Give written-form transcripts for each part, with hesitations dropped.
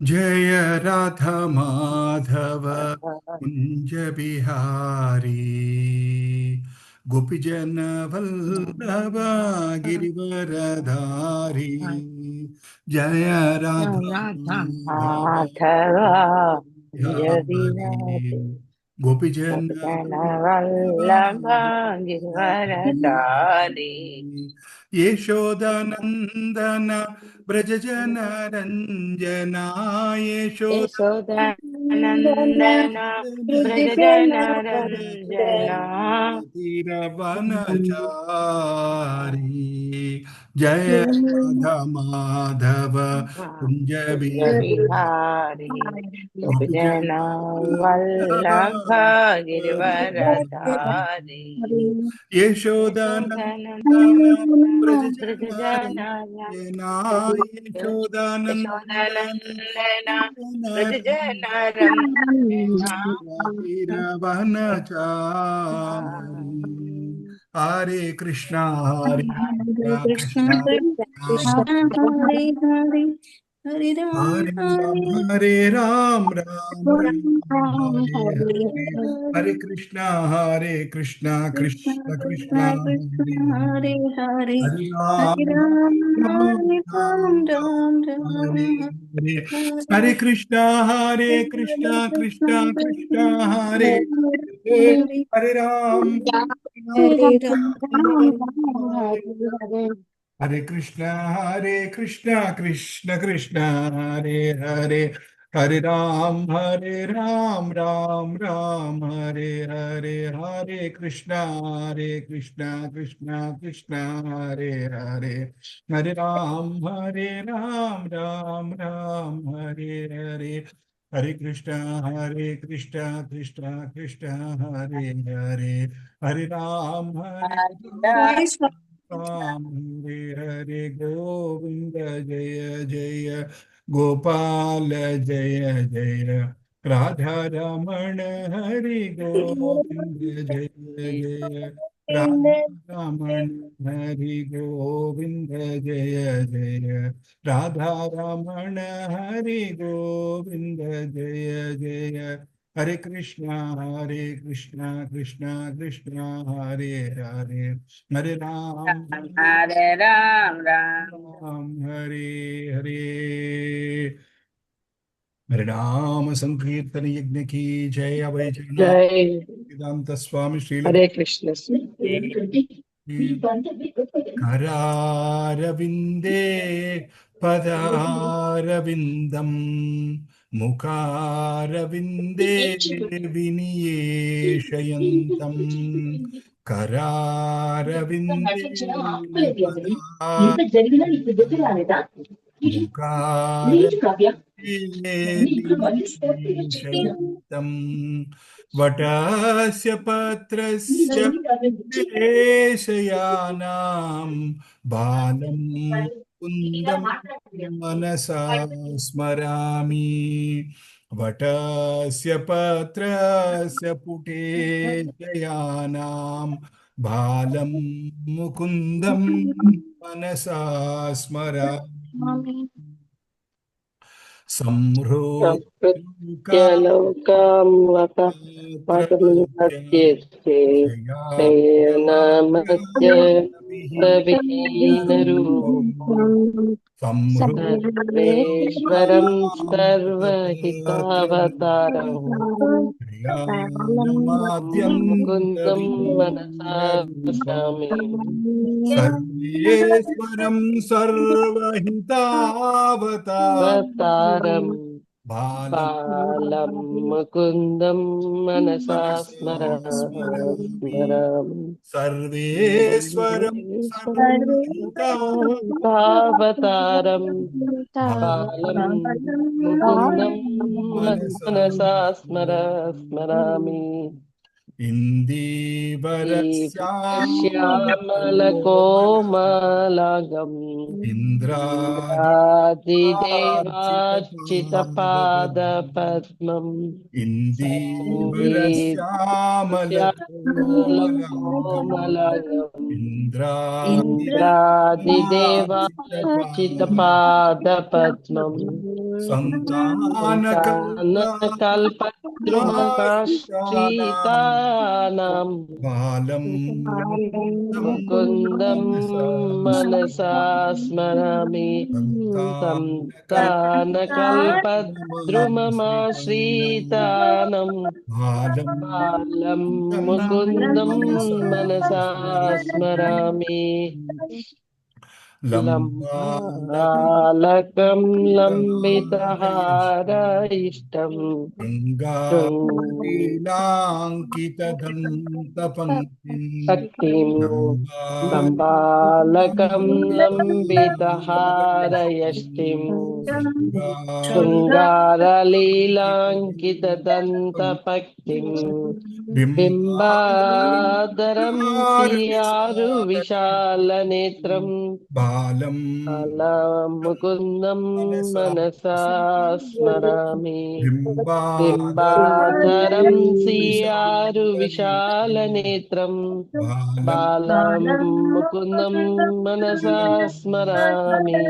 जय राधा माधव कुंज बिहारी गोपीजन वल्लभ गिरिवरधारी। जय राधा राधा माधव माधव कुंज बिहारी बिहारी गोपीजन गोपीजन वल्लभ गिरिवरधारी यशोदानंदन ब्रजजन रंजना यशोदानन्दन व्रज जन रंजना तीरवनचारी। जय राधा माधव कुंज कुंज बिहारी बिहारी गोपीजन गोपीजन वल्लभ गिरिवरधारी यशोदानंदन व्रज ब्रजजन जन रंजना यशोदानंदन यशोदानन्दन व्रज जन रंजना तीरवनचारी। हरे Hare Krishna, Krishna Krishna Hare Hare, Hare Ram, हरे राम Hare हरे राम राम Ram, राम Ram हरे Hare हरे। हरे Hare, Krishna Krishna Krishna Krishna Krishna, हरे Krishna Hare हरे। Hare, हरे Hare Ram Ram, Ram Hare Ram Ram, Ram Ram हरे Ram हरे। Hare हरे Krishna Krishna, Krishna Krishna Krishna हरे Hare हरे। Hare, हरे Ram Hare Ram, Ram हरे Hare हरे कृष्णा कृष्ण कृष्ण हरे हरे। हरे राम राम राम हरे हरे। हरे कृष्णा कृष्ण कृष्ण हरे हरे। हरे राम राम हरे हरे। हरे कृष्णा कृष्ण कृष्ण हरे हरे। हरे Ram Hare Ram Hare Hare. Govind जय जय गोपाल जय जय राधा रमण हरि गोविंद जय जय राधा रमण हरि गोविंद जय जय राधा रमण हरि गोविंद जय जय। हरे कृष्णा कृष्णा कृष्णा हरे हरे। हरे हरे राम राम राम हरे हरे। हरे नाम संकीर्तन यज्ञ की जय। अभय जगन्नाथ जय वेदांत स्वामी श्रील हरे कृष्ण करारविंदे पदारविंदम मुखारविंदे विनियेशयन्तम। करारविंदे पदारविंदम मुखारविंदे विनियेशयन्तम। वटस्य पत्रस्य देशयानां बालं कुन्दं मनसा स्मरामि। वटस्य पत्रस्य पुटेशयानां बालं मुकुन्दं मनसा स्मरामि। संहृत्य लोकामृतमध्यक्षे शयनमस्य कवीनरूपम् सर्वेश्वरं सर्वहितावतारम् मुकुन्दं मनसा स्मरामि सर्वेश्वरं सर्वहितावतारम् अवतारम् बालं बालं मुकुन्दं मनसा स्मरामि। स्मरामि सर्वेश्वरं सर्वहितावतारम् अवतारम् बालं बालं मुकुन्दं मनसा मनसा स्मरामि श्यामलकोमलागम् इन्द्रादिदेवार्चितपादपद्मम् श्यामलकोमलागम् इन्द्रादिदेवार्चितपादपद्मम् सन्तानकल्पद्रुममाश्रितानां बालं मुकुन्दं मनसा स्मरामि सन्तानकल्पद्रुममाश्रितानां बालं मुकुन्दं मनसा स्मरामि लम्बालकं लम्बितहार इष्टम् शक्तिं लम्बालकं लम्बितहारयष्टिं शृङ्गारलीलाङ्कितदन्तपक्तिं बिम्बादरं सियारु विशालनेत्रं बालं मुकुन्दं मनसा स्मरामि बिम्बाधरं बिम्बाधरं सियारु विशालनेत्रं बालं मुकुन्दं मनसा स्मरामि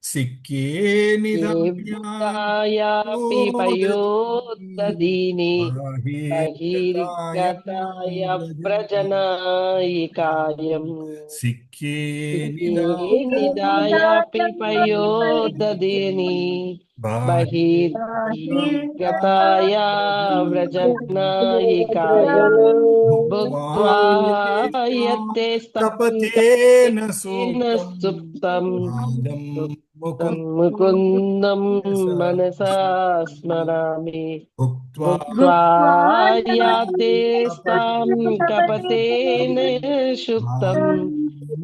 सिक्के निधायापि विदायापि पयोदधीनि बहिर्गताय बहिर्गताय व्रजनायिकायम् सिक्के निदायापि पयोदधीनि बहिर्गताय व्रजनायिकायम् भुक्त्वा यत्ते तपतेन सुप्तम् बालं मुकुन्दं मनसा स्मरामि भुक्त्वा भुक्त्वा याते स्तां कपतेन शुक्तं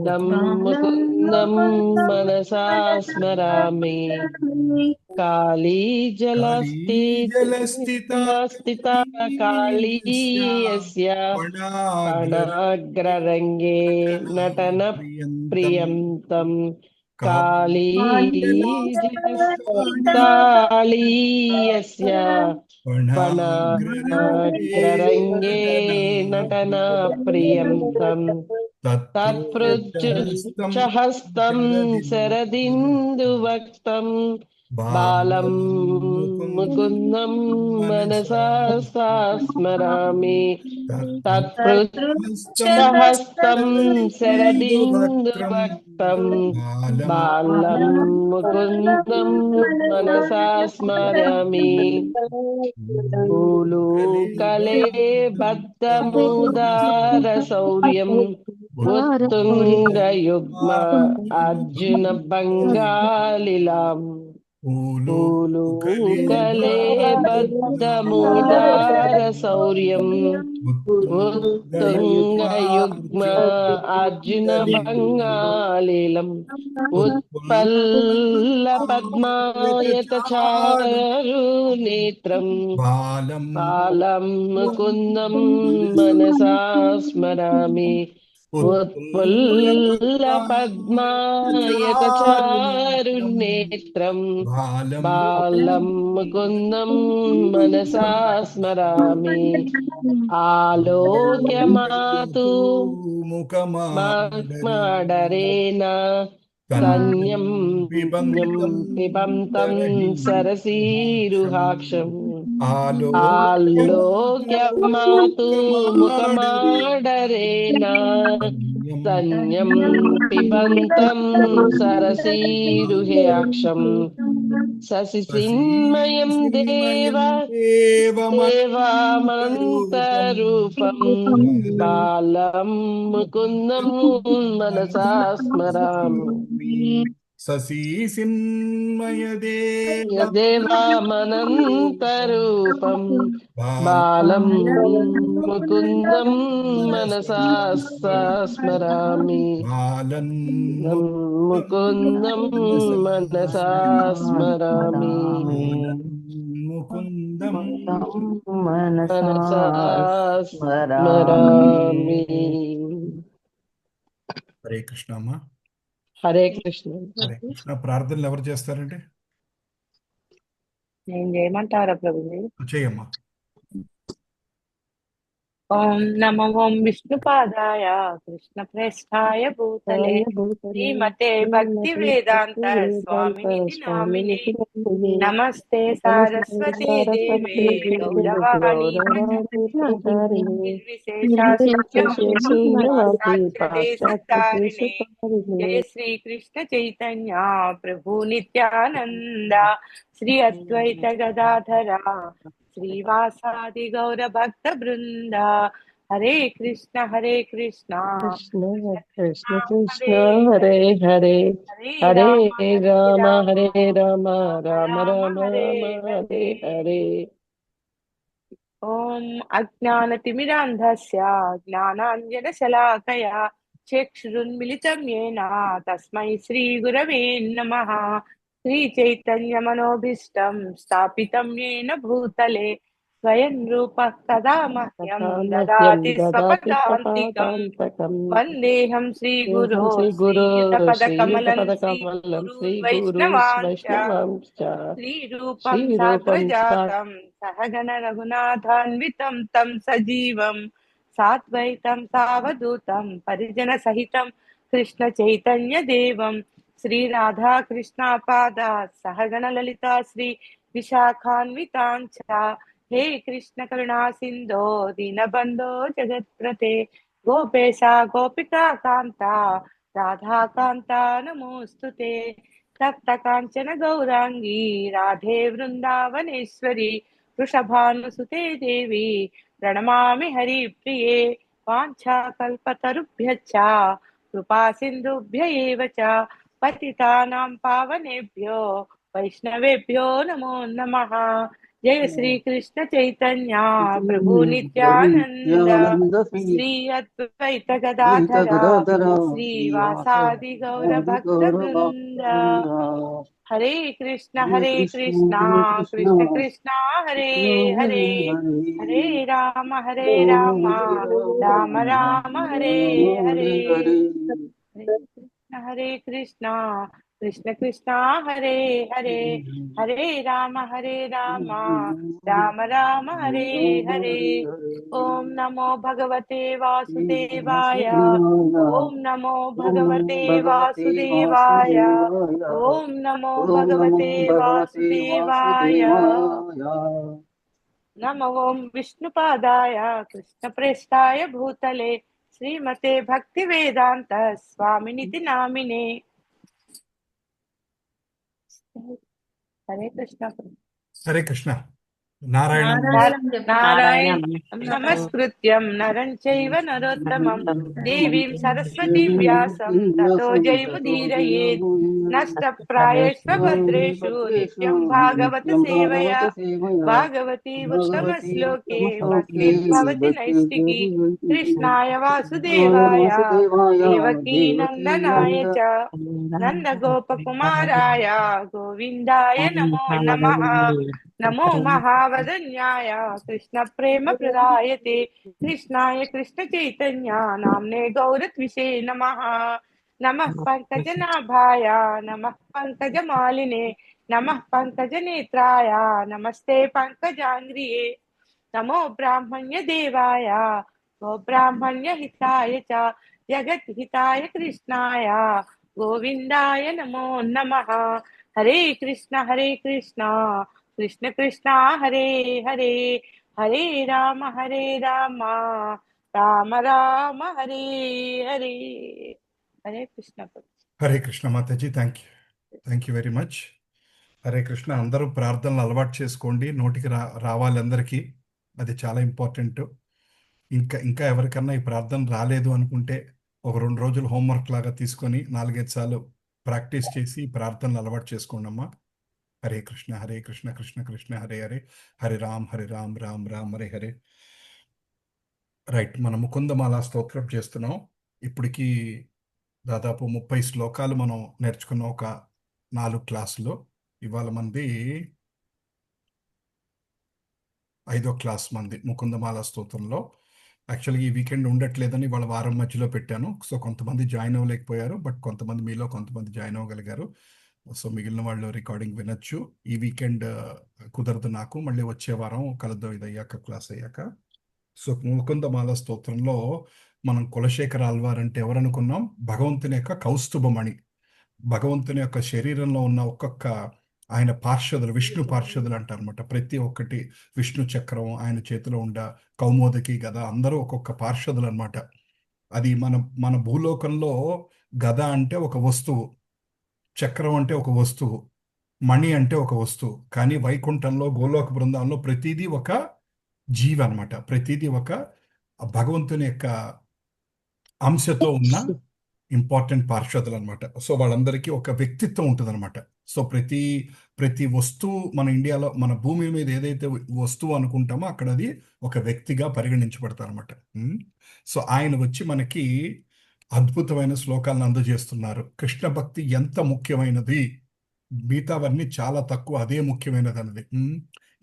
तं मुकुन्दं मनसा स्मरामि काली जलस्थिता काली यस्य पणाग्ररङ्गे नटनप्रियं तं काली जलस्थिताली यस्य पणाग्ररङ्गे नटनप्रियं तं तत्पृच्छहस्तं शरदिन्दुवक्तं बालं मुकुन्दं मनसा स्मरामि तत्पृच्छहस्तं शरदिन्दुवक्तं बालं मुकुन्दं मनसा स्मरामि पूलूकले बद्धमुदारशौर्यम् उत्तुङ्गयुग्म अर्जुन बङ्गालिलाम् पूलूकले बद्धमुदारशौर्यम् उत्तुङ्गयुग्म अर्जुन बङ्गालिलम् उत्पल्लपद्मायतचारुनेत्रम् बालं मुकुन्दं मनसा स्मरामि उत्पुल्लपद्मायतचारुनेत्रं बालं मुकुन्दं मनसा स्मरामि आलोक्यमातु माडरेण सन्यं पिबन्तं सरसीरुहाक्षम् आलोक्यमातु मुखमाडरेण सन्यं पिबन्तं सरसीरुहाक्षम् शशिचिन्मयं देवामन्तरूपं बालं मुकुन्दं मनसा स्मरामि देवामनन्तरूपं बालं मुकुन्दं मनसा स्मरामि मुकुन्दं मनसा स्मरामि मुकुन्दं మనసా మనసా స్మరామి. స్మరామి. హరే కృష్ణ అమ్మా. హరే కృష్ణ. హరే కృష్ణ. ప్రార్థనలు ఎవరు చేస్తారండి? నేను చేయమంటారా ప్రభుజీ? చేయమ్మా. ఓం నమో ఓం విష్ణుపాదాయ కృష్ణ ప్రేష్ఠాయ భూతలే శ్రీమతే భక్తి వేదాంత స్వామినితి నామినే నమస్తే సారస్వతి దేవే గౌరవాణి ప్రచారిణే నిర్విశేష శూన్యవాది జయ శ్రీ కృష్ణ చైతన్య ప్రభు నిత్యానంద శ్రీ అద్వైత గదాధర శ్రీవాసాది గౌర భక్త బృంద హరే కృష్ణ కృష్ణ కృష్ణ కృష్ణ హరే హరే హరే రామ హరే రామ రామ రామ హరే హరే. ఓం అజ్ఞానతిమిరాంధస్య జ్ఞానాంజనశలాకయా చక్షురున్మిలితం యేన తస్మై శ్రీగురవే నమః. శ్రీచైతన్యమనోభీష్టం స్థాపితం యేన భూతలే స్వయం రూపः కదా మహ్యం దదాతి స్వపదాంతికం. వందేహం శ్రీగురో శ్రీయుతపదకమలం శ్రీగురువైష్ణవాంచ శ్రీరూపం సాగ్రజాతం సహగణ రఘునాథాన్వితం తం సజీవం సాద్వైతం సావధూతం పరిజన సహితం కృష్ణ చైతన్య దేవం శ్రీ రాధా కృష్ణ పాదా సహగణ లలితా శ్రీ విశాఖాన్వితాంచ. హే కృష్ణ కరుణా సింధో దీనబంధో జగత్ప్రతే గోపేశా గోపికా కాంత రాధాకాంత నమోస్తుతే. తప్త కాంచన గౌరాంగీ రాధే వృందావనేశ్వరి వృషభానుసుతే దేవి ప్రణమామి హరిప్రియే. వాంఛాకల్పతరుభ్యశ్చ కృపా సింధుభ్య ఏవ చ పతితానాం పావనేభ్యో వైష్ణవేభ్యో నమో నమః. జయ శ్రీ కృష్ణ చైతన్య ప్రభు నిత్యానంద శ్రీ అద్వైత గదాధర శ్రీవాసాది గౌర భక్త బృంద. హరే కృష్ణ కృష్ణ కృష్ణ హరే హరే హరే రామ రామ రామ హరే హరే. హరే కృష్ణ కృష్ణ కృష్ణ హరే హరే హరే రామ రామ రామ హరే హరే. ఓం నమో భగవతే వాసుదేవాయ ఓం నమో భగవతే వాసుదేవాయ ఓం నమో భగవతే వాసుదేవాయ. నమో ఓం విష్ణుపాదాయ కృష్ణ ప్రేష్ఠాయ భూతలే శ్రీమతే భక్తి వేదాంత స్వామినితి నామినే. హరే కృష్ణ. హరే కృష్ణ. నారాయణ. నారాయణ నమస్కృత్యం నరం చైవ నరోత్తమం దేవీం సరస్వతీం వ్యాసం తతో జయముదీరయేత్. నష్టప్రాయేష్వభద్రేషు నిత్యం భాగవత సేవయా భాగవతి ఉత్తమ శ్లోకే భక్తిర్భవతి నైష్టికీ. కృష్ణాయ వాసుదేవాయ దేవకీ నందనాయ చ నందగోపకుమారాయ గోవిందాయ నమో నమః. నమో మహావదన్యాయ కృష్ణ ప్రేమ ప్రదాయతే కృష్ణాయ కృష్ణ చైతన్య నామ్నే గౌరత్విషే నమః. నమః పంకజనాభాయ నమః పంకజమాలినే నమః పంకజనేత్రాయ నమస్తే పంకజాంగ్రియే. నమో బ్రాహ్మణ్య దేవాయ గోబ్రాహ్మణ్య హితాయ చ జగత్ హితాయ కృష్ణాయ గోవిందాయ నమో నమః. Hare Krishna Krishna Krishna Hare Hare Hare Rama Rama Rama Hare Hare. Hare Krishna. Hare Krishna Mataji. Thank you very much. Hare Krishna. అందరూ ప్రార్థనలు అలవాటు చేసుకోండి. నోటికి రావాలి అందరికీ. అది చాలా ఇంపార్టెంట్. ఇంకా ఎవరికన్నా ఈ ప్రార్థన రాలేదు అనుకుంటే ఒక 2 రోజులు హోంవర్క్ లాగా తీసుకొని 4-5 సార్లు ప్రాక్టీస్ చేసి ప్రార్థనలు అలవాటు చేసుకోండి అమ్మా. హరే కృష్ణ కృష్ణ కృష్ణ హరే హరే హరే రామ్ రామ్ రామ్ హరే హరే. రైట్, మనం ముకుందమాల స్తోత్రం చేస్తున్నాం. ఇప్పటికి దాదాపు 30 శ్లోకాలు మనం నేర్చుకున్నాం ఒక 4 క్లాసులో. ఇవాళ మంది 5వ క్లాస్ మంది ముకుందమాల స్తోత్రంలో. యాక్చువల్గా ఈ వీకెండ్ ఉండట్లేదని వాళ్ళ వారం మధ్యలో పెట్టాను. సో కొంతమంది జాయిన్ అవ్వలేకపోయారు, బట్ కొంతమంది మీలో కొంతమంది జాయిన్ అవ్వగలిగారు. సో మిగిలిన వాళ్ళు రికార్డింగ్ వినొచ్చు. ఈ వీకెండ్ కుదరదు నాకు, మళ్ళీ వచ్చే వారం కలుద్దాం ఇది అయ్యాక, క్లాస్ అయ్యాక. సో ముకుందమాల స్తోత్రంలో మనం కులశేఖర ఆళ్వార్ అంటే ఎవరనుకున్నాం? భగవంతుని యొక్క కౌస్తుభమణి. భగవంతుని యొక్క శరీరంలో ఉన్న ఒక్కొక్క ఆయన పార్షదులు, విష్ణు పార్షదులు అంటారనమాట. ప్రతి ఒక్కటి విష్ణు చక్రం, ఆయన చేతిలో ఉండ కౌమోదకి గద, అందరూ ఒక్కొక్క పార్షదులు అనమాట. అది మన మన భూలోకంలో గద అంటే ఒక వస్తువు, చక్రం అంటే ఒక వస్తువు, మణి అంటే ఒక వస్తువు. కానీ వైకుంఠంలో గోలోక బృందంలో ప్రతిదీ ఒక జీవి అనమాట. ప్రతిదీ ఒక భగవంతుని యొక్క అంశతో ఉన్న ఇంపార్టెంట్ పార్షదులు అనమాట. సో వాళ్ళందరికీ ఒక వ్యక్తిత్వం ఉంటుంది అనమాట. సో ప్రతి వస్తువు మన ఇండియాలో, మన భూమి మీద ఏదైతే వస్తువు అనుకుంటామో అక్కడ అది ఒక వ్యక్తిగా పరిగణించబడతారు అనమాట. సో ఆయన వచ్చి మనకి అద్భుతమైన శ్లోకాలను అందజేస్తున్నారు. కృష్ణ భక్తి ఎంత ముఖ్యమైనది, మిగతావన్నీ చాలా తక్కువ, అదే ముఖ్యమైనది అన్నది.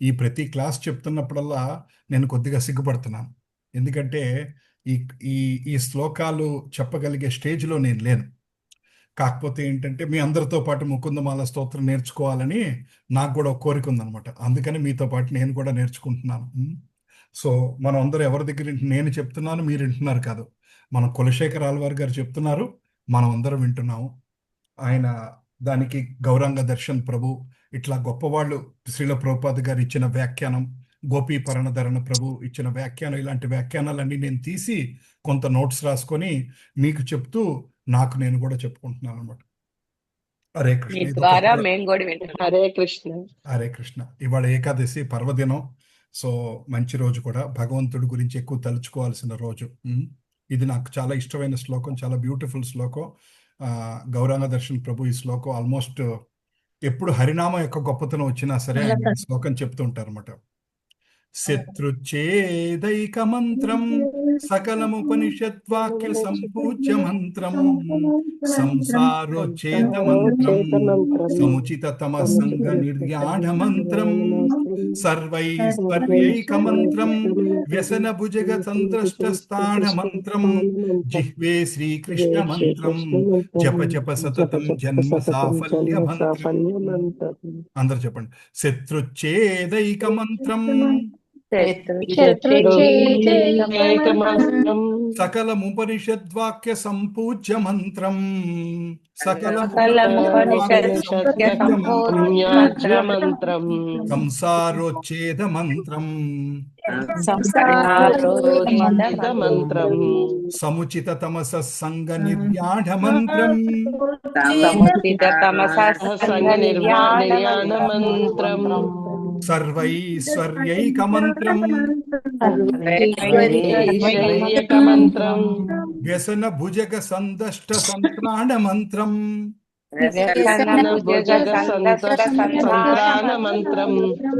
ఈ ప్రతి క్లాస్ చెప్తున్నప్పుడల్లా నేను కొద్దిగా సిగ్గుపడుతున్నాను. ఎందుకంటే ఈ ఈ ఈ శ్లోకాలు చెప్పగలిగే స్టేజ్లో నేను లేను. కాకపోతే ఏంటంటే మీ అందరితో పాటు ముకుందమాల స్తోత్రం నేర్చుకోవాలని నాకు కూడా ఒక కోరిక ఉందనమాట. అందుకని మీతో పాటు నేను కూడా నేర్చుకుంటున్నాను. సో మనం అందరూ ఎవరి దగ్గర నేను చెప్తున్నాను, మీరు వింటున్నారు కాదు, మన కులశేఖర ఆళ్వార్ గారు చెప్తున్నారు, మనం అందరం వింటున్నాము. ఆయన దానికి గౌరాంగ దర్శన్ ప్రభు, ఇట్లా గొప్పవాళ్ళు, శ్రీల ప్రభుపాద గారు ఇచ్చిన వ్యాఖ్యానం, గోపీ పరణధరణ ప్రభు ఇచ్చిన వ్యాఖ్యానం, ఇలాంటి వ్యాఖ్యానాలన్నీ నేను తీసి కొంత నోట్స్ రాసుకొని మీకు చెప్తూ నాకు నేను కూడా చెప్పుకుంటున్నాను అనమాట. హరే కృష్ణ. హరే కృష్ణ. హరే కృష్ణ. ఇవాళ ఏకాదశి పర్వదినం. సో మంచి రోజు కూడా, భగవంతుడి గురించి ఎక్కువ తలుచుకోవాల్సిన రోజు. ఇది నాకు చాలా ఇష్టమైన శ్లోకం, చాలా బ్యూటిఫుల్ శ్లోకం. గౌరాంగ దర్శన్ ప్రభు ఈ శ్లోకం ఆల్మోస్ట్ ఎప్పుడు హరినామం యొక్క గొప్పతనం వచ్చినా సరే ఆయన ఈ శ్లోకం చెప్తూ ఉంటారు అనమాట. శత్రుచ్ఛేదైక మంత్రం సకలముపనిషద్వాక్య సంపూజ్య మంత్రం సంసారోచ్ఛేద మంత్రం సముచిత తమ సంగ నిర్యాణ మంత్రం సర్వైశ్వర్యైక మంత్రం వ్యసన భుజగ సంద్రష్ట స్థాన మంత్రం జిహ్వే శ్రీకృష్ణ మంత్రం జప జప సతతం జన్మ సాఫల్య మంత్రం. అందరు చెప్పండి. శత్రుచ్ఛేదైక మంత్రం సకలముపనిషద్వాక్య సంపూజ్య మంత్రం సంసారోచ్ఛేద మంత్రం సముచిత తమస సంగ నిర్యాణ మంత్రం సర్వైశ్వర్యైక మంత్రం వ్యసన భుజగ సందష్ట సంత్రాణ మంత్రం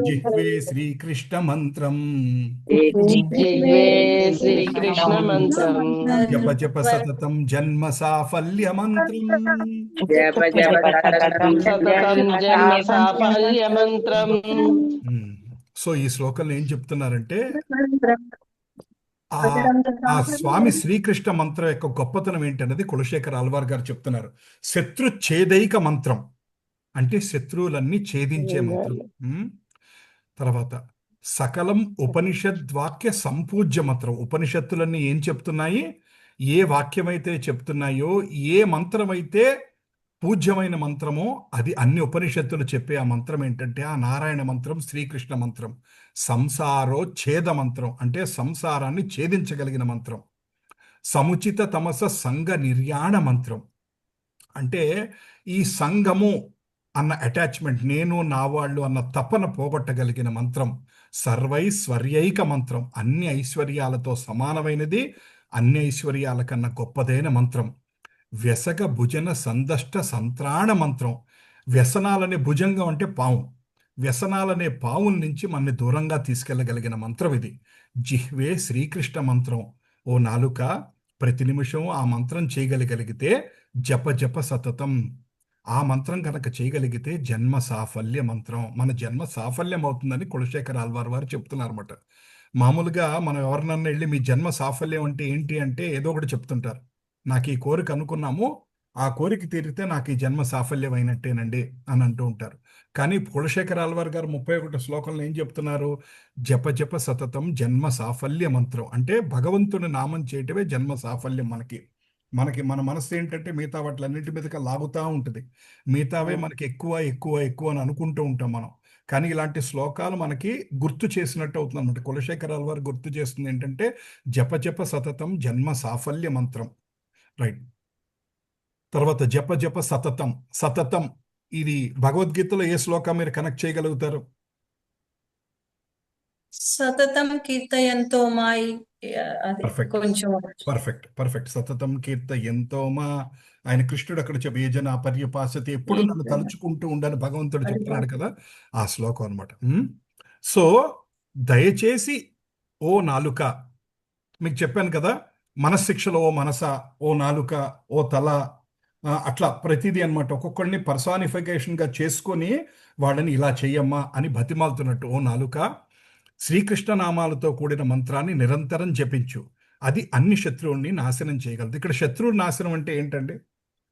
జిహ్వే శ్రీకృష్ణ మంత్రం జప జప సతతం జన్మ సాఫల్య మంత్రం. సో ఈ శ్లోకంలో ఏం చెప్తున్నారంటే ఆ స్వామి శ్రీకృష్ణ మంత్రం యొక్క గొప్పతనం ఏంటన్నది కులశేఖర ఆళ్వార్ గారు చెప్తున్నారు. శత్రుచ్ఛేదైక మంత్రం అంటే శత్రువులన్నీ ఛేదించే మంత్రం. తర్వాత సకలం ఉపనిషద్వాక్య సంపూజ్య మంత్రం. ఉపనిషత్తులన్నీ ఏం చెప్తున్నాయి? ఏ వాక్యమైతే చెప్తున్నాయో, ఏ మంత్రమైతే పూజ్యమైన మంత్రమో అది అన్ని ఉపనిషత్తులు చెప్పే ఆ మంత్రం ఏంటంటే ఆ నారాయణ మంత్రం, శ్రీకృష్ణ మంత్రం. సంసారోచ్ఛేద మంత్రం అంటే సంసారాన్ని ఛేదించగలిగిన మంత్రం. సముచిత తమస సంగ నిర్యాణ మంత్రం అంటే ఈ సంఘము అన్న అటాచ్మెంట్, నేను నా వాళ్ళు అన్న తపన పోగొట్టగలిగిన మంత్రం. సర్వైశ్వర్యైక మంత్రం, అన్ని ఐశ్వర్యాలతో సమానమైనది, అన్ని ఐశ్వర్యాల కన్నా గొప్పదైన మంత్రం. వ్యసగ భుజన సందష్ట సంత్రాణ మంత్రం. వ్యసనాలనే భుజంగం అంటే పాము, వ్యసనాలనే పావుల నుంచి మనని దూరంగా తీసుకెళ్ళగలిగిన మంత్రం ఇది. జిహ్వే శ్రీకృష్ణ మంత్రం. ఓ నాలుక ప్రతి నిమిషం ఆ మంత్రం చేయగలిగితే జప జప సతతం ఆ మంత్రం కనుక చేయగలిగితే జన్మ సాఫల్య మంత్రం, మన జన్మ సాఫల్యం అవుతుందని కులశేఖర ఆళ్వార్ వారు చెప్తున్నారన్నమాట. మామూలుగా మనం ఎవరినన్నా వెళ్ళి మీ జన్మ సాఫల్యం అంటే ఏంటి అంటే ఏదో ఒకటి చెప్తుంటారు. నాకు ఈ కోరిక అనుకున్నాము, ఆ కోరిక తీరితే నాకు ఈ జన్మ సాఫల్యం అయినట్టేనండి అని అంటూ ఉంటారు. కానీ కులశేఖర ఆళ్వార్ గారు 31 శ్లోకంలో ఏం చెప్తున్నారు? జప జప సతతం జన్మ సాఫల్య మంత్రం అంటే భగవంతుని నామం చేయటమే జన్మ సాఫల్యం మనకి. మనకి మన మనసు ఏంటంటే మిగతా వాటిలన్నింటి మీదకి లాగుతూ ఉంటుంది. మిగతావే మనకి ఎక్కువ ఎక్కువ ఎక్కువ అని అనుకుంటూ ఉంటాం మనం. కానీ ఇలాంటి శ్లోకాలు మనకి గుర్తు చేసినట్టు అవుతుంది అనమాట. కులశేఖరాల వారు గుర్తు చేస్తుంది ఏంటంటే జప జప సతతం జన్మ సాఫల్య మంత్రం. రైట్. తర్వాత జప జప సతతం, సతతం ఇది భగవద్గీతలో ఏ శ్లోకం మీరు కనెక్ట్ చేయగలుగుతారు? సతతం కీర్తయంతో మాయి, అది పర్ఫెక్ట్, కొంచెం పర్ఫెక్ట్, పర్ఫెక్ట్. సతతం కీర్త ఎంతో మా, ఆయన కృష్ణుడు అక్కడ చెప్పి ఏ జన పర్యపాసతి, ఎప్పుడు నన్ను తలుచుకుంటూ ఉండని భగవంతుడు చెప్తున్నాడు కదా, ఆ శ్లోకం అనమాట. సో దయచేసి ఓ నాలుక, మీకు చెప్పాను కదా, మనశిక్షలో ఓ మనస, ఓ నాలుక, ఓ తల, అట్లా ప్రతిదీ అనమాట. ఒక్కొక్కడిని పర్సానిఫికేషన్గా చేసుకొని వాళ్ళని ఇలా చెయ్యమ్మా అని బతిమాలుతున్నట్టు. ఓ నాలుక, శ్రీకృష్ణ నామాలతో కూడిన మంత్రాన్ని నిరంతరం జపించు, అది అన్ని శత్రువుల్ని నాశనం చేయగలదు. ఇక్కడ శత్రువు నాశనం అంటే ఏంటండి?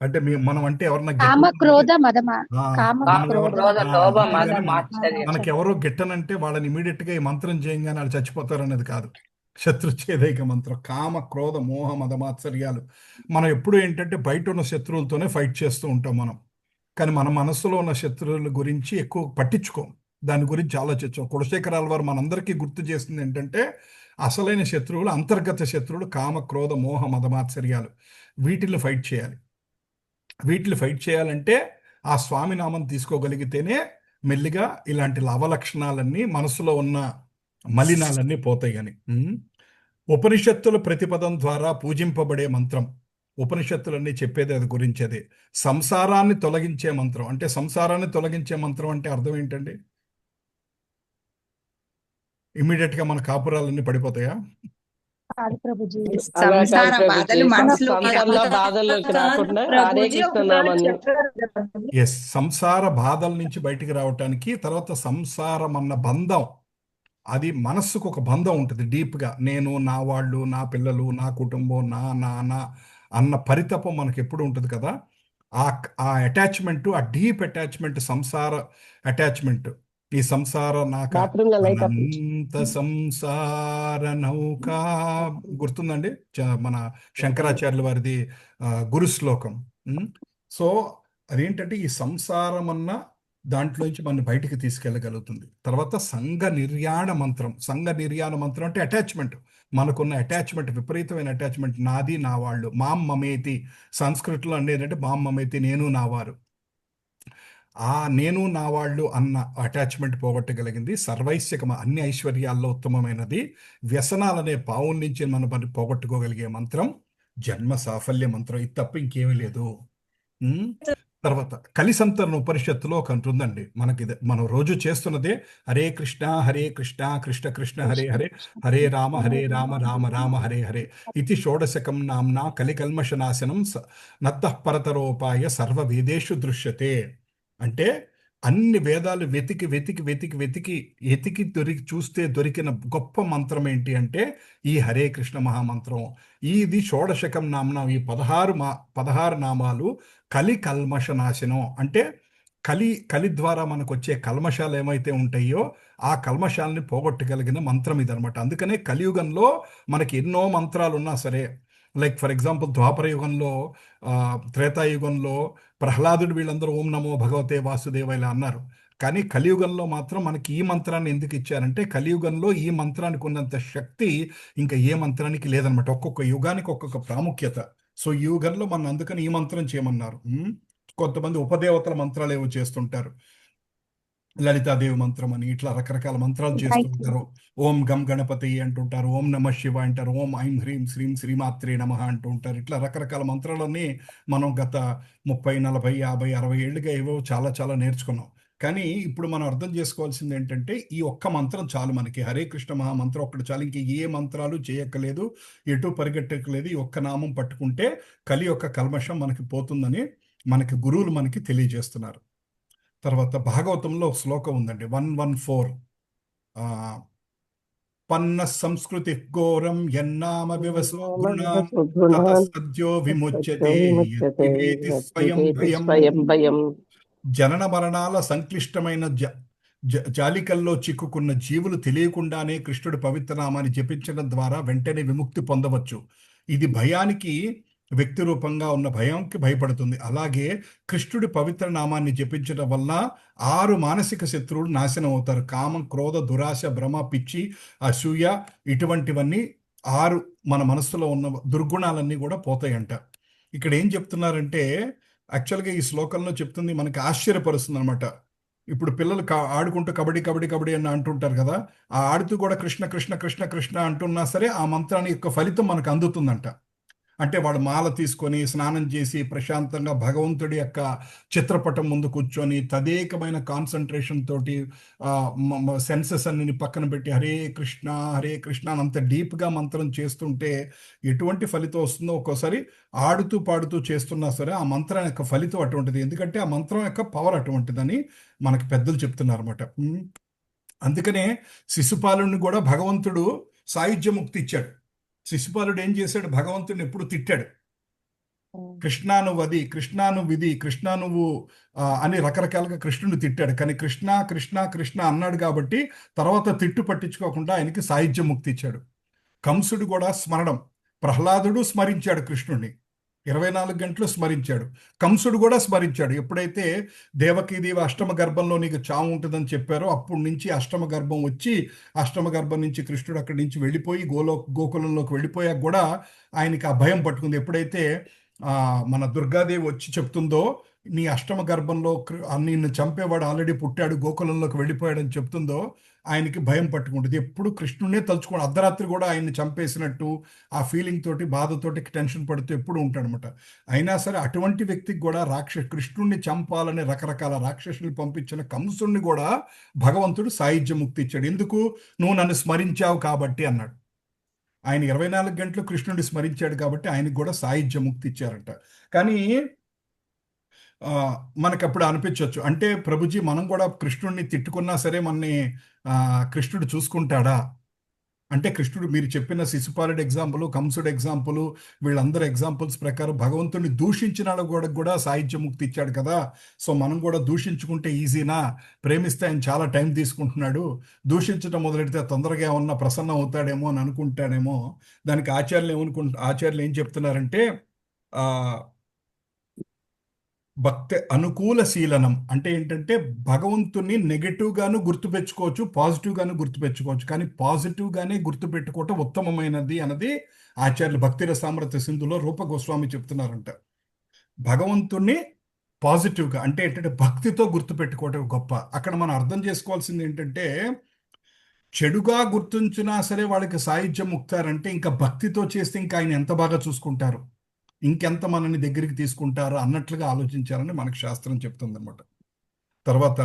అంటే మనం అంటే ఎవరన్నా కామ క్రోధ మదమ కామ కామ, క్రోధ క్రోధ, లోభ, అంతేగాని మద, మాత్సర్యం. మనకెవరో గిట్టనంటే వాళ్ళని ఇమీడియట్ గా ఈ మంత్రం చేయంగానే వాళ్ళు చచ్చిపోతారు అనేది కాదు. శత్రు ఛేదైక మంత్రం. కామ క్రోధ మోహ మద మాత్సర్యాలు. మనం ఎప్పుడు ఏంటంటే బయట ఉన్న శత్రువులతోనే ఫైట్ చేస్తూ ఉంటాం మనం. కానీ మన మనస్సులో ఉన్న శత్రువుల గురించి ఎక్కువ పట్టించుకోం, దాని గురించి ఆలోచించాం. కులశేఖరాల వారు మనందరికీ గుర్తు చేస్తుంది ఏంటంటే అసలైన శత్రువులు అంతర్గత శత్రువులు కామ క్రోధ మోహ మదమాత్సర్యాలు. వీటిని ఫైట్ చేయాలి. వీటిని ఫైట్ చేయాలంటే ఆ స్వామి నామం తీసుకోగలిగితేనే మెల్లిగా ఇలాంటి లవలక్షణాలన్నీ, మనసులో ఉన్న మలినాలన్నీ పోతాయి అని. ఉపనిషత్తుల ప్రతిపదం ద్వారా పూజింపబడే మంత్రం. ఉపనిషత్తులన్నీ చెప్పేది అది గురించి. అదే సంసారాన్ని తొలగించే మంత్రం. అంటే సంసారాన్ని తొలగించే మంత్రం అంటే అర్థం ఏంటండి? ఇమ్మీడియట్ గా మన కాపురాలన్నీ పడిపోతాయా? కాదు ప్రభుజీ. అలా కాదు సంసార ప్రభుజీ, బాధలు మనసులో సంసారంలో బాధల్లోకి రాకుండా హరే కృష్ణ నామాన్ని. ఎస్, సంసార బాధల నుంచి బయటికి రావటానికి. తర్వాత సంసారం అన్న బంధం, అది మనస్సుకు ఒక బంధం ఉంటుంది డీప్గా. నేను, నా వాళ్ళు, నా పిల్లలు, నా కుటుంబం, నా నాన్న అన్న పరితపం మనకి ఎప్పుడు ఉంటుంది కదా. ఆ ఆ అటాచ్మెంట్, ఆ డీప్ అటాచ్మెంట్, సంసార అటాచ్మెంట్. ఈ సంసార నాక బాత్రూమ్ లో లైట్ ఆఫ్ అనంత సంసార నౌక, గుర్తుందండి మన శంకరాచార్యుల వారిది గురు శ్లోకం. సో అదేంటంటే ఈ సంసారం అన్న దాంట్లోంచి మనం బయటికి తీసుకెళ్ళగలుగుతుంది. తర్వాత సంఘ నిర్యాణ మంత్రం. సంఘ నిర్యాణ మంత్రం అంటే అటాచ్మెంట్. మనకున్న అటాచ్మెంట్, విపరీతమైన అటాచ్మెంట్. నాది, నా వాళ్ళు, మాం మమేతి. సంస్కృతిలో అనేది మాం మమేతి, నేను నా వారు. ఆ నేను నా వాళ్ళు అన్న అటాచ్మెంట్ పోగొట్టగలిగింది. సర్వైశ్యకమ, అన్ని ఐశ్వర్యాల్లో ఉత్తమమైనది. వ్యసనాలనే పావుల నుంచి మనం పోగొట్టుకోగలిగే మంత్రం జన్మ సాఫల్య మంత్రం. ఇది తప్ప ఇంకేమీ లేదు. తర్వాత కలిసంతరణ ఉపనిషత్తులో ఒక ఉంటుందండి మనకి. మనం రోజు చేస్తున్నదే హరే కృష్ణ హరే కృష్ణ కృష్ణ కృష్ణ హరే హరే, హరే రామ రామ రామ హరే హరే. ఇది షోడశకం నామ్నా కలికల్మషనాశనం నత్తః పరతరోపాయ సర్వ వేదేషు దృశ్యతే. అంటే అన్ని వేదాలు వెతికి వెతికి వెతికి వెతికి ఎతికి చూస్తే దొరికిన గొప్ప మంత్రం ఏంటి అంటే ఈ హరే కృష్ణ మహామంత్రం. ఇది షోడశకం నామనం. ఈ 16 నామాలు కలి కల్మష నాశనం. అంటే కలి ద్వారా మనకు వచ్చే కల్మషాలు ఏమైతే ఉంటాయో ఆ కల్మషాలని పోగొట్టగలిగిన మంత్రం ఇదనమాట. అందుకనే కలియుగంలో మనకి ఎన్నో మంత్రాలు ఉన్నా సరే, లైక్ ఫర్ ఎగ్జాంపుల్ ద్వాపర యుగంలో, త్రేతాయుగంలో ప్రహ్లాదుడు వీళ్ళందరూ ఓం నమో భగవతే వాసుదేవ ఇలా అన్నారు. కానీ కలియుగంలో మాత్రం మనకి ఈ మంత్రాన్ని ఎందుకు ఇచ్చారంటే కలియుగంలో ఈ మంత్రానికి ఉన్నంత శక్తి ఇంకా ఏ మంత్రానికి లేదనమాట. ఒక్కొక్క యుగానికి ఒక్కొక్క ప్రాముఖ్యత. సో ఈ యుగంలో మనం అందుకని ఈ మంత్రం చేయమన్నారు. కొంతమంది ఉపదేవతల మంత్రాలు ఏవో చేస్తుంటారు, లలితాదేవి మంత్రం అని, ఇట్లా రకరకాల మంత్రాలు చేస్తూ ఉంటారు. ఓం గం గణపతి అంటుంటారు, ఓం నమ శివ అంటారు, ఓం ఐం హ్రీం శ్రీం శ్రీమాత్రే నమః అంటూ ఉంటారు. ఇట్లా రకరకాల మంత్రాలన్నీ మనం గత 30, 40, 50, 60 ఏళ్ళుగా ఏవో చాలా చాలా నేర్చుకున్నాం. కానీ ఇప్పుడు మనం అర్థం చేసుకోవాల్సింది ఏంటంటే ఈ ఒక్క మంత్రం చాలు మనకి. హరే కృష్ణ మహామంత్రం ఒక్కటి చాలు. ఇంక ఏ మంత్రాలు చేయక్కలేదు, ఎటు పరిగెట్టక్కలేదు. ఈ ఒక్క నామం పట్టుకుంటే కలి యొక్క కల్మషం మనకి పోతుందని మనకి గురువులు మనకి తెలియజేస్తున్నారు. తర్వాత భాగవతంలో ఒక శ్లోకం ఉందండి, 114. పన్న సంస్కృతి ఘోరం యన్నామ వివసో గుణాన్ తతః సద్యో విముచ్యతే యత్పిబేతి స్వయం భయం. స్వయం భయం. జనన మరణాల సంక్లిష్టమైన జాలికల్లో చిక్కుకున్న జీవులు తెలియకుండానే కృష్ణుడి పవిత్ర నామాన్ని జపించడం ద్వారా వెంటనే విముక్తి పొందవచ్చు. ఇది భయానికి వ్యక్తి రూపంగా ఉన్న భయంకి భయపడుతుంది. అలాగే కృష్ణుడి పవిత్ర నామాన్ని జపించడం వల్ల 6 మానసిక శత్రువులు నాశనం అవుతారు. కామం, క్రోధ, దురాశ, భ్రమ, పిచ్చి, అసూయ, ఇటువంటివన్నీ 6 మన మనసులో ఉన్న దుర్గుణాలన్నీ కూడా పోతాయంట. ఇక్కడ ఏం చెప్తున్నారంటే, యాక్చువల్గా ఈ శ్లోకంలో చెప్తుంది మనకి ఆశ్చర్యపరుస్తుంది అనమాట. ఇప్పుడు పిల్లలు ఆడుకుంటూ కబడ్డీ కబడ్డీ కబడ్డీ అని అంటుంటారు కదా, ఆ ఆడుతూ కూడా కృష్ణ కృష్ణ కృష్ణ కృష్ణ అంటున్నా సరే ఆ మంత్రాన్ని యొక్క ఫలితం మనకు అందుతుందంట. అంటే వాడు మాల తీసుకొని స్నానం చేసి ప్రశాంతంగా భగవంతుడి యొక్క చిత్రపటం ముందు కూర్చొని తదేకమైన కాన్సన్ట్రేషన్ తోటి సెన్సెస్ అన్ని పక్కన పెట్టి హరే కృష్ణ అంత డీప్గా మంత్రం చేస్తుంటే ఎటువంటి ఫలితం వస్తుందో ఒక్కోసారి ఆడుతూ పాడుతూ చేస్తున్నా సరే ఆ మంత్రం యొక్క ఫలితం అటువంటిది. ఎందుకంటే ఆ మంత్రం యొక్క పవర్ అటువంటిదని మనకి పెద్దలు చెప్తున్నారు అనమాట. అందుకనే శిశుపాలుని కూడా భగవంతుడు సాయుధ్య ముక్తి ఇచ్చాడు. శిశుపాలుడు ఏం చేశాడు, భగవంతుడిని ఎప్పుడు తిట్టాడు. కృష్ణా నువ్వు అది, కృష్ణా నువ్వు ఇది, కృష్ణా నువ్వు అని రకరకాలుగా కృష్ణుని తిట్టాడు. కానీ కృష్ణ కృష్ణ కృష్ణ అన్నాడు కాబట్టి తర్వాత తిట్టు పట్టించుకోకుండా ఆయనకి సాయుధ్య ముక్తి ఇచ్చాడు. కంసుడు కూడా స్మరణం, ప్రహ్లాదుడు స్మరించాడు కృష్ణుడిని, 24 గంటలు స్మరించాడు. కంసుడు కూడా స్మరించాడు. ఎప్పుడైతే దేవకీదేవి అష్టమ గర్భంలో నీకు చావు ఉంటుందని చెప్పారో అప్పటి నుంచి అష్టమ గర్భం వచ్చి అష్టమ గర్భం నుంచి కృష్ణుడు అక్కడి నుంచి వెళ్ళిపోయి గోకులంలోకి వెళ్ళిపోయాక కూడా ఆయనకి ఆ భయం పట్టుకుంది. ఎప్పుడైతే మన దుర్గాదేవి వచ్చి చెప్తుందో నీ అష్టమ గర్భంలో నిన్ను చంపేవాడు ఆల్రెడీ పుట్టాడు, గోకులంలోకి వెళ్ళిపోయాడని చెప్తుందో ఆయనకి భయం పట్టుకుంటుంది. ఎప్పుడు కృష్ణుడినే తలుచుకోండి, అర్ధరాత్రి కూడా ఆయన్ని చంపేసినట్టు ఆ ఫీలింగ్ తోటి బాధతోటి టెన్షన్ పడుతూ ఎప్పుడు ఉంటాడనమాట. అయినా సరే అటువంటి వ్యక్తికి కూడా కృష్ణుడిని చంపాలని రకరకాల రాక్షసుని పంపించిన కంసుడిని కూడా భగవంతుడు సాయుధ్య ముక్తి ఇచ్చాడు. ఎందుకు, నువ్వు నన్ను స్మరించావు కాబట్టి అన్నాడు. ఆయన 24 గంటలు కృష్ణుడిని స్మరించాడు కాబట్టి ఆయనకు కూడా సాయుధ్య ముక్తి ఇచ్చారంట. కానీ మనకు అప్పుడు అనిపించవచ్చు, అంటే ప్రభుజీ మనం కూడా కృష్ణుడిని తిట్టుకున్నా సరే మనని కృష్ణుడు చూసుకుంటాడా అంటే, కృష్ణుడు మీరు చెప్పిన శిశుపాలుడి ఎగ్జాంపుల్, కంసుడు ఎగ్జాంపుల్, వీళ్ళందరూ ఎగ్జాంపుల్స్ ప్రకారం భగవంతుడిని దూషించిన కూడా సాహిత్య ముక్తి ఇచ్చాడు కదా. సో మనం కూడా దూషించుకుంటే ఈజీనా, ప్రేమిస్తే ఆయన చాలా టైం తీసుకుంటున్నాడు, దూషించడం మొదలెడితే తొందరగా ఏమన్నా ప్రసన్నం అవుతాడేమో అని అనుకుంటాడేమో. దానికి ఆచార్యులు ఏం చెప్తున్నారంటే, భక్తి అనుకూల శీలనం అంటే ఏంటంటే భగవంతుని నెగటివ్గాను గుర్తుపెట్టుకోవచ్చు, పాజిటివ్గాను గుర్తుపెట్టుకోవచ్చు, కానీ పాజిటివ్గానే గుర్తుపెట్టుకోవటం ఉత్తమమైనది అన్నది ఆచార్యులు భక్తి రసామృత సింధులో రూప గోస్వామి చెప్తున్నారంట. భగవంతుని పాజిటివ్గా అంటే ఏంటంటే భక్తితో గుర్తుపెట్టుకోవటం గొప్ప. అక్కడ మనం అర్థం చేసుకోవాల్సింది ఏంటంటే, చెడుగా గుర్తుంచినా సరే వాళ్ళకి సాయుధ్యం ముక్తారంటే ఇంకా భక్తితో చేస్తే ఇంకా ఆయన ఎంత బాగా చూసుకుంటారు, ఇంకెంత మనని దగ్గరికి తీసుకుంటారో అన్నట్లుగా ఆలోచించాలని మనకు శాస్త్రం చెప్తుంది అనమాట. తర్వాత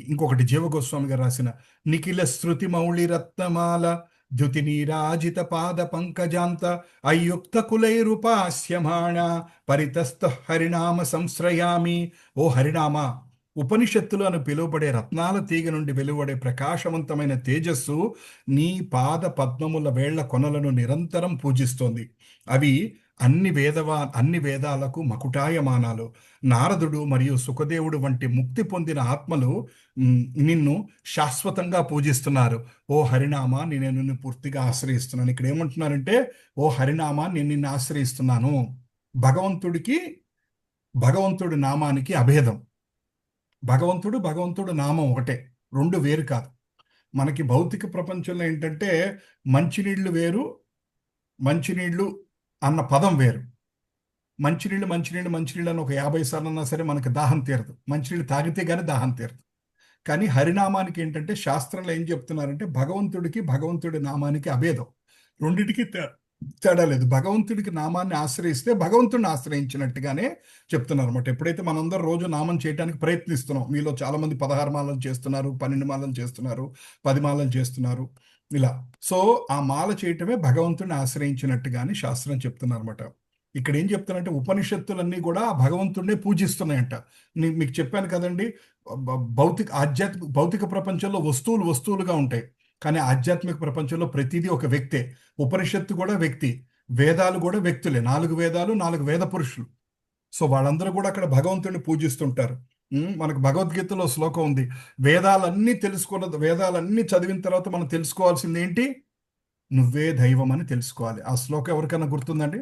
ఇంకొకటి జీవగోస్వామి గారు రాసిన నిఖిల శృతి మౌళి రత్నమాల ద్యుతి నీరాజిత పాద పంకజాంత అయుక్త కులైరుపాస్యమాణ పరితస్థ హరినామ సంశ్రయామి. ఓ హరినామ, ఉపనిషత్తులు అని పిలువబడే రత్నాల తీగ నుండి వెలువడే ప్రకాశవంతమైన తేజస్సు నీ పాద పద్మముల వేళ్ల కొనలను నిరంతరం పూజిస్తోంది. అవి అన్ని వేదాలకు మకుటాయమానాలు. నారదుడు మరియు సుఖదేవుడు వంటి ముక్తి పొందిన ఆత్మలు నిన్ను శాశ్వతంగా పూజిస్తున్నారు. ఓ హరినామా, నేను నిన్ను పూర్తిగా ఆశ్రయిస్తున్నాను. ఇక్కడ ఏమంటున్నారంటే, ఓ హరినామా, నేను నిన్ను ఆశ్రయిస్తున్నాను. భగవంతుడి నామానికి అభేదం. భగవంతుడు నామం ఒకటే, రెండు వేరు కాదు. మనకి భౌతిక ప్రపంచంలో ఏంటంటే మంచినీళ్ళు వేరు, మంచినీళ్ళు అన్న పదం వేరు. మంచినీళ్ళు అని ఒక 50 సార్లు అన్నా సరే మనకి దాహం తీరదు, మంచినీళ్ళు తాగితే కానీ దాహం తీరదు. కానీ హరినామానికి ఏంటంటే శాస్త్రంలో ఏం చెప్తున్నారంటే భగవంతుడి నామానికి అభేదం, రెండింటికి తేడా లేదు. భగవంతుడికి నామాన్ని ఆశ్రయిస్తే భగవంతుడిని ఆశ్రయించినట్టుగానే చెప్తున్నారు అనమాట. ఎప్పుడైతే మనందరూ రోజు నామం చేయడానికి ప్రయత్నిస్తున్నాం, మీలో చాలామంది 16 మాలలు చేస్తున్నారు, 12 మాలలు చేస్తున్నారు, 10 మాలలు చేస్తున్నారు, ఇలా. సో ఆ మాల చేయటమే భగవంతుడిని ఆశ్రయించినట్టుగానే శాస్త్రం చెప్తున్నారు అనమాట. ఇక్కడ ఏం చెప్తానంటే ఉపనిషత్తులన్నీ కూడా ఆ భగవంతుడినే పూజిస్తున్నాయంట. మీకు చెప్పాను కదండి, భౌతిక ప్రపంచంలో వస్తువులు వస్తువులుగా ఉంటాయి, కానీ ఆధ్యాత్మిక ప్రపంచంలో ప్రతిదీ ఒక వ్యక్తే. ఉపనిషత్తు కూడా వ్యక్తి, వేదాలు కూడా వ్యక్తులే, 4 వేదాలు 4 వేద పురుషులు. సో వాళ్ళందరూ కూడా అక్కడ భగవంతుడిని పూజిస్తుంటారు. మనకు భగవద్గీతలో శ్లోకం ఉంది, వేదాలన్నీ చదివిన తర్వాత మనం తెలుసుకోవాల్సింది ఏంటి? నువ్వే దైవం అని తెలుసుకోవాలి. ఆ శ్లోకం ఎవరికైనా గుర్తుందండి?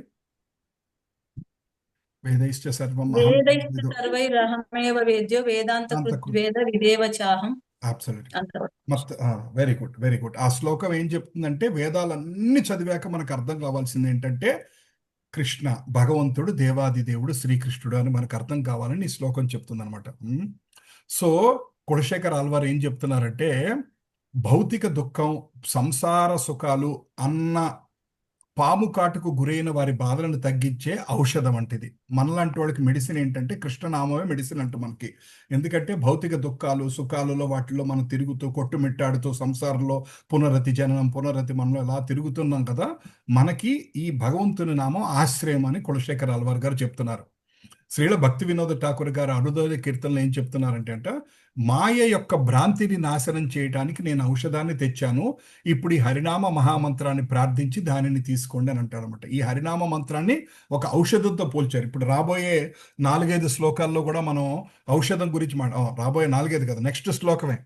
వేదైశ్చ సర్వం అహం వేదైశ్చ వేదో సర్వైరహమేవ వేద్యో వేదాంత అంతకు వేద విదేవ చాహం. అబ్సల్యూట్లీ. అంతవరకు. Very good, very good. ఆ శ్లోకం ఏం చెప్తుందంటే వేదాలన్నీ చదివాక మనకు అర్థం కావాల్సింది ఏంటంటే కృష్ణ, భగవంతుడు, దేవాది దేవుడు శ్రీకృష్ణుడు అని మనకు అర్థం కావాలని ఈ శ్లోకం చెప్తుంది అనమాట. సో కులశేఖర్ ఆళ్వార్ ఏం చెప్తున్నారంటే భౌతిక దుఃఖం, సంసార సుఖాలు అన్న పాము కాటుకు గురైన వారి బాధలను తగ్గించే ఔషధం వంటిది. మనలాంటి వాళ్ళకి మెడిసిన్ ఏంటంటే కృష్ణనామమే మెడిసిన్ అంటూ మనకి. ఎందుకంటే భౌతిక దుఃఖాలు సుఖాలలో వాటిలో మనం తిరుగుతూ కొట్టుమిట్టాడుతూ సంసారంలో పునరతి జననం పునరతి మనలో ఎలా తిరుగుతున్నాం కదా, మనకి ఈ భగవంతుని నామం ఆశ్రయం అని కులశేఖర్ ఆళ్వార్ గారు చెప్తున్నారు. శ్రీల భక్తి వినోద ఠాకూర్ గారు అరుదోదయ కీర్తనలు ఏం చెప్తున్నారంటే మాయ యొక్క భ్రాంతిని నాశనం చేయడానికి నేను ఔషధాన్ని తెచ్చాను, ఇప్పుడు ఈ హరినామ మహామంత్రాన్ని ప్రార్థించి దానిని తీసుకోండి అని అంటారు అనమాట. ఈ హరినామ మంత్రాన్ని ఒక ఔషధంతో పోల్చారు. ఇప్పుడు రాబోయే 4-5 శ్లోకాల్లో కూడా మనం ఔషధం గురించి రాబోయే 4-5 కదా, నెక్స్ట్ శ్లోకమే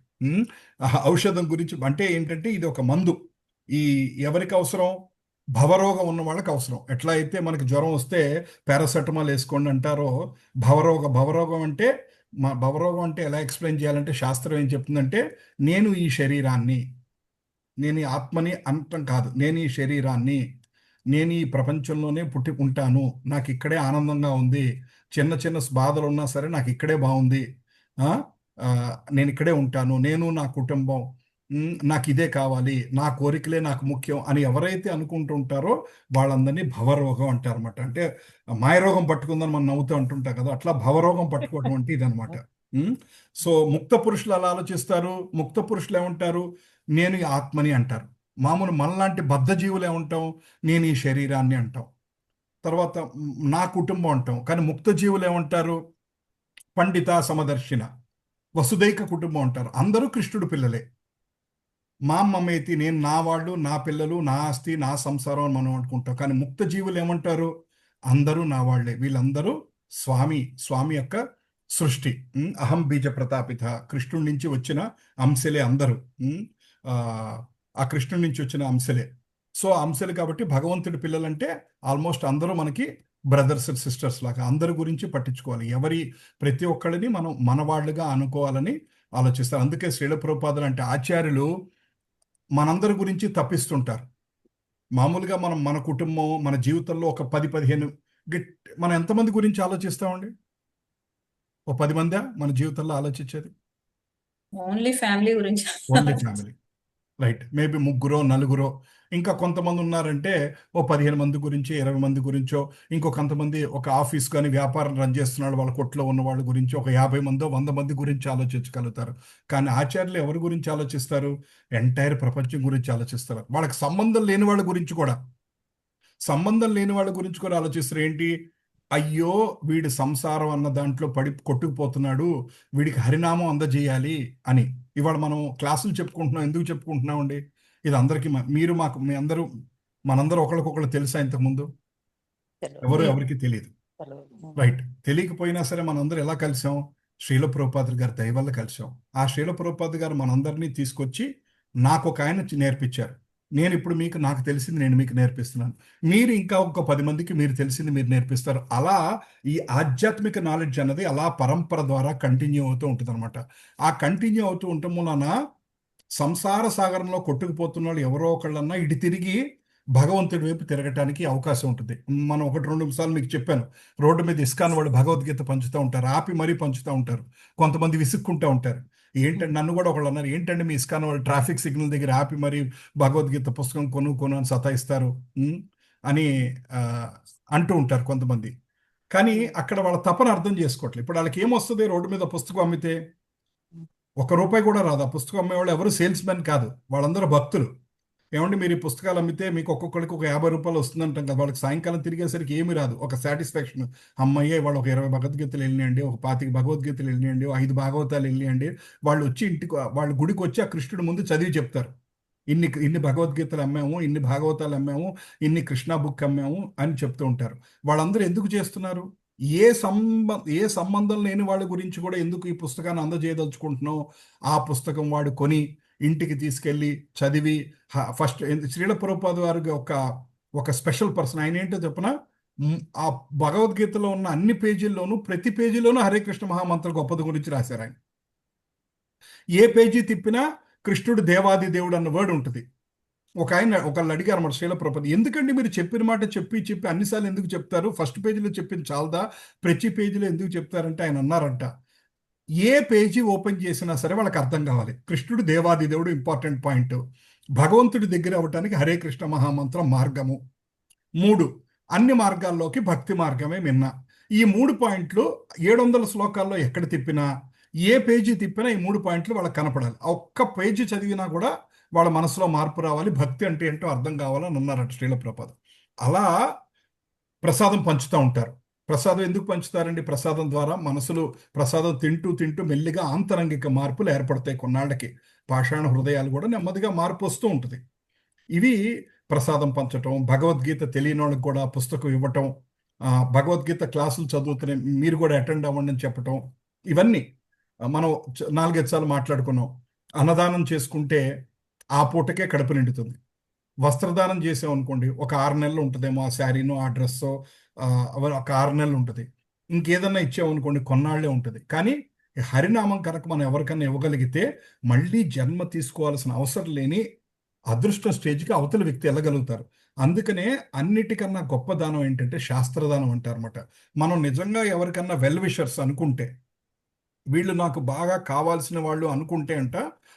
ఔషధం గురించి. అంటే ఏంటంటే ఇది ఒక మందు. ఈ ఎవరికి అవసరం? భవరోగం ఉన్న వాళ్ళకి అవసరం. ఎట్లా అయితే మనకి జ్వరం వస్తే పారాసెటమాల్ వేసుకోండి అంటారో, భవరోగం అంటే ఎలా ఎక్స్ప్లెయిన్ చేయాలంటే శాస్త్రం ఏం చెప్తుందంటే నేను ఈ శరీరాన్ని, నేను ఈ ఆత్మని అంతం కాదు, నేను ఈ శరీరాన్ని, నేను ఈ ప్రపంచంలోనే పుట్టి ఉంటాను, నాకు ఇక్కడే ఆనందంగా ఉంది, చిన్న చిన్న బాధలు ఉన్నా సరే నాకు ఇక్కడే బాగుంది, నేను ఇక్కడే ఉంటాను, నేను నా కుటుంబం, నాకు ఇదే కావాలి, నా కోరికలే నాకు ముఖ్యం అని ఎవరైతే అనుకుంటుంటారో వాళ్ళందరినీ భవరోగం అంటారు అనమాట. అంటే మాయరోగం పట్టుకుందని మనం నవ్వుతూ అంటుంటాం కదా, అట్లా భవరోగం పట్టుకోవడం అంటే ఇదనమాట. సో ముక్త పురుషులు అలా ఆలోచిస్తారు. ముక్త పురుషులు ఏమంటారు? నేను ఈ ఆత్మని అంటారు. మామూలు మనలాంటి బద్ధజీవులు ఏమంటాం? నేను ఈ శరీరాన్ని అంటాం. తర్వాత నా కుటుంబం అంటాం. కానీ ముక్త జీవులు ఏమంటారు? పండిత సమదర్శిన వసుదైక కుటుంబం అంటారు. అందరూ కృష్ణుడు పిల్లలే. మా మమ్మేతి, నేను నా వాళ్ళు, నా పిల్లలు, నా ఆస్తి, నా సంసారం అని మనం అనుకుంటాం. కానీ ముక్త జీవులు ఏమంటారు? అందరూ నా వాళ్లే, వీళ్ళందరూ స్వామి యొక్క సృష్టి. అహం బీజ ప్రతాపిత, కృష్ణుడి నుంచి వచ్చిన అంశలే అందరూ. ఆ కృష్ణుడి నుంచి వచ్చిన అంశలే. సో అంశలు కాబట్టి భగవంతుడి పిల్లలంటే ఆల్మోస్ట్ అందరూ మనకి బ్రదర్స్ అండ్ సిస్టర్స్ లాగా. అందరి గురించి పట్టించుకోవాలి, ప్రతి ఒక్కళ్ళని మనం మన వాళ్ళుగా అనుకోవాలని ఆలోచిస్తారు. అందుకే శ్రీల ప్రభుపాదులు అంటే ఆచార్యులు మనందరి గురించి తప్పిస్తుంటారు. మామూలుగా మన కుటుంబం, మన జీవితంలో ఒక 10-15 మనం ఎంతమంది గురించి ఆలోచిస్తామండి? ఓ 10 మందా మన జీవితంలో ఆలోచించేది? ఓన్లీ ఫ్యామిలీ గురించి. Only family, right. మేబీ 3-4, ఇంకా కొంతమంది ఉన్నారంటే ఓ 15 మంది గురించి, 20 మంది గురించో, కొంతమంది ఒక ఆఫీస్ కానీ వ్యాపారం రన్ చేస్తున్నాడు, వాళ్ళ కొట్లో ఉన్న వాళ్ళ గురించి ఒక 50 మందో 100 మంది గురించి ఆలోచించగలుగుతారు. కానీ ఆచార్యులు ఎవరి గురించి ఆలోచిస్తారు? ఎంటైర్ ప్రపంచం గురించి ఆలోచిస్తారు. వాళ్ళకి సంబంధం లేని వాళ్ళ గురించి కూడా ఆలోచిస్తారు. ఏంటి? అయ్యో వీడి సంసారం అన్న దాంట్లో కొట్టుకుపోతున్నాడు, వీడికి హరినామం అందజేయాలి అని. ఇవాళ మనం క్లాసులు చెప్పుకుంటున్నాం. ఎందుకు చెప్పుకుంటున్నాం అండి? ఇది అందరికీ మనందరూ ఒకరికొకరు తెలుసా ఇంతకుముందు? ఎవరికి తెలియదు, రైట్. తెలియకపోయినా సరే మనందరూ ఎలా కలిసాం? శ్రీల ప్రభుపాదులు గారి దయ వల్ల కలిసాం. ఆ శ్రీల ప్రభుపాదులు గారు మనందరినీ తీసుకొచ్చి నాకు ఒక ఆయన నేర్పించారు. నేను ఇప్పుడు నాకు తెలిసింది నేను మీకు నేర్పిస్తున్నాను. మీరు ఇంకా ఒక 10 మందికి మీరు తెలిసింది మీరు నేర్పిస్తారు. అలా ఈ ఆధ్యాత్మిక నాలెడ్జ్ అన్నది అలా పరంపర ద్వారా కంటిన్యూ అవుతూ ఉంటుంది అనమాట. ఆ కంటిన్యూ అవుతూ ఉండటం వలన సంసార సాగరంలో కొట్టుకుపోతున్న వాళ్ళు ఎవరో ఒకళ్ళన్నా ఇటు తిరిగి భగవంతుడి వైపు తిరగటానికి అవకాశం ఉంటుంది. మనం 1-2 నిమిషాలు మీకు చెప్పాను. రోడ్డు మీద ఇస్కాన్ వాళ్ళు భగవద్గీత పంచుతూ ఉంటారు, ఆపి మరీ పంచుతూ ఉంటారు. కొంతమంది విసుక్కుంటూ ఉంటారు. ఏంటంటే నన్ను కూడా ఒకళ్ళు అన్నారు, ఏంటంటే మీ ఇస్కాన్ వాళ్ళు ట్రాఫిక్ సిగ్నల్ దగ్గర ఆపి మరి భగవద్గీత పుస్తకం కొను అని సతాయిస్తారు అని అంటూ ఉంటారు కొంతమంది. కానీ అక్కడ వాళ్ళ తపన అర్థం చేసుకోవట్లేదు. ఇప్పుడు వాళ్ళకి ఏమొస్తుంది? రోడ్డు మీద పుస్తకం అమ్మితే ₹1 కూడా రాదు. ఆ పుస్తకం అమ్మేవాళ్ళు ఎవరు సేల్స్ మెన్ కాదు, వాళ్ళందరూ భక్తులు. ఏమంటే మీరు ఈ పుస్తకాలు అమ్మితే మీకు ఒక్కొక్కరికి ఒక 50 రూపాయలు వస్తుందంటాం కదా, వాళ్ళకి సాయంకాలం తిరిగేసరికి ఏమీ రాదు, ఒక సాటిస్ఫాక్షన్. అమ్మయ్య వాళ్ళు ఒక 20 భగవద్గీతలు వెళ్ళినాయండి, ఒక 25 భగవద్గీతలు వెళ్ళినాయండి, 5 భాగవతాలు వెళ్ళినాయండి. వాళ్ళు వచ్చి ఇంటికి, వాళ్ళు గుడికి వచ్చి ఆ కృష్ణుడి ముందు చదివి చెప్తారు, ఇన్ని భగవద్గీతలు అమ్మాము, ఇన్ని భాగవతాలు అమ్మాము, ఇన్ని కృష్ణ బుక్ అమ్మాము అని చెప్తూ ఉంటారు. వాళ్ళందరూ ఎందుకు చేస్తున్నారు? ఏ సంబంధం లేని వాళ్ళ గురించి కూడా ఎందుకు ఈ పుస్తకాన్ని అందజేయదలుచుకుంటున్నాం? ఆ పుస్తకం వాడు కొని ఇంటికి తీసుకెళ్ళి చదివి, ఫస్ట్ శ్రీల ప్రభుపాద వారికి ఒక స్పెషల్ పర్సన్. ఆయన ఏంటో చెప్పిన, ఆ భగవద్గీతలో ఉన్న అన్ని పేజీల్లోనూ, ప్రతి పేజీలోనూ హరే కృష్ణ మహామంత్ర గొప్పది గురించి రాశారు ఆయన. ఏ పేజీ తిప్పినా కృష్ణుడు దేవాది దేవుడు అన్న వర్డ్ ఉంటుంది. ఒకళ్ళు అడిగారు మన శ్రీల ప్రభుపాద, ఎందుకండి మీరు చెప్పిన మాట చెప్పి అన్నిసార్లు ఎందుకు చెప్తారు? ఫస్ట్ పేజీలో చెప్పింది చాలదా, ప్రతి పేజీలో ఎందుకు చెప్తారంటే ఆయన అన్నారంట, ఏ పేజీ ఓపెన్ చేసినా సరే వాళ్ళకి అర్థం కావాలి, కృష్ణుడు దేవాది దేవుడు ఇంపార్టెంట్ పాయింట్, భగవంతుడి దగ్గర అవ్వటానికి హరే కృష్ణ మహామంత్రం మార్గము. 3 అన్ని మార్గాల్లోకి భక్తి మార్గమే మిన్న. ఈ 3 పాయింట్లు 700 శ్లోకాల్లో ఎక్కడ తిప్పినా, ఏ పేజీ తిప్పినా ఈ 3 పాయింట్లు వాళ్ళకి కనపడాలి. ఒక్క పేజీ చదివినా కూడా వాళ్ళ మనసులో మార్పు రావాలి, భక్తి అంటే ఏంటో అర్థం కావాలని ఉన్నారట శ్రీల ప్రభుపాద. అలా ప్రసాదం పంచుతూ ఉంటారు. ప్రసాదం ఎందుకు పంచుతారండి? ప్రసాదం ద్వారా ప్రసాదం తింటూ మెల్లిగా ఆంతరంగిక మార్పులు ఏర్పడతాయి. కొన్నాళ్ళకి పాషాణ హృదయాలు కూడా నెమ్మదిగా మార్పు వస్తూ ఉంటుంది. ఇవి ప్రసాదం పంచటం, భగవద్గీత తెలియని వాళ్ళకి కూడా పుస్తకం ఇవ్వటం, భగవద్గీత క్లాసులు చదువుతున్నాయి మీరు కూడా అటెండ్ అవ్వండి అని చెప్పటం, ఇవన్నీ మనం 4-5 సార్లు మాట్లాడుకున్నాం. అన్నదానం చేసుకుంటే ఆ పూటకే కడుపు నిండుతుంది. వస్త్రదానం చేసామనుకోండి, ఒక 6 నెలలు ఉంటుందేమో ఆ శారీనో ఆ డ్రెస్సో, ఒక 6 నెలలు ఉంటుంది. ఇంకేదన్నా ఇచ్చామనుకోండి కొన్నాళ్లే ఉంటుంది. కానీ హరినామం కనుక మనం ఎవరికన్నా ఇవ్వగలిగితే మళ్ళీ జన్మ తీసుకోవాల్సిన అవసరం లేని అదృష్ట స్టేజ్కి అవతల వ్యక్తి వెళ్ళగలుగుతారు. అందుకనే అన్నిటికన్నా గొప్ప దానం ఏంటంటే శాస్త్రదానం అంటారన్నమాట. మనం నిజంగా ఎవరికన్నా వెల్ విషర్స్ అనుకుంటే, వీళ్ళు నాకు బాగా కావాల్సిన వాళ్ళు అనుకుంటే అంట,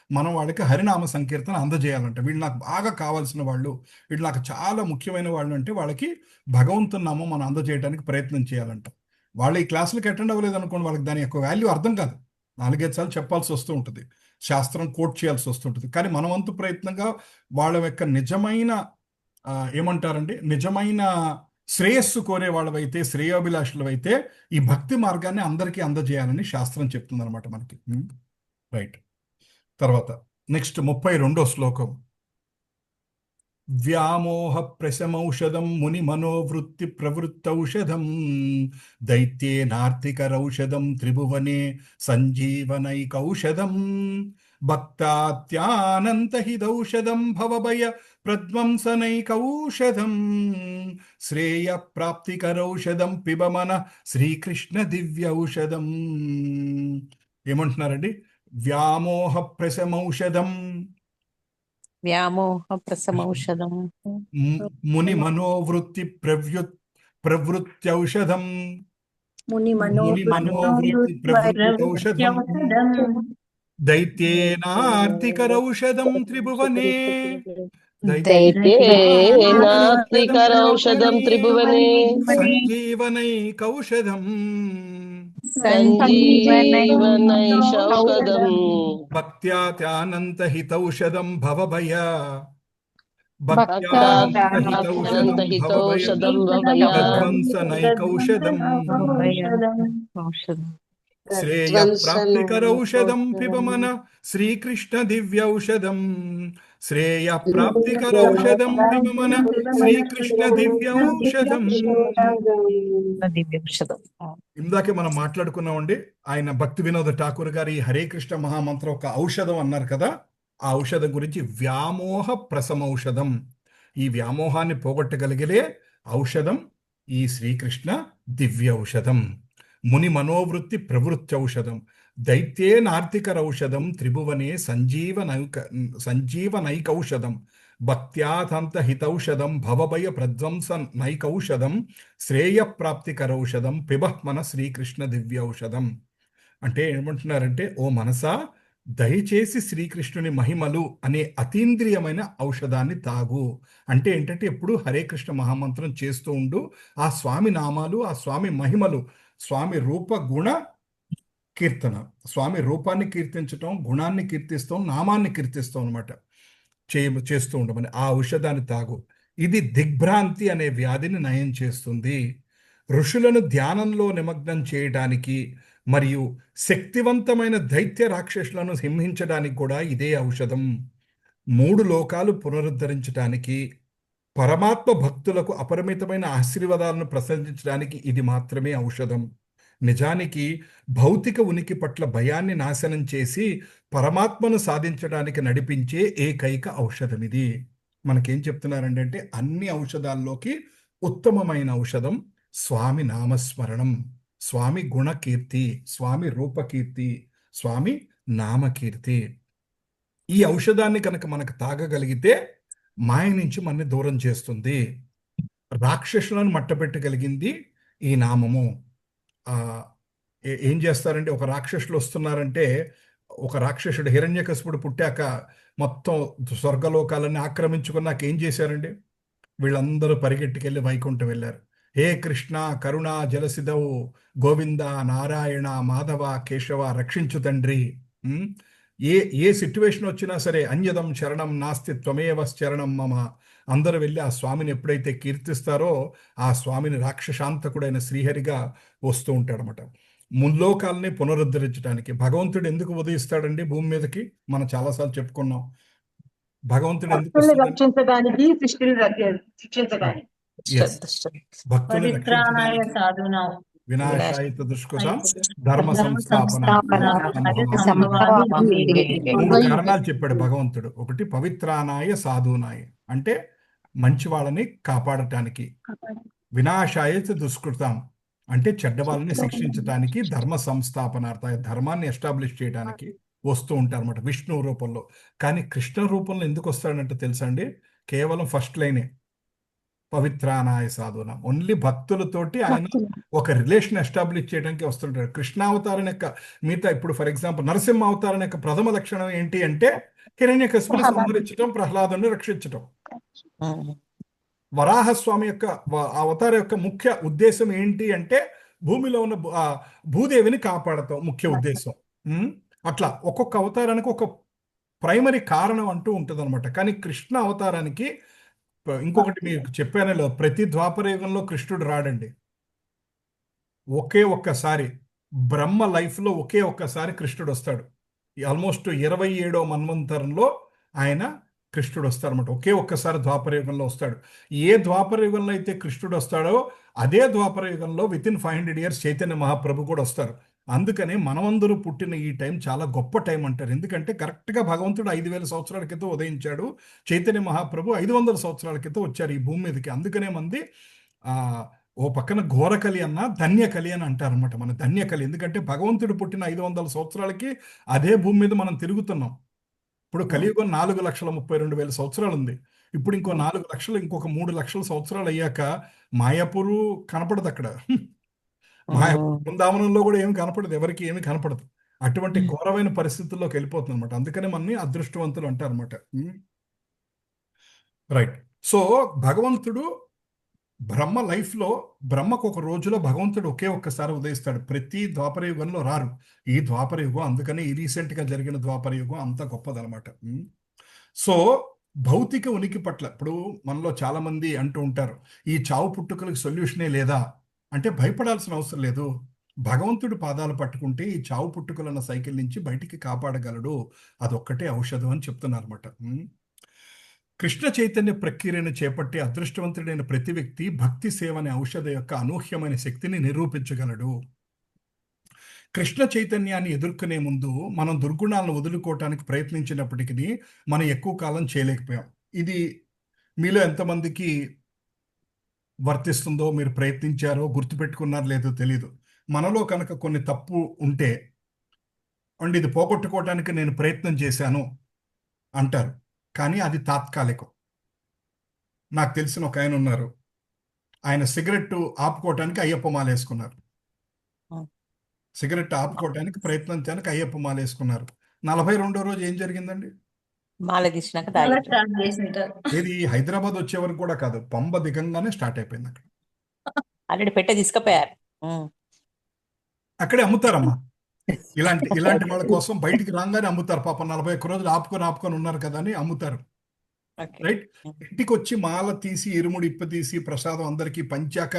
మనం వాళ్ళకి హరినామ సంకీర్తన అందజేయాలంట. వీళ్ళు నాకు బాగా కావాల్సిన వాళ్ళు, వీళ్ళు నాకు చాలా ముఖ్యమైన వాళ్ళు అంటే వాళ్ళకి భగవంతుని నామం మనం అందజేయడానికి ప్రయత్నం చేయాలంట. వాళ్ళు ఈ క్లాసులకు అటెండ్ అవ్వలేదు అనుకోండి, వాళ్ళకి దాని యొక్క వాల్యూ అర్థం కాదు. 4-5 సార్లు చెప్పాల్సి వస్తూ ఉంటుంది, శాస్త్రం కోట్ చేయాల్సి వస్తుంటుంది. కానీ మన వంతు ప్రయత్నంగా వాళ్ళ యొక్క నిజమైన ఏమంటారండి, నిజమైన శ్రేయస్సు కోరే వాళ్ళవైతే, శ్రేయోభిలాషులవైతే ఈ భక్తి మార్గాన్ని అందరికీ అందజేయాలని శాస్త్రం చెప్తుంది అనమాట మనకి. రైట్. తర్వాత నెక్స్ట్ 32వ శ్లోకం. వ్యామోహ ప్రశమౌషధం ముని మనోవృత్తి ప్రవృత్తౌషధం దైత్యేనార్తికరౌషధం త్రిభువనే సంజీవనైకౌషధం భక్తాత్యానంతహిదౌషధం భవభయ ప్రధ్వంసనైకౌషధం శ్రేయ ప్రాప్తికరౌషధం పిబమన శ్రీకృష్ణ దివ్యౌషధం. ఏమంటున్నారండి? వ్యామోహ ప్రశమౌషధం, వ్యామోహ ప్రసమౌషధం, ముని మనోవృత్తి ప్రవృత్యౌషధం, ముని మనోవృత్తి ప్రవృత్యౌషధం దైత్యేనార్తికరౌషధం త్రిభువనే దైత్యేనార్తికరౌషధం త్రిభువనే సంజీవనైకౌషధం సంజీవనైషౌషధం భక్త్యాత్యానంతహితౌషధం భవభయ భక్తానంతహితౌషధం భవభయ ప్రధ్వంసనైకౌషధం ఔషధం శ్రేయ ప్రాప్తికరౌషధం పిబమన శ్రీకృష్ణ దివ్యౌషధం శ్రేయ ప్రాప్తికరౌషధం పిబమన శ్రీకృష్ణ దివ్యౌషధం. దివ్యౌషధం. ఇందాకే మనం మాట్లాడుకున్నామండి, ఆయన భక్తి వినోద ఠాకూర్ గారు ఈ హరే కృష్ణ మహామంత్రం ఒక ఔషధం అన్నారు కదా. ఆ ఔషధం గురించి వ్యామోహ ప్రసమౌషధం, ఈ వ్యామోహాన్ని పోగొట్టగలిగే ఔషధం ఈ శ్రీకృష్ణ దివ్య ఔషధం. ముని మనోవృత్తి ప్రవృత్యౌషధం దైత్యేనార్తికరౌషధం త్రిభువనే సంజీవనైకౌషధం భక్త్యాతంతహితౌషధం భవభయ ప్రధ్వంస నైకౌషధం శ్రేయ ప్రాప్తికరౌషధం పిబహ్మన శ్రీకృష్ణ దివ్యౌషధం. అంటే ఏమంటున్నారంటే, ఓ మనసా, దయచేసి శ్రీకృష్ణుని మహిమలు అనే అతీంద్రియమైన ఔషధాన్ని తాగు. అంటే ఏంటంటే ఎప్పుడు హరే కృష్ణ మహామంత్రం చేస్తూ ఉండు, ఆ స్వామి నామాలు, ఆ స్వామి మహిమలు, స్వామి రూప గుణ కీర్తన, స్వామి రూపాన్ని కీర్తించటం, గుణాన్ని కీర్తిస్తాం, నామాన్ని కీర్తిస్తాం అనమాట. చేస్తూ ఉండమని. ఆ ఔషధాన్ని తాగు, ఇది దిగ్భ్రాంతి అనే వ్యాధిని నయం చేస్తుంది. ఋషులను ధ్యానంలో నిమగ్నం చేయడానికి మరియు శక్తివంతమైన దైత్య రాక్షసులను హింసించడానికి కూడా ఇదే ఔషధం. 3 లోకాలు పునరుద్ధరించడానికి, పరమాత్మ భక్తులకు అపరిమితమైన ఆశీర్వాదాలను ప్రసాదించడానికి ఇది మాత్రమే ఔషధం. నిజానికి భౌతిక ఉనికి పట్ల భయాన్ని నాశనం చేసి పరమాత్మను సాధించడానికి నడిపించే ఏకైక ఔషధం ఇది. మనకేం చెప్తున్నారండి అంటే అన్ని ఔషధాల్లోకి ఉత్తమమైన ఔషధం స్వామి నామస్మరణం, స్వామి గుణకీర్తి, స్వామి రూపకీర్తి, స్వామి నామకీర్తి. ఈ ఔషధాన్ని కనుక మనకు తాగగలిగితే మాయ నుంచి మనని దూరం చేస్తుంది. రాక్షసులను మట్టపెట్టగలిగింది ఈ నామము. ఏం చేస్తారంటే, ఒక రాక్షసులు వస్తున్నారంటే, ఒక రాక్షసుడు హిరణ్యకశిపుడు పుట్టాక మొత్తం స్వర్గలోకాలన్నీ ఆక్రమించుకున్నాక ఏం చేశారండి? వీళ్ళందరూ పరిగెట్టుకెళ్ళి వైకుంఠం వెళ్ళారు. హే కృష్ణ కరుణ జలసిధవు గోవింద నారాయణ మాధవ కేశవ రక్షించు తండ్రి. ఏ సిట్యువేషన్ వచ్చినా సరే అన్యదం శరణం నాస్తి త్వమేవ శరణం మమ. అందరూ వెళ్ళి ఆ స్వామిని ఎప్పుడైతే కీర్తిస్తారో ఆ స్వామిని రాక్షశాంతకుడైన శ్రీహరిగా వస్తూ ఉంటాడనమాట. ముల్లోకాలని పునరుద్ధరించడానికి భగవంతుడు ఎందుకు ఉదయిస్తాడండి భూమి మీదకి? మనం చాలాసార్లు చెప్పుకున్నాం. భగవంతుడు ఎందుకు రక్షించడానికి, సృష్టిని శిక్షించడానికి, భక్తుల్ని పవిత్రానాయ రక్షించడానికి, సాధునాం వినాశాయిత దుష్కృతాం ధర్మ సంస్థాపన. సంభవామి 3 కారణాలు చెప్పాడు భగవంతుడు. ఒకటి పవిత్రానాయ సాధునాయ అంటే మంచి వాళ్ళని కాపాడటానికి, వినాశాయత దుష్కృతాం అంటే చెడ్డ వాళ్ళని శిక్షించడానికి, ధర్మ సంస్థాపనార్థ ధర్మాన్ని ఎస్టాబ్లిష్ చేయడానికి వస్తూ ఉంటారు అన్నమాట విష్ణు రూపంలో. కానీ కృష్ణ రూపంలో ఎందుకు వస్తాడంటే తెలుసా అండి? కేవలం ఫస్ట్ లైనే పవిత్రానాయ సాధున, ఓన్లీ భక్తులతోటి ఆయన ఒక రిలేషన్ ఎస్టాబ్లిష్ చేయడానికి వస్తుంటాడు. కృష్ణావతారం యొక్క మిగతా, ఇప్పుడు ఫర్ ఎగ్జాంపుల్ నరసింహ అవతారం యొక్క ప్రథమ లక్షణం ఏంటి అంటే హిరణ్యకశిపుని సంహరించడం, ప్రహ్లాదుని రక్షించడం. వరాహస్వామి యొక్క అవతార యొక్క ముఖ్య ఉద్దేశం ఏంటి అంటే భూమిలో ఉన్న భూదేవిని కాపాడతాం, ముఖ్య ఉద్దేశం. అట్లా ఒక్కొక్క అవతారానికి ఒక ప్రైమరీ కారణం అంటూ ఉంటుంది అనమాట. కానీ కృష్ణ అవతారానికి ఇంకొకటి మీకు చెప్పానో, ప్రతి ద్వాపర యుగంలో కృష్ణుడు రాడండి. ఒకే ఒక్కసారి బ్రహ్మ లైఫ్లో ఒకే ఒక్కసారి కృష్ణుడు వస్తాడు. ఆల్మోస్ట్ 27వ మన్వంతరంలో ఆయన కృష్ణుడు వస్తాడనమాట. ఒకే ఒక్కసారి ద్వాపర యుగంలో వస్తాడు. ఏ ద్వాపర యుగంలో అయితే కృష్ణుడు వస్తాడో అదే ద్వాపర యుగంలో వితిన్ 500 years చైతన్య మహాప్రభు కూడా వస్తారు. అందుకని మనమందరూ పుట్టిన ఈ టైం చాలా గొప్ప టైం అంటారు. ఎందుకంటే కరెక్ట్గా భగవంతుడు 5000 సంవత్సరాల క్రితం ఉదయించాడు, చైతన్య మహాప్రభు 500 సంవత్సరాల క్రితం వచ్చారు ఈ భూమి మీదకి. అందుకనే మంది ఓ పక్కన ఘోరకలి అన్న ధన్యకలి అని అంటారనమాట. మన ధన్యకలి ఎందుకంటే భగవంతుడు పుట్టిన 500 సంవత్సరాలకి అదే భూమి మీద మనం తిరుగుతున్నాం. ఇప్పుడు కలియుగం 4,32,000 సంవత్సరాలు ఉంది. ఇప్పుడు ఇంకో 4 లక్షలు, ఇంకొక 3 లక్షల సంవత్సరాలు అయ్యాక మాయాపూరు కనపడదు అక్కడ. బృందావనంలో కూడా ఏమి కనపడదు, ఎవరికి ఏమి కనపడదు. అటువంటి ఘోరమైన పరిస్థితుల్లోకి వెళ్ళిపోతుంది అనమాట. అందుకనే మనని అదృష్టవంతులు అంటారు అనమాట. రైట్. సో భగవంతుడు బ్రహ్మ లైఫ్లో, బ్రహ్మకు ఒక రోజులో భగవంతుడు ఒకే ఒక్కసారి ఉదయిస్తాడు. ప్రతి ద్వాపర యుగంలో రారు. ఈ ద్వాపర యుగం, అందుకనే ఈ రీసెంట్గా జరిగిన ద్వాపర యుగం అంత గొప్పదనమాట. సో భౌతిక ఉనికి పట్ల ఇప్పుడు మనలో చాలా మంది అంటూ ఉంటారు, ఈ చావు పుట్టుకలకు సొల్యూషనే లేదా అంటే భయపడాల్సిన అవసరం లేదు. భగవంతుడు పాదాలు పట్టుకుంటే ఈ చావు పుట్టుకలన్న సైకిల్ నుంచి బయటికి కాపాడగలడు. అదొక్కటే ఔషధం అని చెప్తున్నారు అనమాట. కృష్ణ చైతన్య ప్రక్రియను చేపట్టి అదృష్టవంతుడైన ప్రతి వ్యక్తి భక్తి సేవ అనే ఔషధ యొక్క అనూహ్యమైన శక్తిని నిరూపించగలడు. కృష్ణ చైతన్యాన్ని ఎదుర్కొనే ముందు మనం దుర్గుణాలను వదులుకోవటానికి ప్రయత్నించినప్పటికీ మనం ఎక్కువ కాలం చేయలేకపోయాం. ఇది మీలో ఎంతమందికి వర్తిస్తుందో, మీరు ప్రయత్నించారో, గుర్తుపెట్టుకున్నారో లేదో తెలీదు. మనలో కనుక కొన్ని తప్పు ఉంటే అండ్ ఇది పోగొట్టుకోవటానికి నేను ప్రయత్నం చేశాను అంటారు, కానీ అది తాత్కాలికం. నాకు తెలిసిన ఒక ఆయన ఉన్నారు, ఆయన సిగరెట్ ఆపుకోవటానికి అయ్యప్ప మాల వేసుకున్నారు. సిగరెట్ ఆపుకోవటానికి ప్రయత్నించడానికి అయ్యప్ప మాల వేసుకున్నారు. 42వ రోజు ఏం జరిగిందండి? మాల తీసినాక ఏది హైదరాబాద్ వచ్చే వరకు కూడా కాదు, పంబ దిగంగానే స్టార్ట్ అయిపోయింది. అక్కడ ఆల్రెడీ పెట్టే తీసుకుపోయారు. అక్కడే అమ్ముతారమ్మా. ఇలాంటి వాళ్ళ కోసం బయటికి రాగానే అమ్ముతారు. పాపం 41 రోజులు ఆపుకొని ఉన్నారు కదా అని అమ్ముతారు. ఓకే. రైట్. ఇంటికి వచ్చి మాల తీసి ఇరుముడి ఇప్ప తీసి ప్రసాదం అందరికీ పంచాక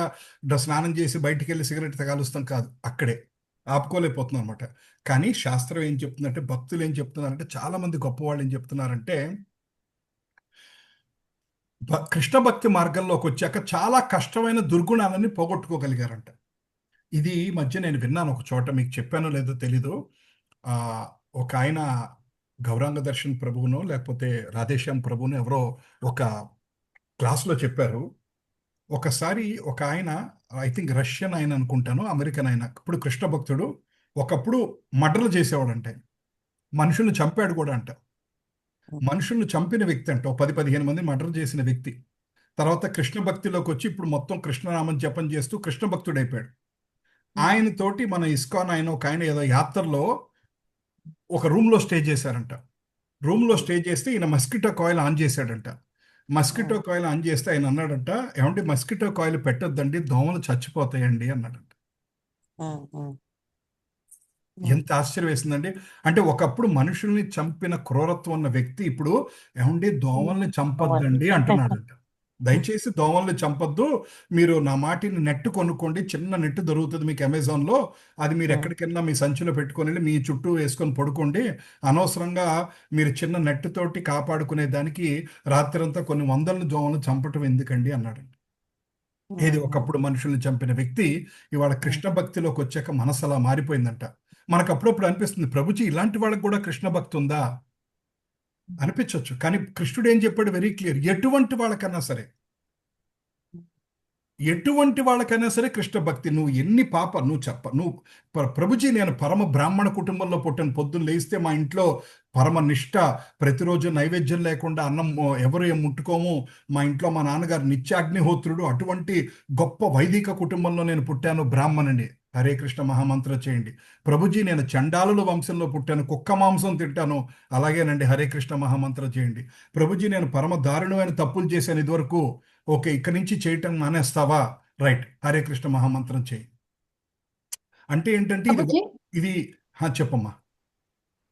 స్నానం చేసి బయటికి వెళ్ళి సిగరెట్ తగాలుస్తాం కాదు, అక్కడే ఆపుకోలేకపోతున్నాం అనమాట. కానీ శాస్త్రం ఏం చెప్తుందంటే, భక్తులు ఏం చెప్తున్నారంటే, చాలా మంది గొప్పవాళ్ళు ఏం చెప్తున్నారంటే, కృష్ణ భక్తి మార్గంలోకి వచ్చాక చాలా కష్టమైన దుర్గుణాలని పోగొట్టుకోగలిగారంట. ఇది ఈ మధ్య నేను విన్నాను ఒక చోట, మీకు చెప్పానో లేదో తెలీదు. ఆ, ఒక ఆయన గౌరాంగ దర్శన్ ప్రభువునో లేకపోతే రాధేశ్యామ్ ప్రభువునో ఎవరో ఒక క్లాస్లో చెప్పారు. ఒకసారి ఒక ఆయన, ఐ థింక్ రష్యన్ ఆయన అనుకుంటాను, అమెరికన్ ఆయన, ఇప్పుడు కృష్ణ భక్తుడు, ఒకప్పుడు మర్డర్లు చేసేవాడంటే, మనుషుల్ని చంపాడు కూడా అంట. మనుషుల్ని చంపిన వ్యక్తి అంట, 10-15 మంది మర్డర్ చేసిన వ్యక్తి. తర్వాత కృష్ణ భక్తిలోకి వచ్చి ఇప్పుడు మొత్తం కృష్ణనామం జపం చేస్తూ కృష్ణ భక్తుడు అయిపోయాడు. ఆయనతోటి మన ఇస్కాన్ ఆయన ఒక ఆయన ఏదో యాత్రలో ఒక రూమ్లో స్టే చేశారంట. రూమ్లో స్టే చేస్తే ఈయన మస్కిటో కాయిల్ ఆన్ చేశాడంట. మస్కిటో కాయిల్ ఆన్ చేస్తే ఆయన అన్నాడంట, ఏమంటే మస్కిటో కాయిల్ పెట్టొద్దండి, దోమలు చచ్చిపోతాయండి అన్నాడంట. ఎంత ఆశ్చర్యం వేసిందండి. అంటే ఒకప్పుడు మనుషుల్ని చంపిన క్రూరత్వం ఉన్న వ్యక్తి ఇప్పుడు ఏమండి దోమల్ని చంపొద్దండి అంటున్నాడంట. దయచేసి దోమల్ని చంపొద్దు, మీరు నా మాటిని నెట్ కొనుక్కోండి, చిన్న నెట్ దొరుకుతుంది మీకు అమెజాన్లో, అది మీరు ఎక్కడికైనా మీ సంచిలో పెట్టుకొని వెళ్ళి మీ చుట్టూ వేసుకొని పడుకోండి, అనవసరంగా మీరు చిన్న నెట్ తోటి కాపాడుకునే దానికి రాత్రంతా కొన్ని వందల దోమలు చంపటం ఎందుకండి అన్నాడంట. ఏది ఒకప్పుడు మనుషుల్ని చంపిన వ్యక్తి ఇవాళ కృష్ణ భక్తిలోకి వచ్చాక మనసు అలా మారిపోయిందంట. మనకు అప్పుడప్పుడు అనిపిస్తుంది, ప్రభుజీ ఇలాంటి వాళ్ళకి కూడా కృష్ణ భక్తి ఉందా అనిపించవచ్చు. కానీ కృష్ణుడు ఏం చెప్పాడు వెరీ క్లియర్, ఎటువంటి వాళ్ళకన్నా సరే, ఎటువంటి వాళ్ళకైనా సరే కృష్ణ భక్తి, నువ్వు ఎన్ని నువ్వు ప్రభుజీ నేను పరమ బ్రాహ్మణ కుటుంబంలో పుట్టాను, పొద్దున్న లేస్తే మా ఇంట్లో పరమ నిష్ఠ, ప్రతిరోజు నైవేద్యం లేకుండా అన్నం ఎవరు ఏం ముట్టుకోము, మా ఇంట్లో మా నాన్నగారు నిత్యాగ్నిహోత్రుడు, అటువంటి గొప్ప వైదిక కుటుంబంలో నేను పుట్టాను, బ్రాహ్మణుని, హరే కృష్ణ మహామంత్ర చేయండి. ప్రభుజీ నేను చండాలుల వంశంలో పుట్టాను, కుక్క మాంసం తింటాను, అలాగేనండి, హరే కృష్ణ మహామంత్ర చేయండి. ప్రభుజీ నేను పరమ దారుణమైన తప్పులు చేశాను ఇదివరకు, ఓకే ఇక్కడి నుంచి చేయటం మానేస్తావా, రైట్, హరే కృష్ణ మహామంత్రం చేయి. అంటే ఏంటంటే ఇది చెప్పమ్మా.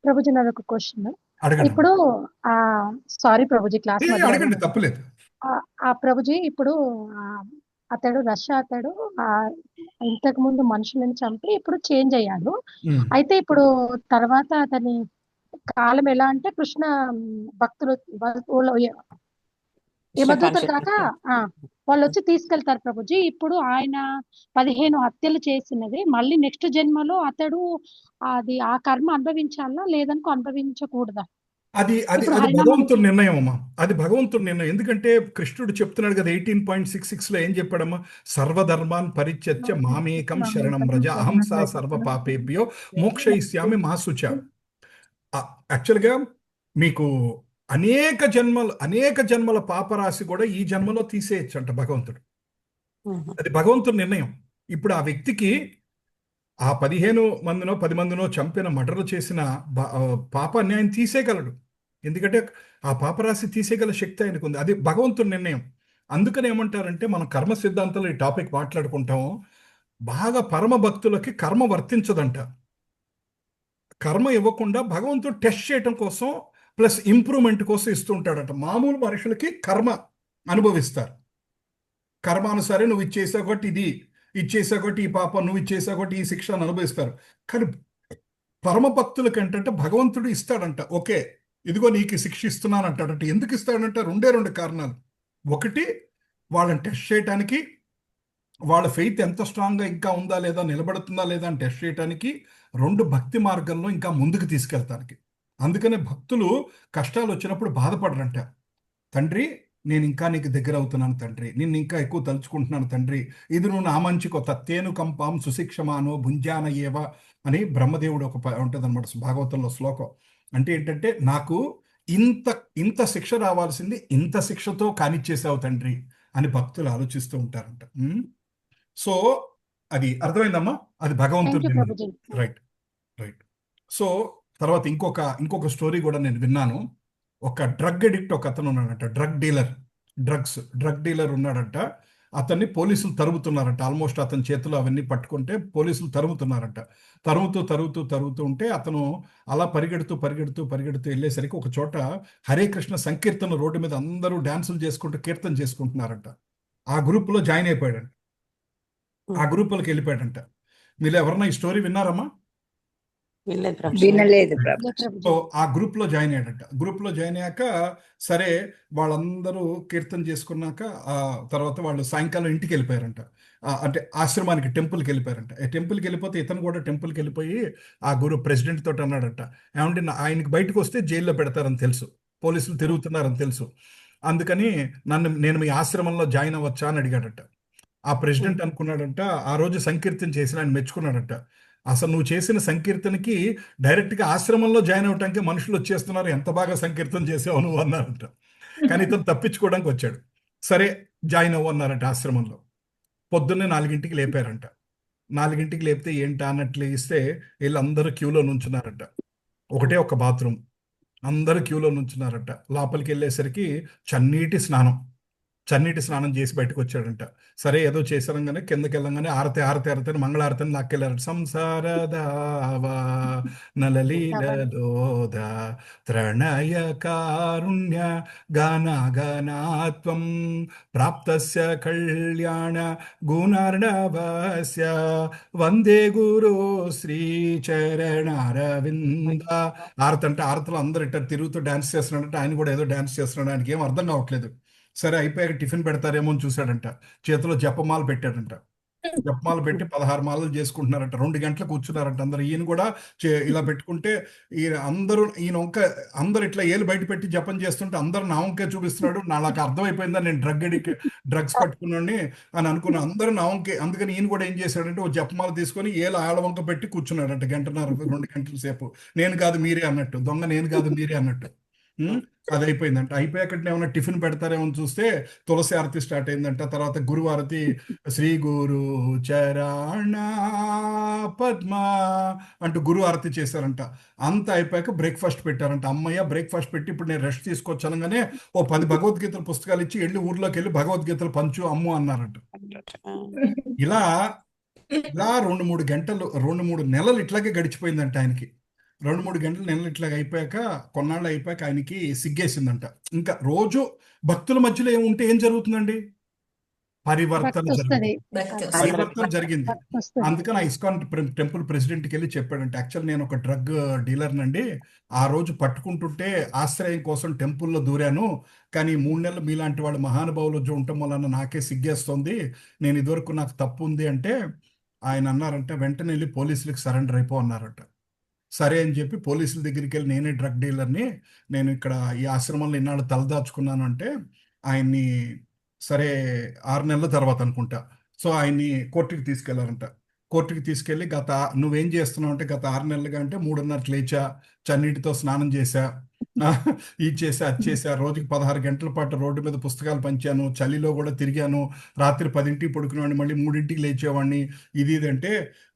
ప్రభుజీ నాది ఒక క్వశ్చన్. అడగండి. ఇప్పుడు సారీ ప్రభుజీ, క్లాస్ అడగండి, తప్పులేదు. ఆ ప్రభుజీ ఇప్పుడు అతడు ఇంతకు ముందు మనుషులను చంపి ఇప్పుడు చేంజ్ అయ్యాడు. అయితే ఇప్పుడు తర్వాత అతని కాలం ఎలా అంటే కృష్ణ భక్తులు యమదూతలు కాక వాళ్ళు వచ్చి తీసుకెళ్తారు ప్రభుజీ. ఇప్పుడు ఆయన 15 హత్యలు చేసినది మళ్ళీ నెక్స్ట్ జన్మలో అతడు ఆ కర్మ అనుభవించాలా లేదనుకో అనుభవించకూడదా? అది భగవంతుడి నిర్ణయం అమ్మా, అది భగవంతుడి నిర్ణయం. ఎందుకంటే కృష్ణుడు చెప్తున్నాడు కదా 18.66లో ఏం చెప్పాడమ్మా, సర్వధర్మాన్ పరిత్యజ్య మామేకం శరణం వ్రజ అహం సా సర్వ పాపేభ్యో మోక్షయిష్యామి మా శుచ. యాక్చువల్గా మీకు అనేక జన్మల పాపరాశి కూడా ఈ జన్మలో తీసేయచ్చు అంట భగవంతుడు. అది భగవంతుడి నిర్ణయం. ఇప్పుడు ఆ వ్యక్తికి ఆ 15 మందినో 10 మందినో చంపిన మర్డర్లు చేసిన పాపాన్ని ఆయన తీసేయగలడు. ఎందుకంటే ఆ పాపరాశి తీసేయగల శక్తి ఆయనకు ఉంది. అది భగవంతుడి నిర్ణయం. అందుకని ఏమంటారంటే మనం కర్మ సిద్ధాంతంలో ఈ టాపిక్ మాట్లాడుకుంటాము, బాగా పరమ భక్తులకి కర్మ వర్తించదంట. కర్మ ఇవ్వకుండా భగవంతుడు టెస్ట్ చేయటం కోసం ప్లస్ ఇంప్రూవ్మెంట్ కోసం ఇస్తూ ఉంటాడంట. మామూలు మనుషులకి కర్మ అనుభవిస్తారు, కర్మానుసారే నువ్వు ఇచ్చేసావు కాబట్టి ఇది ఇచ్చేసా కాబట్టి ఈ పాపం, నువ్వు ఇచ్చేసా కాబట్టి ఈ శిక్షను అనుభవిస్తారు. కానీ పరమ భక్తులకి ఏంటంటే భగవంతుడు ఇస్తాడంట, ఓకే ఇదిగో నీకు శిక్ష ఇస్తున్నాను అంటాడంట. ఎందుకు ఇస్తాడంటే 2 కారణాలు. ఒకటి వాళ్ళని టెస్ట్ చేయడానికి, వాళ్ళ ఫెయిత్ ఎంత స్ట్రాంగ్గా ఇంకా ఉందా లేదా, నిలబడుతుందా లేదా అని టెస్ట్ చేయడానికి. 2 భక్తి మార్గంలో ఇంకా ముందుకు తీసుకెళ్తానికి. అందుకనే భక్తులు కష్టాలు వచ్చినప్పుడు బాధపడరంట, తండ్రి నేను ఇంకా నీకు దగ్గర అవుతున్నాను తండ్రి, నిన్ను ఇంకా ఎక్కువ తలుచుకుంటున్నాను తండ్రి, ఇది నువ్వు నా మంచికో తత్తేను కంపాం సుశిక్షమానో భుంజాన ఏవ అని బ్రహ్మదేవుడు ఒక ఉంటుంది అనమాట భాగవతంలో శ్లోకం. అంటే ఏంటంటే నాకు ఇంత శిక్ష రావాల్సింది ఇంత శిక్షతో కానిచ్చేసావు తండ్రి అని భక్తులు ఆలోచిస్తూ ఉంటారంట. సో అది అర్థమైందమ్మా, అది భగవంతుడి రైట్. సో తర్వాత ఇంకొక స్టోరీ కూడా నేను విన్నాను. ఒక డ్రగ్ అడిక్ట్ ఒక అతను ఉన్నాడంట, డ్రగ్ డీలర్ ఉన్నాడంట. అతన్ని పోలీసులు తరుముతున్నారంట. ఆల్మోస్ట్ అతని చేతిలో అవన్నీ పట్టుకుంటే పోలీసులు తరుముతున్నారంట. తరుగుతూ ఉంటే అతను అలా పరిగెడుతూ వెళ్ళేసరికి ఒక చోట హరే కృష్ణ సంకీర్తన రోడ్డు మీద అందరూ డాన్సులు చేసుకుంటూ కీర్తన చేసుకుంటున్నారంట. ఆ గ్రూప్లో జాయిన్ అయిపోయాడంట. ఆ గ్రూపులకు వెళ్ళిపోయాడంట. మీరు ఎవరన్నా ఈ స్టోరీ విన్నారమ్మా? వినలేదు ప్రభుజీ. వినలేదు ప్రభు. ప్రభుజీ. సో ఆ గ్రూప్లో జాయిన్ అయ్యాడంట. గ్రూప్లో జాయిన్ అయ్యాక సరే వాళ్ళందరూ కీర్తన చేసుకున్నాక ఆ తర్వాత వాళ్ళు సాయంకాలం ఇంటికి వెళ్ళిపోయారంట. అంటే ఆశ్రమానికి, టెంపుల్కి వెళ్ళిపోయారంట. టెంపుల్కి వెళ్ళిపోతే ఇతను కూడా టెంపుల్కి వెళ్ళిపోయి ఆ గురు ప్రెసిడెంట్ తోటి అన్నాడంట, ఏమంటే ఆయనకి బయటకు వస్తే జైల్లో పెడతారని తెలుసు, పోలీసులు తిరుగుతున్నారని తెలుసు, అందుకని నేను మీ ఆశ్రమంలో జాయిన్ అవ్వచ్చా అని అడిగాడట. ఆ ప్రెసిడెంట్ అనుకున్నాడంట, ఆ రోజు సంకీర్తన చేసిన ఆయన మెచ్చుకున్నాడంట. అసలు నువ్వు చేసిన సంకీర్తనకి డైరెక్ట్గా ఆశ్రమంలో జాయిన్ అవటానికి మనుషులు వచ్చేస్తున్నారు, ఎంత బాగా సంకీర్తన చేసావు నువ్వు అన్నారంట. కానీ ఇతను తప్పించుకోవడానికి వచ్చాడు. సరే జాయిన్ అవ్వు అన్నారంట ఆశ్రమంలో. పొద్దున్నే 4ంటికి లేపారంట. 4ంటికి లేపితే ఏంటా అన్నట్లు ఇస్తే వీళ్ళందరూ క్యూలో నుంచున్నారంట. ఒకటే ఒక బాత్రూమ్, అందరూ క్యూలో నుంచున్నారంట. లోపలికి వెళ్ళేసరికి చన్నీటి స్నానం చేసి బయటకు వచ్చాడంట. సరే ఏదో చేశారంగానే కిందకి వెళ్ళంగానే ఆరతి మంగళారతిని లాక్కెళ్ళారంట. సంసార దావా నలలీలోద త్రణయ కారుణ్య గానాత్వం ప్రాప్తస్య కళ్యాణ గుణార్ణవస్య వందే గురు శ్రీ చరణారవింద. ఆరతి అంటే ఆరతిలో అందరు ఇట్లా తిరుగుతూ డాన్స్ చేస్తున్నాడంటే ఆయన కూడా ఏదో డాన్స్ చేస్తున్నాడు, ఆయనకి ఏం అర్థం కావట్లేదు. సరే అయిపోయాక టిఫిన్ పెడతారేమో అని చూశాడంట. చేతిలో జపమాల పెట్టాడంట. జపమాల పెట్టి 16 మాలలు చేసుకుంటున్నారంట. 2 గంటలు కూర్చున్నారంట అందరు. ఈయన కూడా ఇలా పెట్టుకుంటే ఈయన అందరు ఇట్లా ఏలు బయట పెట్టి జపం చేస్తుంటే అందరు నా వంకే చూపిస్తున్నాడు. నాకు అర్థమైపోయిందా నేను డ్రగ్స్ పట్టుకున్నాను అని అనుకున్నా. అందరూ నా వంకే. అందుకని ఈయన కూడా ఏం చేశాడంటే ఓ జపమాల తీసుకొని ఏలు ఆళ్ళ వంక పెట్టి కూర్చున్నాడంట. 2 గంటల సేపు. నేను కాదు మీరే అన్నట్టు, దొంగ నేను కాదు మీరే అన్నట్టు. అది అయిపోయిందంట. అయిపోయాక ఏమైనా టిఫిన్ పెడతారేమో చూస్తే తులసి ఆరతి స్టార్ట్ అయిందంట. తర్వాత గురువు ఆరతి, శ్రీ గురు చరణ పద్మ అంటూ గురువు ఆరతి చేశారంట. అంతా అయిపోయాక బ్రేక్ఫాస్ట్ పెట్టారంట. అమ్మయ్య బ్రేక్ఫాస్ట్ పెట్టి ఇప్పుడు నేను రెస్ట్ తీసుకోవచ్చనగానే ఓ 10 భగవద్గీతల పుస్తకాలు ఇచ్చి వెళ్ళి ఊర్లోకి వెళ్ళి భగవద్గీతలు పంచు అమ్ము అన్నారంట. ఇలా 2-3 గంటలు 2-3 నెలలు ఇట్లాగే గడిచిపోయిందంట ఆయనకి. 2-3 నెలలు ఇట్లాగ అయిపోయాక కొన్నాళ్ళు అయిపోయాక ఆయనకి సిగ్గేసిందంట. ఇంకా రోజు భక్తుల మధ్యలో ఏముంటే ఏం జరుగుతుందండి? పరివర్తన జరిగింది. అందుకని ఆ ఇస్కాన్ టెంపుల్ ప్రెసిడెంట్కి వెళ్ళి చెప్పాడంటే, యాక్చువల్ నేను ఒక డ్రగ్ డీలర్ నండి, ఆ రోజు పట్టుకుంటుంటే ఆశ్రయం కోసం టెంపుల్లో దూరాను, కానీ 3 నెలలు మీలాంటి వాళ్ళు మహానుభావులు ఉండటం వలన నాకే సిగ్గేస్తుంది, నేను ఇదివరకు నాకు తప్పు ఉంది అంటే ఆయన అన్నారంటే వెంటనే వెళ్ళి పోలీసులకు సరెండర్ అయిపో అన్నారంట. సరే అని చెప్పి పోలీసుల దగ్గరికి వెళ్ళి నేనే డ్రగ్ డీలర్ని, నేను ఇక్కడ ఈ ఆశ్రమంలో ఇన్నాళ్ళు తలదాచుకున్నాను అంటే ఆయన్ని సరే 6 నెలల తర్వాత అనుకుంటా సో ఆయన్ని కోర్టుకి తీసుకెళ్లారంట. కోర్టుకి తీసుకెళ్ళి నువ్వేం చేస్తున్నావు అంటే గత 6 నెలలుగా అంటే 3:30 లేచా, చన్నీటితో స్నానం చేశా, ఇది చేశా అది చేశా, రోజుకి 16 గంటల పాటు రోడ్డు మీద పుస్తకాలు పంచాను, చలిలో కూడా తిరిగాను, రాత్రి 10ంటికి పడుకునేవాడిని, మళ్ళీ 3ంటికి లేచేవాడిని, ఇది అంటే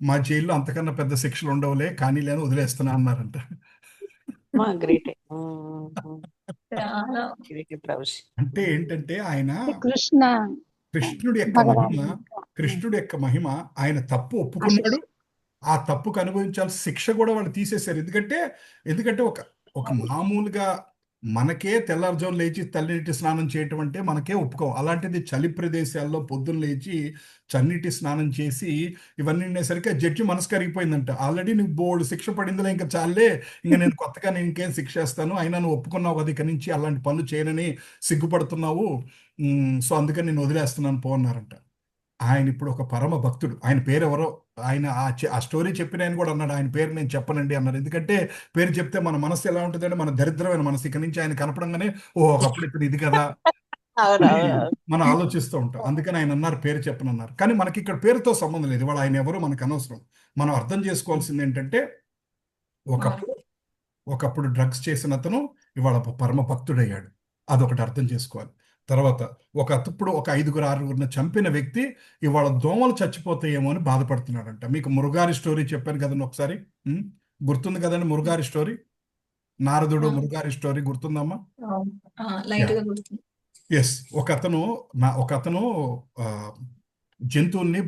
మా జైల్లో అంతకన్నా పెద్ద శిక్షలు ఉండవులే కానీ లేని వదిలేస్తున్నా అన్నారంట. అంటే ఏంటంటే ఆయన కృష్ణుడి యొక్క మహిమ ఆయన తప్పు ఒప్పుకున్నాడు, ఆ తప్పుకు అనుభవించాల్సిన శిక్ష కూడా వాళ్ళు తీసేశారు. ఎందుకంటే ఒక మామూలుగా మనకే తెల్లారుజాము లేచి చన్నీటి స్నానం చేయటం అంటే మనకే ఒప్పుకోం. అలాంటిది చలి ప్రదేశాల్లో పొద్దున్న లేచి చన్నీటి స్నానం చేసి ఇవన్నీ ఉండేసరికి జడ్జి మనసు కరిగిపోయిందంట. ఆల్రెడీ నీకు బోర్డు శిక్ష పడిందిలే, ఇంకా చాలే, ఇంకా నేను కొత్తగా నేను ఇంకేం శిక్ష వేస్తాను, అయినా నువ్వు ఒప్పుకున్నావు కదా ఇక నుంచి అలాంటి పనులు చేయనని సిగ్గుపడుతున్నావు, సో అందుకని నేను వదిలేస్తున్నాను పో అన్నారంట. ఆయన ఇప్పుడు ఒక పరమ భక్తుడు. ఆయన పేరు ఎవరో ఆయన ఆ స్టోరీ చెప్పిన ఆయన కూడా అన్నాడు, ఆయన పేరు నేను చెప్పనండి అన్నారు. ఎందుకంటే పేరు చెప్తే మన మనసు ఎలా ఉంటుందంటే మన దరిద్రమైన మనసు, ఇక నుంచి ఆయన కనపడంగానే ఒకప్పుడు ఇప్పుడు ఇది కదా మనం ఆలోచిస్తూ ఉంటాం. అందుకని ఆయన అన్నారు పేరు చెప్పనన్నారు. కానీ మనకి ఇక్కడ పేరుతో సంబంధం లేదు, ఇవాళ ఆయన ఎవరో మనకు అనవసరం. మనం అర్థం చేసుకోవాల్సింది ఏంటంటే ఒకప్పుడు డ్రగ్స్ చేసిన అతను ఇవాళ పరమ భక్తుడయ్యాడు, అదొకటి అర్థం చేసుకోవాలి. తర్వాత ఒకప్పుడు ఒక 5-6 చంపిన వ్యక్తి ఇవాళ దోమలు చచ్చిపోతాయేమో అని బాధపడుతున్నాడంట. మీకు మురుగారి స్టోరీ చెప్పాను కదండి ఒకసారి, గుర్తుంది కదండి మురుగారి స్టోరీ, నారదుడు మురుగారి స్టోరీ గుర్తుందమ్మా? ఎస్, ఒక అతను ఆ, జంతువుల్ని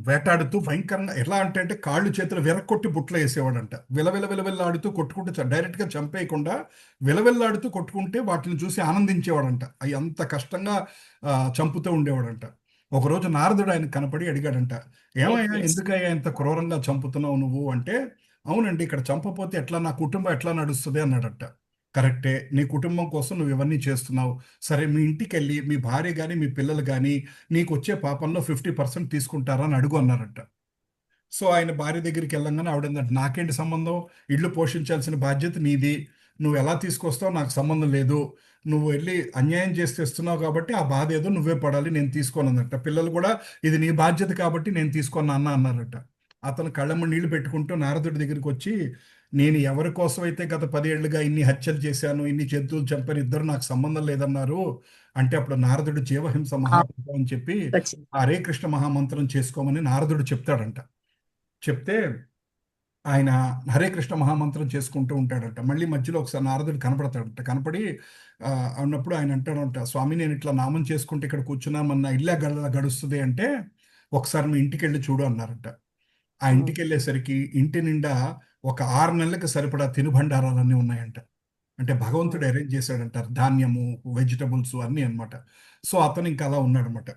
వేటాడుతూ భయంకరంగా ఎలా అంటే కాళ్ళు చేతులు విరక్కొట్టి బుట్టలో వేసేవాడంట. విలవిల్లాడుతూ కొట్టుకుంటూ డైరెక్ట్ గా చంపేయకుండా విలవిల్లాడుతూ కొట్టుకుంటే వాటిని చూసి ఆనందించేవాడంట. అవి అంత కష్టంగా చంపుతూ ఉండేవాడంట. ఒకరోజు నారదుడు ఆయన కనపడి అడిగాడంట, ఏమయ్యా Yes. ఎందుకయ్యా ఇంత క్రూరంగా చంపుతున్నావు నువ్వు అంటే, అవునండి ఇక్కడ చంపపోతే ఎట్లా నా కుటుంబం ఎట్లా నడుస్తుంది అన్నాడట. కరెక్టే, నీ కుటుంబం కోసం నువ్వు ఇవన్నీ చేస్తున్నావు. సరే మీ ఇంటికి వెళ్ళి మీ భార్య కానీ మీ పిల్లలు కానీ నీకు వచ్చే పాపంలో 50% తీసుకుంటారా అని అడుగు అన్నారట. సో ఆయన భార్య దగ్గరికి వెళ్ళంగానే ఆవిడందంటే, నాకేంటి సంబంధం, ఇల్లు పోషించాల్సిన బాధ్యత నీది, నువ్వు ఎలా తీసుకొస్తావు నాకు సంబంధం లేదు, నువ్వు వెళ్ళి అన్యాయం చేసి తెస్తున్నావు కాబట్టి ఆ బాధ ఏదో నువ్వే పడాలి, నేను తీసుకోనన్నట్ట. పిల్లలు కూడా ఇది నీ బాధ్యత కాబట్టి నేను తీసుకున్నా అన్నారట. అతను కళ్ళమ్మ నీళ్లు పెట్టుకుంటూ నారదుడి దగ్గరికి వచ్చి, నేను ఎవరి కోసం అయితే గత 10 ఏళ్లుగా ఇన్ని హత్యలు చేశాను, ఇన్ని జంతువులు చంపాను, ఇద్దరు నాకు సంబంధం లేదన్నారు అంటే, అప్పుడు నారదుడు జీవహింస మహాపాపం అని చెప్పి వచ్చింది. హరే కృష్ణ మహామంత్రం చేసుకోమని నారదుడు చెప్తాడంట. చెప్తే ఆయన హరే కృష్ణ మహామంత్రం చేసుకుంటూ ఉంటాడంట. మళ్ళీ మధ్యలో ఒకసారి నారదుడు కనపడతాడంట. కనపడి అన్నప్పుడు ఆయన అంటాడంట, స్వామి నేను ఇట్లా నామం చేసుకుంటే ఇక్కడ కూర్చున్నామన్న ఇల్లే గడుస్తుంది అంటే, ఒకసారి మీ ఇంటికి వెళ్ళి చూడు అన్నారంట. ఆ ఇంటికి వెళ్ళేసరికి ఇంటి నిండా ఒక 6 నెలలకు సరిపడా తినుబండారాలన్నీ ఉన్నాయంట. అంటే భగవంతుడు అరేంజ్ చేశాడంట, ధాన్యము వెజిటబుల్స్ అన్నీ అన్నమాట. సో అతను ఇంకా అలా ఉన్నాడనమాట.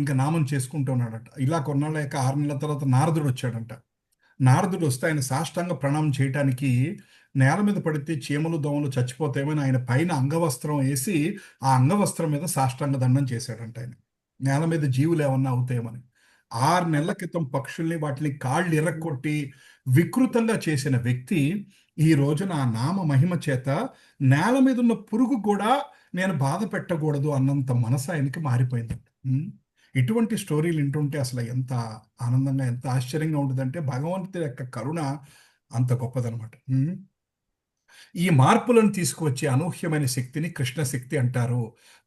ఇంకా నామం చేసుకుంటూ ఉన్నాడట. ఇలా కొన్నాళ్ళ 6 నెలల తర్వాత నారదుడు వచ్చాడంట. నారదుడు వస్తే ఆయన సాష్టాంగ ప్రణామం చేయటానికి నేల మీద పడితే చీమలు దోమలు చచ్చిపోతామని ఆయన పైన అంగవస్త్రం వేసి ఆ అంగవస్త్రం మీద సాష్టాంగ దండం చేశాడంట ఆయన. నేల మీద జీవులు ఏమన్నా అవుతాయేమని. 6 నెలల క్రితం పక్షుల్ని వాటిని కాళ్ళు ఇరక్కొట్టి వికృతంగా చేసిన వ్యక్తి ఈ రోజున ఆ నామ మహిమ చేత నేల మీద ఉన్న పురుగు కూడా నేను బాధ పెట్టకూడదు అన్నంత మనసు ఆయనకి మారిపోయింది. ఇటువంటి స్టోరీలు వింటుంటే అసలు ఎంత ఆనందంగా ఎంత ఆశ్చర్యంగా ఉంటుందంటే, భగవంతుడి యొక్క కరుణ అంత గొప్పదనమాట. ఈ మార్పులను తీసుకువచ్చే అనూహ్యమైన శక్తిని కృష్ణ శక్తి అంటారు.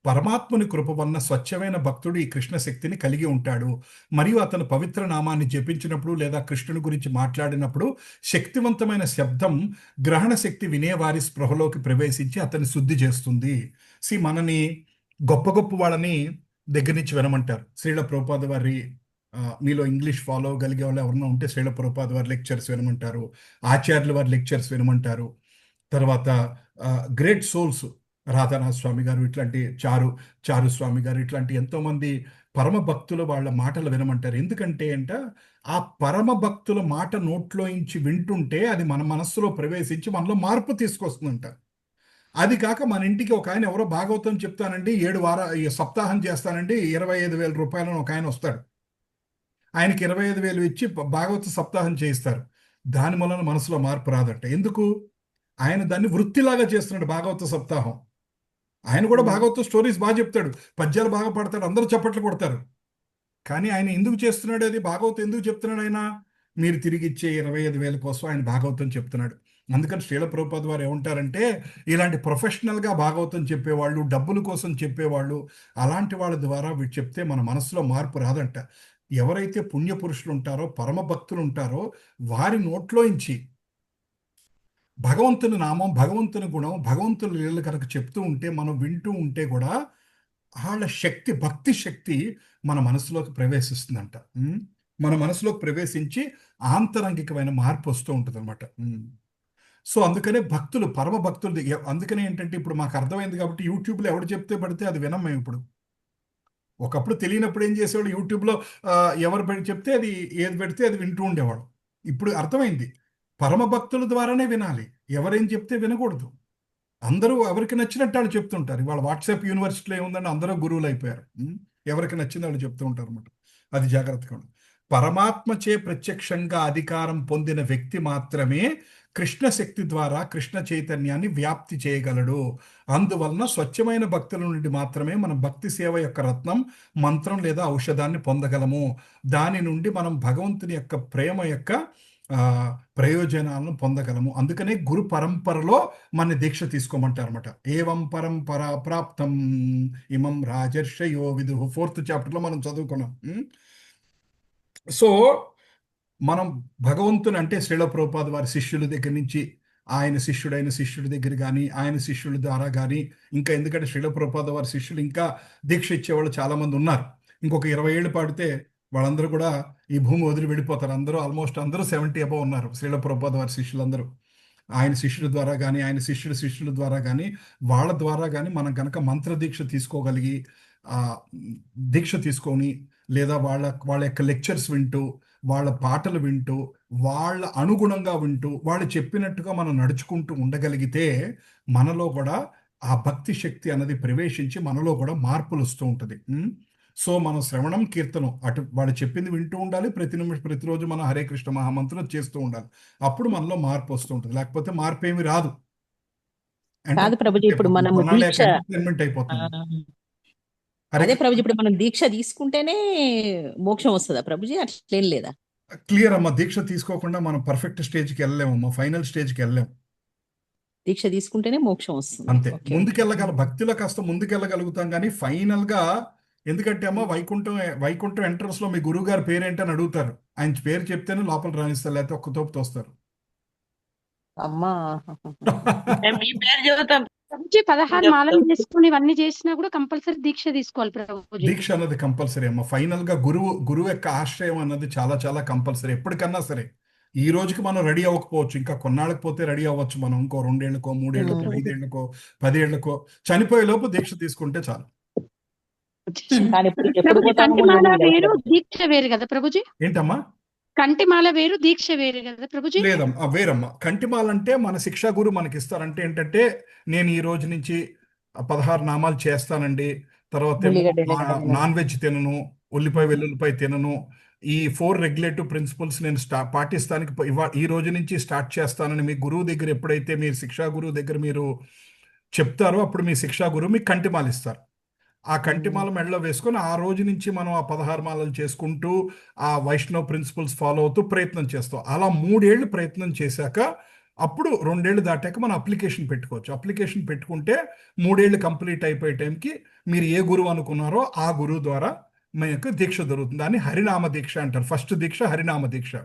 పరమాత్ముని కృప వలన స్వచ్ఛమైన భక్తుడు ఈ కృష్ణ శక్తిని కలిగి ఉంటాడు. మరియు అతను పవిత్ర నామాన్ని జపించినప్పుడు లేదా కృష్ణుని గురించి మాట్లాడినప్పుడు శక్తివంతమైన శబ్దం గ్రహణ శక్తి వినేవారి స్పృహలోకి ప్రవేశించి అతన్ని శుద్ధి చేస్తుంది. మనని గొప్ప గొప్ప వాళ్ళని దగ్గర నుంచి వినమంటారు. శ్రీల ప్రభుపాద వారి మీలో ఇంగ్లీష్ ఫాలో కలిగే వాళ్ళు ఎవరన్నా ఉంటే శ్రీల ప్రభుపాద వారి లెక్చర్స్ వినమంటారు, ఆచార్యుల వారి లెక్చర్స్ వినమంటారు. తర్వాత గ్రేట్ సోల్స్ రాధానాథ స్వామి గారు, ఇట్లాంటి చారు స్వామి గారు, ఇట్లాంటి ఎంతోమంది పరమ భక్తులు వాళ్ళ మాటలు వినమంటారు. ఎందుకంటే ఆ పరమ భక్తుల మాట నోట్లోంచి వింటుంటే అది మన మనస్సులో ప్రవేశించి మనలో మార్పు తీసుకొస్తుందంట. అది కాక మన ఇంటికి ఒక ఆయన ఎవరో భాగవతం చెప్తానండి 7 సప్తాహం చేస్తానండి 25,000 రూపాయలను ఒక ఆయన వస్తాడు. ఆయనకి 25,000 ఇచ్చి భాగవత సప్తాహం చేయిస్తారు. దాని వలన మనసులో మార్పు రాదంట. ఎందుకు? ఆయన దాన్ని వృత్తిలాగా చేస్తున్నాడు భాగవత సప్తాహం. ఆయన కూడా భాగవత స్టోరీస్ బాగా చెప్తాడు, పద్యాలు బాగా పడతాడు, అందరూ చప్పట్లు కొడతారు. కానీ ఆయన ఎందుకు చేస్తున్నాడు? అది భాగవతం ఎందుకు చెప్తున్నాడు? ఆయన మీరు తిరిగి ఇచ్చే 25,000 కోసం ఆయన భాగవతం చెప్తున్నాడు. అందుకని శ్రీల ప్రభుపాద వారు ఏమంటారంటే, ఇలాంటి ప్రొఫెషనల్గా భాగవతం చెప్పేవాళ్ళు, డబ్బుల కోసం చెప్పేవాళ్ళు, అలాంటి వాళ్ళ ద్వారా వీళ్ళు చెప్తే మన మనసులో మార్పు రాదంట. ఎవరైతే పుణ్యపురుషులు ఉంటారో, పరమ భక్తులు ఉంటారో, వారి నోట్లోంచి భగవంతుని నామం, భగవంతుని గుణం, భగవంతుని లీలలు కనుక చెప్తూ ఉంటే, మనం వింటూ ఉంటే కూడా వాళ్ళ శక్తి, భక్తి శక్తి మన మనసులోకి ప్రవేశిస్తుందంట. మన మనసులోకి ప్రవేశించి ఆంతరంగికమైన మార్పు వస్తూ ఉంటుంది అనమాట. సో అందుకనే భక్తులు, పరమ భక్తులు, అందుకనే ఏంటంటే ఇప్పుడు మాకు అర్థమైంది కాబట్టి యూట్యూబ్లో ఎవడు చెప్తే పడితే అది వినం మేము ఇప్పుడు. ఒకప్పుడు తెలియనప్పుడు ఏం చేసేవాడు, యూట్యూబ్లో ఎవరు చెప్తే అది ఏది పెడితే అది వింటూ ఉండేవాడు. ఇప్పుడు అర్థమైంది, పరమ భక్తుల ద్వారానే వినాలి, ఎవరేం చెప్తే వినకూడదు. అందరూ ఎవరికి నచ్చినట్టు వాళ్ళు చెప్తుంటారు. ఇవాళ వాట్సాప్ యూనివర్సిటీలో ఏముందంటే అందరూ గురువులు అయిపోయారు. ఎవరికి నచ్చింది వాళ్ళు చెప్తూ ఉంటారు అనమాట. అది జాగ్రత్తగా ఉండాలి. పరమాత్మచే ప్రత్యక్షంగా అధికారం పొందిన వ్యక్తి మాత్రమే కృష్ణ శక్తి ద్వారా కృష్ణ చైతన్యాన్ని వ్యాప్తి చేయగలడు. అందువలన స్వచ్ఛమైన భక్తుల నుండి మాత్రమే మనం భక్తి సేవ యొక్క రత్నం, మంత్రం లేదా ఔషధాన్ని పొందగలము. దాని నుండి మనం భగవంతుని యొక్క ప్రేమ యొక్క ప్రయోజనాలను పొందగలము. అందుకనే గురు పరంపరలో మన దీక్ష తీసుకోమంటారు అనమాట. ఏవం పరంపర ప్రాప్తం ఇమం రాజర్షయో విదుః 4th చాప్టర్లో మనం చదువుకున్నాం. సో మనం భగవంతుని అంటే శ్రీల ప్రభుపాద వారి శిష్యుల దగ్గర నుంచి ఆయన శిష్యుడి దగ్గర కానీ ఆయన శిష్యుల ద్వారా కానీ ఇంకా ఎందుకంటే శ్రీల ప్రభుపాద వారి శిష్యులు ఇంకా దీక్ష ఇచ్చేవాళ్ళు చాలా మంది ఉన్నారు. ఇంకొక 20 ఏళ్ళు పాడితే వాళ్ళందరూ కూడా ఈ భూమి వదిలి వెళ్ళిపోతారు. అందరూ ఆల్మోస్ట్ అందరూ 70 అబౌవ్ ఉన్నారు శ్రీల ప్రభుపాద వారి శిష్యులందరూ. ఆయన శిష్యుల ద్వారా కానీ ఆయన శిష్యుల ద్వారా కానీ వాళ్ళ ద్వారా కానీ మనం కనుక మంత్ర దీక్ష తీసుకోగలిగి దీక్ష తీసుకొని లేదా వాళ్ళ యొక్క లెక్చర్స్ వింటూ వాళ్ళ పాటలు వింటూ వాళ్ళ అనుగుణంగా వింటూ వాళ్ళు చెప్పినట్టుగా మనం నడుచుకుంటూ ఉండగలిగితే మనలో కూడా ఆ భక్తి శక్తి అన్నది ప్రవేశించి మనలో కూడా మార్పులు వస్తూ ఉంటుంది. సో మనం శ్రవణం కీర్తనం అటు వాళ్ళు చెప్పింది వింటూ ఉండాలి. ప్రతిరోజు మనం హరే కృష్ణ మహామంత్రం చేస్తూ ఉండాలి. అప్పుడు మనలో మార్పు వస్తూ ఉంటుంది. లేకపోతే మార్పు ఏమి రాదు. కాదు ప్రభుజీ, ఇప్పుడు మనము దీక్ష ఎంటర్టైన్మెంట్ అయిపోతుంది. అదే ప్రభుజీ, ఇప్పుడు మనం దీక్ష తీసుకుంటేనే మోక్షం వస్తుందా ప్రభుజీ? అట్లేం లేదా? క్లియర్ అమ్మా. దీక్ష తీసుకోకుండా మనం పర్ఫెక్ట్ స్టేజ్కి వెళ్ళలేమమ్మా, ఫైనల్ స్టేజ్కి వెళ్ళలేము. దీక్ష తీసుకుంటేనే మోక్షం వస్తుంది. అంతే. ఓకే. ముందుకెళ్ళగల భక్తిలో కాస్త ముందుకెళ్ళగలుగుతాం కానీ ఫైనల్ గా ఎందుకంటే అమ్మా వైకుంఠం ఎంట్రన్స్ లో మీ గురువు గారి పేరేంటని అడుగుతారు. ఆయన పేరు చెప్తేనే లోపల రాణిస్తారు, లేకపోతే ఒక్క తోపుతో వస్తారు. అమ్మా మీ పేరు చదువుతాం. ప్రభుజీ 16 మాలలు చేసుకుని ఇవన్నీ చేసినా కూడా కంపల్సరీ దీక్ష తీసుకోవాలి ప్రభుజీ. దీక్ష అన్నది కంపల్సరీ అమ్మా. ఫైనల్ గా గురువు యొక్క ఆశ్రయం అన్నది చాలా చాలా కంపల్సరీ. ఎప్పటికన్నా సరే ఈ రోజుకి మనం రెడీ అవ్వకపోవచ్చు, ఇంకా కొన్నాళ్ళకి పోతే రెడీ అవ్వచ్చు మనం. ఇంకో 2 ఏళ్ళకో 3 ఏళ్ళకో 5 ఏళ్ళకో 10 ఏళ్ళకో చనిపోయే లోపు దీక్ష తీసుకుంటే చాలు. కానీ ఇప్పుడు ఎప్పుడు ప్రభుజీ పోతామో కంటిమాల మనకు వేరు తెలియదు. దీక్ష వేరు కదా ప్రభుజీ? ఏంటమ్మా? కంటిమాల వేరు దీక్ష వేరు కదా ప్రభుజీ? లేదమ్మా, వేరమ్మా. కంటిమాల అంటే మన శిక్షా గురువు మనకి ఇస్తారంటే ఏంటంటే నేను ఈ రోజు నుంచి 16 నామాలు చేస్తానండి, తర్వాత ఉల్లిగడ్డ తినడం. నాన్ వెజ్ తినను, ఉల్లిపాయ వెల్లుల్లిపాయ తినను, ఈ 4 రెగ్యులేటివ్ ప్రిన్సిపల్స్ నేను పాటిస్తానికి ఈ రోజు నుంచి స్టార్ట్ చేస్తానని మీ గురువు దగ్గర ఎప్పుడైతే మీ శిక్షా గురువు దగ్గర మీరు చెప్తారో అప్పుడు మీ శిక్షా గురువు మీకు కంటిమాల ఇస్తారు. ఆ కంటిమాల మెడలో వేసుకొని ఆ రోజు నుంచి మనం ఆ 16 మాలలు చేసుకుంటూ ఆ వైష్ణవ్ ప్రిన్సిపల్స్ ఫాలో అవుతూ ప్రయత్నం చేస్తాం. అలా 3 ఏళ్ళు ప్రయత్నం చేశాక అప్పుడు 2 ఏళ్ళు దాటాక మనం అప్లికేషన్ పెట్టుకోవచ్చు. అప్లికేషన్ పెట్టుకుంటే 3 ఏళ్ళు కంప్లీట్ అయిపోయే టైంకి మీరు ఏ గురువు అనుకున్నారో ఆ గురువు ద్వారా మీకు దీక్ష దొరుకుతుంది. దాన్ని హరినామ దీక్ష అంటారు. ఫస్ట్ దీక్ష హరినామ దీక్ష.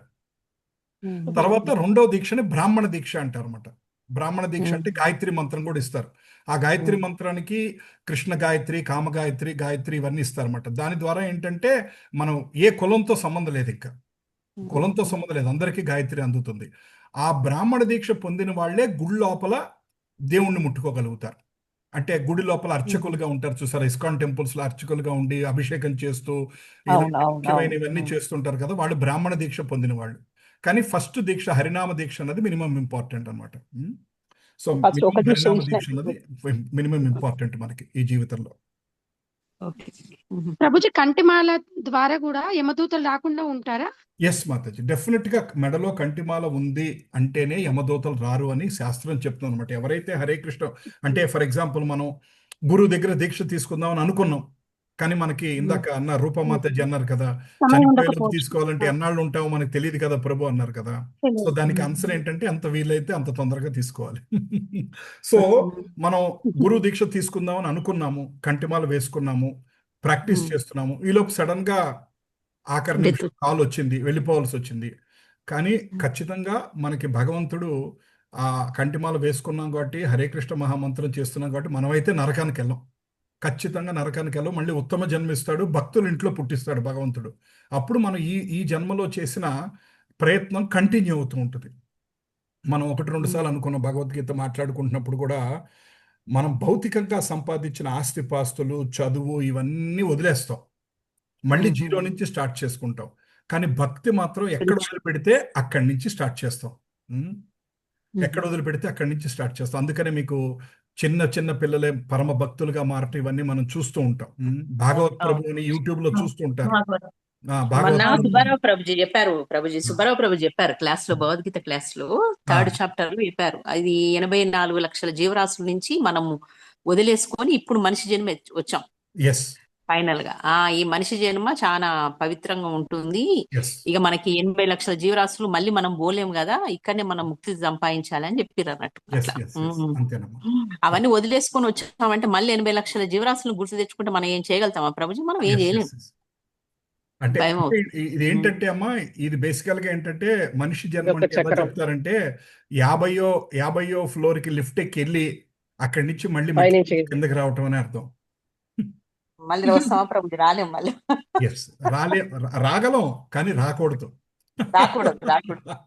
తర్వాత రెండో దీక్షని బ్రాహ్మణ దీక్ష అంటారు అన్నమాట. బ్రాహ్మణ దీక్ష అంటే గాయత్రి మంత్రం కూడా ఇస్తారు. ఆ గాయత్రి మంత్రానికి కృష్ణ గాయత్రి, కామ గాయత్రి, గాయత్రి ఇవన్నీ ఇస్తారన్నమాట. దాని ద్వారా ఏంటంటే మనం ఏ కులంతో సంబంధం లేదు, ఇంకా కులంతో సంబంధం లేదు, అందరికీ గాయత్రి అందుతుంది. ఆ బ్రాహ్మణ దీక్ష పొందిన వాళ్ళే గుడి లోపల దేవుణ్ణి ముట్టుకోగలుగుతారు. అంటే గుడి లోపల అర్చకులుగా ఉంటారు చూసారా, ఇస్కాన్ టెంపుల్స్ లో అర్చకులుగా ఉండి అభిషేకం చేస్తూ ముఖ్యమైన ఇవన్నీ చేస్తుంటారు కదా, వాళ్ళు బ్రాహ్మణ దీక్ష పొందిన వాళ్ళు. కానీ ఫస్ట్ దీక్ష హరినామ దీక్ష అన్నది మినిమం ఇంపార్టెంట్ అనమాట. సో హరినామ దీక్ష అన్నది మినిమం ఇంపార్టెంట్ మనకి ఈ జీవితంలో. ప్రభుజీ కంటిమాల ద్వారా కూడా యమదూతలు రాకుండా ఉంటారా? ఎస్ మాతాజీ, డెఫినెట్ గా మెడలో కంటిమాల ఉంది అంటేనే యమదూతలు రారు అని శాస్త్రం చెప్తుంది అనమాట. ఎవరైతే హరే కృష్ణ అంటే ఫర్ ఎగ్జాంపుల్ మనం గురువు దగ్గర దీక్ష తీసుకుందాం అని అనుకున్నాం, కానీ మనకి ఇందాక అన్న రూపమాతాజీ అన్నారు కదా, చనిపోయేలోపు తీసుకోవాలంటే ఎన్నాళ్ళు ఉంటామో మనకు తెలియదు కదా ప్రభు అన్నారు కదా. సో దానికి ఆన్సర్ ఏంటంటే అంత వీలైతే అంత తొందరగా తీసుకోవాలి. సో మనం గురువు దీక్ష తీసుకుందాం అని అనుకున్నాము, కంటిమాల వేసుకున్నాము, ప్రాక్టీస్ చేస్తున్నాము, ఈలోపు సడన్ గా ఆఖరి నిమిషం కాల్ వచ్చింది, వెళ్ళిపోవాల్సి వచ్చింది. కానీ ఖచ్చితంగా మనకి భగవంతుడు ఆ కంటిమాల వేసుకున్నాం కాబట్టి హరే కృష్ణ మహామంత్రం చేస్తున్నాం కాబట్టి మనమైతే నరకానికి వెళ్ళాం, ఖచ్చితంగా నరకానికి వెళ్ళాం. మళ్ళీ ఉత్తమ జన్మిస్తాడు, భక్తులు ఇంట్లో పుట్టిస్తాడు భగవంతుడు. అప్పుడు మనం ఈ జన్మలో చేసిన ప్రయత్నం కంటిన్యూ అవుతూ ఉంటుంది. మనం 1-2 సార్లు అనుకున్న భగవద్గీత మాట్లాడుకుంటున్నప్పుడు కూడా మనం భౌతికంగా సంపాదించిన ఆస్తిపాస్తులు, చదువు ఇవన్నీ వదిలేస్తాం, మళ్ళీ జీరో నుంచి స్టార్ట్ చేసుకుంటాం. కానీ భక్తి మాత్రం ఎక్కడ వదిలిపెడితే అక్కడి నుంచి స్టార్ట్ చేస్తాం. ఎక్కడ వదిలిపెడితే అక్కడి నుంచి స్టార్ట్ చేస్తాం. అందుకనే మీకు చిన్న చిన్న పిల్లలే పరమ భక్తులుగా మారటం ఇవన్నీ మనం చూస్తూ ఉంటాం. భాగవత్ ప్రభుని యూట్యూబ్ లో చూస్తూ ఉంటారు. సుబ్బారావు ప్రభుజీ చెప్పారు క్లాస్ లో, భగవద్గీత క్లాస్ లో 3rd చాప్టర్ లో చెప్పారు. అది 84 లక్షల జీవరాశుల నుంచి మనం వదిలేసుకొని ఇప్పుడు మనిషి జన్మ వచ్చాం. ఫైనల్ గా ఈ మనిషి జన్మ చాలా పవిత్రంగా ఉంటుంది. ఇక మనకి 80 లక్షల జీవరాశులు మళ్ళీ మనం పోలేము కదా, ఇక్కడనే మనం ముక్తి సంపాదించాలి అని చెప్పారు అన్నట్టు. అవన్నీ వదిలేసుకొని వచ్చామంటే మళ్ళీ 80 లక్షల జీవరాశులను గుర్తు తెచ్చుకుంటే మనం ఏం చేయగలుగుతామా ప్రభుజీ? మనం ఏం చేయలేము. అంటే భయం అంటే అవుతుంది. ఇది ఏంటంటే అమ్మా, ఇది బేసికల్ గా ఏంటంటే మనిషి ఇది జన్మ ఒక అంటే ఎలా చక్రం చెప్తారంటే 50వ ఫ్లోర్ కి లిఫ్ట్ ఎక్కి వెళ్ళి అక్కడి నుంచి మళ్ళీ మెట్లు పైనుంచి కిందకి రావటం అని అర్థం. మళ్ళీ వస్తామా ప్రభుజీ? రాలేం మళ్ళీ. ఎస్, రాగలం కానీ రాకూడదు. రాకూడదు.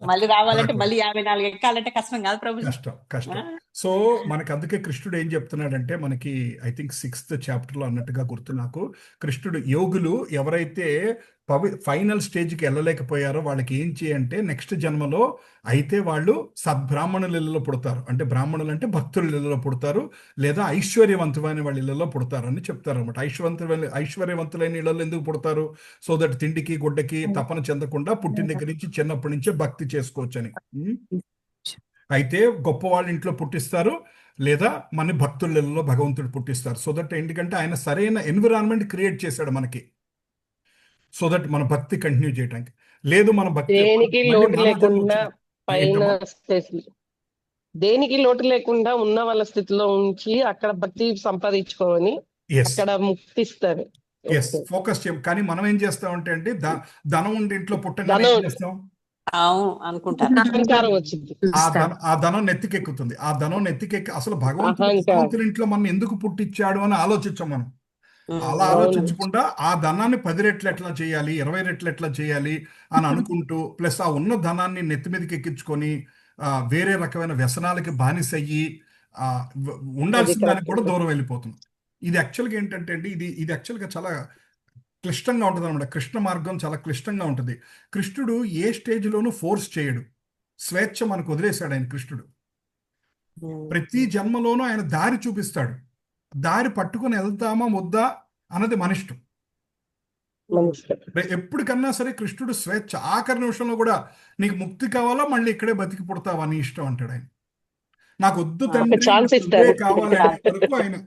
మళ్ళీ రావాలంటే రాకూడదు. మళ్ళీ 54 ఎక్కాలంటే కష్టం కాదు ప్రభుజీ. కష్టం. సో మనకి అందుకే కృష్ణుడు ఏం చెప్తున్నాడంటే, మనకి ఐ థింక్ 6th చాప్టర్ లో అన్నట్టుగా గుర్తు నాకు, కృష్ణుడు యోగులు ఎవరైతే ఫైనల్ స్టేజ్కి వెళ్ళలేకపోయారో వాళ్ళకి ఏం చేయంటే నెక్స్ట్ జన్మలో అయితే వాళ్ళు సద్బ్రాహ్మణుల ఇళ్ళలో పుడతారు. అంటే బ్రాహ్మణులు అంటే భక్తుల ఇళ్ళలో పుడతారు, లేదా ఐశ్వర్యవంతమైన వాళ్ళ ఇళ్ళలో పుడతారు అని చెప్తారు అనమాట. ఐశ్వర్యవంతులైన ఇళ్ళలో ఎందుకు పుడతారు? సో దట్ తిండికి గుడ్డకి తపన చెందకుండా పుట్టిన దగ్గర నుంచి చిన్నప్పటి నుంచే భక్తి చేసుకోవచ్చు అని. అయితే గొప్ప వాళ్ళ ఇంట్లో పుట్టిస్తారు, లేదా మన భక్తులలో భగవంతుడు పుట్టిస్తారు. సో దట్ ఎందుకంటే ఆయన సరైన ఎన్విరాన్మెంట్ క్రియేట్ చేశాడు మనకి, సో దట్ మన భక్తి కంటిన్యూ చేయడానికి. లేదు మన భక్తి దేనికి మళ్ళీ లోటు మానవ జన్మ లేకుండా వచ్చింది. పైన ఏంటమ్మా? స్థితి, దేనికి లోటు లేకుండా ఉన్న వాళ్ళ స్థితిలో ఉంచి అక్కడ భక్తి సంపాదించుకోని ఎస్ అక్కడ ముక్తిస్తారు. ఎస్, ఫోకస్ చేయం. కానీ మనం ఏం చేస్తామంటే అండి, ధనం ఉండి ఇంట్లో పుట్టగానే ధనం ఏం చేస్తాం? అవును అనుకుంటారు. అహంకారం వచ్చింది. ఆ ధనం నెత్తికెక్కుతుంది. ఆ ధనం నెత్తికెక్కి అసలు భగవంతుడి అహంకారం ఇంట్లో మనం ఎందుకు పుట్టించాడు అని ఆలోచించాం మనం. అలా అవును. ఆలోచించకుండా ఆ ధనాన్ని 10 రెట్లు ఎట్లా చేయాలి, 20 రెట్లు ఎట్లా చేయాలి అని అనుకుంటూ, ప్లస్ ఆ ఉన్న ధనాన్ని నెత్తి మీదకి ఎక్కించుకొని వేరే రకమైన వ్యసనాలకి బానిసయ్యి అది ఉండాల్సిన దానికి కూడా కరెక్ట్. దూరం వెళ్ళిపోతున్నాం. ఇది యాక్చువల్గా ఏంటంటే అండి, ఇది యాక్చువల్గా చాలా క్లిష్టంగా ఉంటుంది అనమాట. కృష్ణ మార్గం చాలా క్లిష్టంగా ఉంటుంది. కృష్ణుడు ఏ స్టేజ్లోనూ ఫోర్స్ చేయడు, స్వేచ్ఛ మనకు వదిలేశాడు ఆయన. కృష్ణుడు ప్రతి జన్మలోనూ ఆయన దారి చూపిస్తాడు. దారి పట్టుకొని వెళ్తామా వద్దా అన్నది మన ఇష్టం. ఎప్పటికన్నా సరే కృష్ణుడు స్వేచ్ఛ. ఆఖరి నిమిషంలో కూడా నీకు ముక్తి కావాలా, మళ్ళీ ఇక్కడే బతికి పుడతావా నీ ఇష్టం అంటాడు ఆయన. నాకు వద్దు తండ్రి, ఛాన్స్ నాకు ఇస్తారు. నువ్వే కావాలి అనే వరకు ఆయన,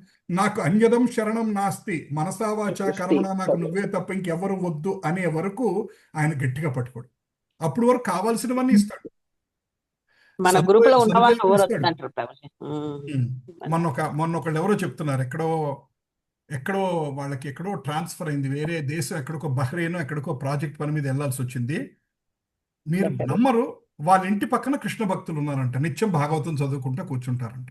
నాకు అన్యదం శరణం నాస్తి మనసా వాచా కర్మణ, నాకు నువ్వే తప్ప ఇంకెవరు వద్దు అనే వరకు ఆయన గట్టిగా పట్టుకోడు. అప్పుడు వరకు కావాల్సినవన్నీ ఇస్తాడు. మన గ్రూప్ లో ఉన్న వాళ్ళు సదుపాయం ఎవరు ఇస్తాడు. వద్దంటారు ప్రభుజీ. మొన్న ఒకళ్ళు ఎవరో చెప్తున్నారు, ఎక్కడో వాళ్ళకి ఎక్కడో ట్రాన్స్ఫర్ అయింది, వేరే దేశం ఎక్కడికో బహ్రెయిన్ ఎక్కడికో ప్రాజెక్ట్ పని మీద వెళ్ళాల్సి వచ్చింది. మీరు నమ్మరు, వాళ్ళ ఇంటి పక్కన కృష్ణ భక్తులు ఉన్నారంట, నిత్యం భాగవతం చదువుకుంటా కూర్చుంటారంట.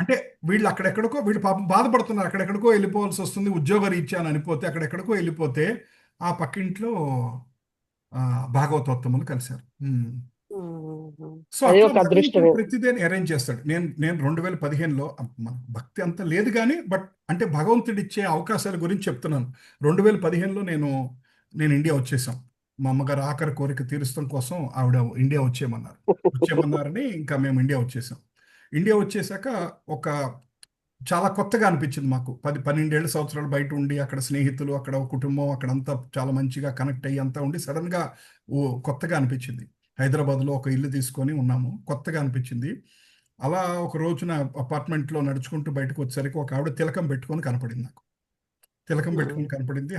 అంటే వీళ్ళు అక్కడెక్కడికో, వీళ్ళు పాపం బాధపడుతున్నారు, అక్కడెక్కడికో వెళ్ళిపోవాల్సి వస్తుంది ఉద్యోగ రీత్యా అని అనిపోతే, అక్కడెక్కడికో వెళ్ళిపోతే ఆ పక్కింట్లో భాగవతోత్తములు కలిశారు. సో అది అట్లా ఒక అదృష్టమే. ప్రతిదీ అరేంజ్ చేస్తాడు. నేను 2015లో భక్తి అంత లేదు కానీ, బట్ అంటే భగవంతుడు ఇచ్చే అవకాశాల గురించి చెప్తున్నాను. 2015లో నేను ఇండియా వచ్చేసాం. మా అమ్మగారు ఆఖరి కోరిక తీర్చడం కోసం ఆవిడ ఇండియా వచ్చేయమన్నారని ఇంకా మేము ఇండియా వచ్చేసాం. ఇండియా వచ్చేసాక చాలా కొత్తగా అనిపించింది మాకు. 12 సంవత్సరాలు బయట ఉండి, అక్కడ స్నేహితులు, అక్కడ కుటుంబం, అక్కడంతా చాలా మంచిగా కనెక్ట్ అయ్యి అంతా ఉండి, సడన్గా కొత్తగా అనిపించింది. హైదరాబాద్లో ఒక ఇల్లు తీసుకొని ఉన్నాము, కొత్తగా అనిపించింది. అలా ఒక రోజున అపార్ట్మెంట్లో నడుచుకుంటూ బయటకు వచ్చేసరికి ఒక ఆవిడ తిలకం పెట్టుకొని కనపడింది నాకు.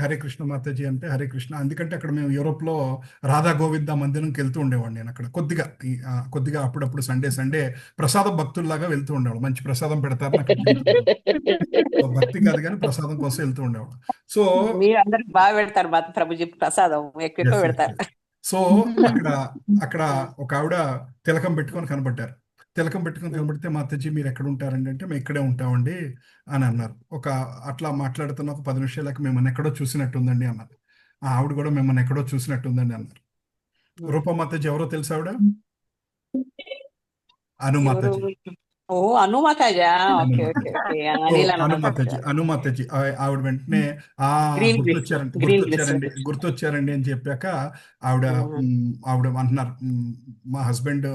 హరే కృష్ణ మాతాజీ అంటే హరే కృష్ణ. ఎందుకంటే అక్కడ మేము యూరోప్లో రాధా గోవింద మందిరంకి వెళ్తూ ఉండేవాడిని. నేను అక్కడ కొద్దిగా అప్పుడప్పుడు సండే ప్రసాదం భక్తుల్లాగా వెళ్తూ ఉండేవాడు. మంచి ప్రసాదం పెడతారు నాకు, భక్తి కాదు కానీ ప్రసాదం కోసం వెళ్తూ ఉండేవాడు. సో మీరు అందరికి బాగా పెడతారు ప్రభుజీ, ప్రసాదం ఎక్కువ పెడతారు. సో అక్కడ ఒక ఆవిడ తిలకం పెట్టుకొని కనబడ్డారు. కనబడితే మాతాజీ మీరు ఎక్కడ ఉంటారండి అంటే, మేము ఇక్కడే ఉంటామండి అని అన్నారు. అట్లా మాట్లాడుతున్న ఒక 10 నిమిషాలకు మిమ్మల్ని ఎక్కడో చూసినట్టుందండి అన్నారు. ఆవిడ కూడా మిమ్మల్ని ఎక్కడో చూసినట్టుందండి అన్నారు. రూపమాతాజీ ఎవరో తెలుసా ఆవిడ? అనుమాతాజీ. ఓ అనుమాతాజా, ఓకే ఓకే ఓకే. అనుమాతాజీ ఆవిడ వెంటనే గుర్తొచ్చారండి అని చెప్పాక ఆవిడ అంటున్నారు, మా హస్బెండ్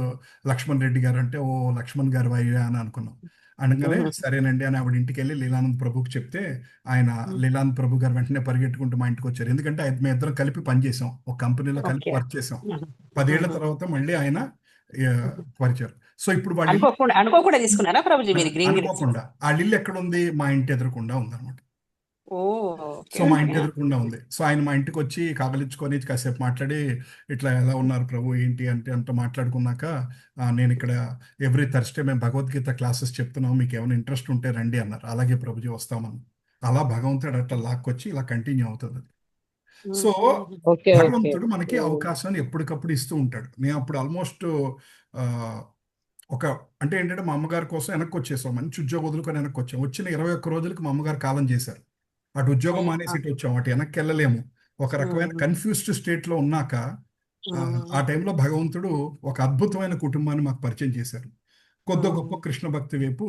లక్ష్మణ్ రెడ్డి గారు అంటే, ఓ లక్ష్మణ్ గారు అయ్యా అని అనుకున్నాం. అనగానే సరేనండి అని ఆవిడ ఇంటికి వెళ్ళి లీలానంద్ ప్రభుకి చెప్తే, లీలానంద్ ప్రభు గారు వెంటనే పరిగెట్టుకుంటూ మా ఇంటికి వచ్చారు. ఎందుకంటే మేము ఇద్దరం కలిపి పనిచేసాం, ఒక కంపెనీలో కలిపి వర్క్ చేసాం. 10 ఏళ్ల తర్వాత మళ్ళీ ఆయన పరిచారు. సో ఇప్పుడు అనుకోకుండా తీసుకున్నారా ప్రభుజీ మీరు గ్రీన్ గిరి? అనుకోకుండా. ఆ ఇల్లు ఎక్కడ ఉంది? మా ఇంటి ఎదురుకుండా ఉంది అనమాట. సో మా ఇంటి ఎదురుకుండా ఉంది. సో ఆయన మా ఇంటికి వచ్చి కాగలించుకొని కాసేపు మాట్లాడి, ఇట్లా ఎలా ఉన్నారు ప్రభు ఏంటి అంటే అంతా మాట్లాడుకున్నాక, నేను ఇక్కడ ఎవ్రీ థర్స్డే మేము భగవద్గీత క్లాసెస్ చెప్తున్నాం, మీకు ఏమైనా ఇంట్రెస్ట్ ఉంటే రండి అన్నారు. అలాగే ప్రభుజీ వస్తామని. అలా భగవంతుడు అట్లా లాక్కొచ్చి ఇలా కంటిన్యూ అవుతుంది. సో ఓకే ఓకే భగవంతుడు మనకి అవకాశాన్ని ఎప్పటికప్పుడు ఇస్తూ ఉంటాడు. నేను అప్పుడు ఆల్మోస్ట్ ఒక అంటే ఏంటంటే మా అమ్మగారి కోసం వెనక్కి వచ్చేసాం, మంచి ఉద్యోగం వదులుకొని వెనక్కి వచ్చాం. వచ్చిన 21 రోజులకి మా అమ్మగారు కాలం చేశారు. అటు ఉద్యోగం మానేసి ఇటు వచ్చాం, అటు వెనక్కి వెళ్ళలేము. ఒక రకమైన కన్ఫ్యూజ్డ్ స్టేట్లో ఉన్నాక ఆ టైంలో భగవంతుడు ఒక అద్భుతమైన కుటుంబాన్ని మాకు పరిచయం చేశారు. కొద్ది గొప్ప కృష్ణ భక్తి వైపు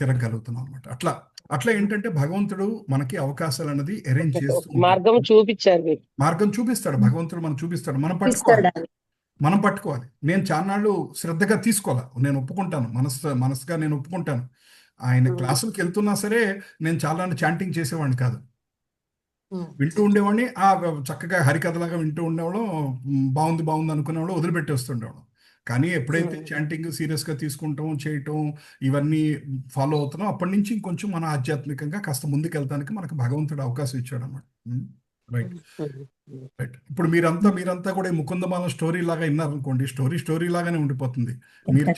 తిరగలుగుతున్నాం అనమాట. అట్లా అట్లా ఏంటంటే భగవంతుడు మనకి అవకాశాలు అనేది అరేంజ్ చేస్తూ మార్గం చూపించారు మీరు. మార్గం చూపిస్తాడు భగవంతుడు, మనం చూపిస్తాడు, మనం పట్టుకోవాలి. నేను చాన్నాళ్ళు శ్రద్ధగా తీసుకోవాలి, నేను ఒప్పుకుంటాను, మనసుగా నేను ఒప్పుకుంటాను. ఆయన క్లాసులకు వెళ్తున్నా సరే నేను చాలా చాంటింగ్ చేసేవాడిని కాదు, వింటూ ఉండేవాడిని. చక్కగా హరికథలాగా వింటూ ఉండేవాళ్ళం, బాగుంది అనుకునేవాళ్ళు, వదిలిపెట్టి వస్తుండేవాళ్ళం. కానీ ఎప్పుడైతే చాంటింగ్ సీరియస్గా తీసుకుంటాం, చేయటం, ఇవన్నీ ఫాలో అవుతున్నాం, అప్పటి నుంచి ఇంకొంచెం మన ఆధ్యాత్మికంగా కాస్త ముందుకు వెళ్తానికి మనకు భగవంతుడు అవకాశం ఇచ్చాడు అన్నమాట. రైట్. ఇప్పుడు మీరంతా కూడా ఈ ముకుందమాల స్టోరీ లాగా విన్నారనుకోండి, స్టోరీ లాగానే ఉండిపోతుంది. మీరు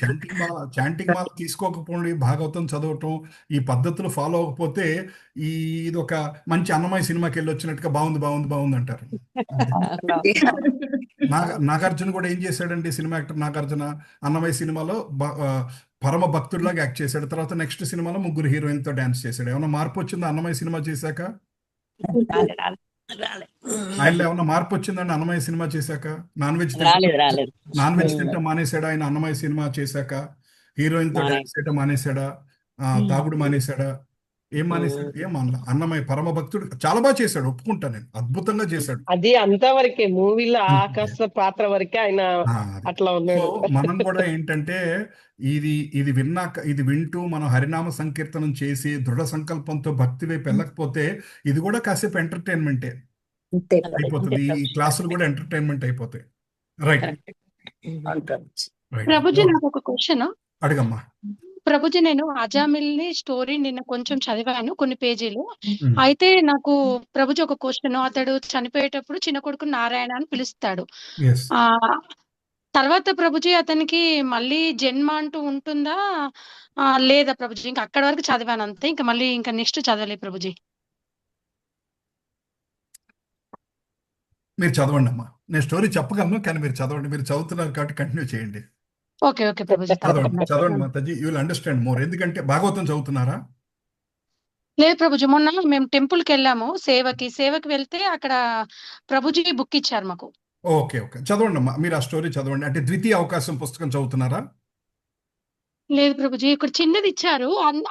చాంటింగ్ మాల తీసుకోకపోండి, భాగవతం చదవటం, ఈ పద్ధతులు ఫాలో అవ్వకపోతే ఇది ఒక మంచి అన్నమయ్య సినిమాకి వెళ్ళి వచ్చినట్టుగా బాగుంది అంటారు. నాగార్జున కూడా ఏం చేశాడండి, సినిమా యాక్టర్ నాగార్జున అన్నమయ్య సినిమాలో పరమ భక్తుడిలాగా యాక్ట్ చేశాడు. తర్వాత నెక్స్ట్ సినిమాలో 3 హీరోయిన్తో డాన్స్ చేశాడు. ఏమైనా మార్పు వచ్చిందా అన్నమయ్య సినిమా చేశాక? ఆయనలో ఏమన్నా మార్పు వచ్చిందండి అన్నమయ్య సినిమా చేశాక? నాన్ వెజ్ తింటా మానేశాడా ఆయన అన్నమయ్య సినిమా చేశాక? హీరోయిన్తో డాన్స్ చేయటం మానేశాడా? తాగుడు మానేశాడా? ఏం మానేశాడు? ఏం మానలా. అన్నమయ్య పరమ భక్తుడు, చాలా బాగా చేశాడు, ఒప్పుకుంటా నేను, అద్భుతంగా చేశాడు. అది అంతవరకే, మూవీలో ఆకాశ పాత్ర వరకే ఆయన అట్లా ఉన్నాడు. మనం కూడా ఏంటంటే ఇది వింటూ మనం హరినామ సంకీర్తనం చేసి దృఢ సంకల్పంతో భక్తి వైపు వెళ్ళకపోతే ఇది కూడా కాసేపు ఎంటర్టైన్మెంటే అయిపోతుంది. ఈ క్లాసులు కూడా ఎంటర్టైన్మెంట్ అయిపోతాయి. రైట్. ప్రభుజీ, నాకు ఒక క్వశ్చన్. అడగమ్మా. ప్రభుజీ, నేను అజామిల్ని స్టోరీ నిన్న కొంచెం చదివాను, కొన్ని పేజీలు. అయితే నాకు ప్రభుజీ ఒక క్వశ్చన్. అతడు చనిపోయేటప్పుడు చిన్న కొడుకు నారాయణ అని పిలుస్తాడు. ఆ తర్వాత ప్రభుజీ అతనికి మళ్ళీ జన్మ అంటూ ఉంటుందా లేదా ప్రభుజీ? ఇంకా అక్కడి వరకు చదివాను అంతే, ఇంకా మళ్ళీ ఇంకా నెక్స్ట్ చదవలే ప్రభుజీ. మీరు చదవండి అమ్మా, నేను స్టోరీ చెప్పగలను కానీ మీరు చదవండి. మీరు చదువుతున్నారు కాబట్టి కంటిన్యూ చేయండి. ఓకే ప్రభుజీ, చదవండి Mataji, you will understand more. ఎందుకంటే భాగవతం చదువుతున్నారా? లేదు ప్రభుజీ, మొన్న మేము టెంపుల్ కి వెళ్ళాము సేవకి వెళ్తే అక్కడ ప్రభుజీ బుక్ ఇచ్చారు మాకు. ఓకే చదవండి అమ్మా, మీరు ఆ స్టోరీ చదవండి. అంటే ద్వితీయ అవకాశం పుస్తకం చదువుతున్నారా? లేదు ప్రభుజీ, ఇక్కడ చిన్నది ఇచ్చారు,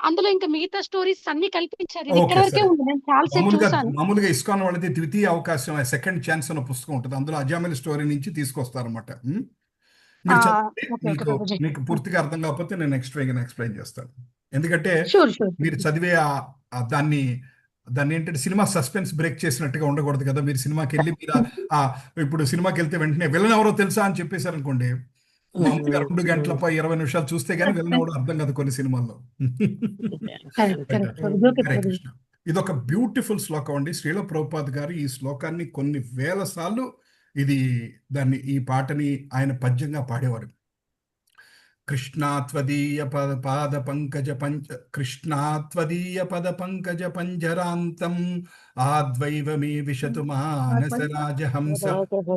అందులో ఇంకా మిగతా స్టోరీస్ అన్ని కల్పించారు. ఇది ఇక్కడ వరకే ఉంది, నేను చాలాసేపు చూసాను. మామూలుగా ఇస్కాన్ వాళ్ళది ద్వితీయ అవకాశం, సెకండ్ ఛాన్స్ అనే పుస్తకం ఉంటుంది, అందులో అజామిల్ స్టోరీ నుంచి తీసుకొస్తారన్నమాట. మీరు చదివితే మీకు పూర్తిగా అర్థం కాకపోతే నేను ఎక్స్ప్లెయిన్ చేస్తాను. ఎందుకంటే మీరు చదివే దాన్ని ఏంటంటే సినిమా సస్పెన్స్ బ్రేక్ చేసినట్టుగా ఉండకూడదు కదా. మీరు సినిమాకి వెళ్ళి ఇప్పుడు సినిమాకి వెళ్తే వెంటనే విలన్ ఎవరో తెలుసా అని చెప్పేశారు అనుకోండి, మామూలుగా 2 గంటల 20 నిమిషాలు చూస్తే గానీ విలన్ ఎవరో అర్థం కాదు కొన్ని సినిమాల్లో. హరే కృష్ణ. ఇదొక బ్యూటిఫుల్ శ్లోకం అండి. శ్రీల ప్రభుపాద్ గారు ఈ శ్లోకాన్ని కొన్ని వేల సార్లు ఈ పాటని ఆయన పద్యంగా పాడేవారు. కృష్ణాత్వదీయ పద పంకజ పంజరాంతం ఆద్వైవ మే విశతు మానసరాజహంస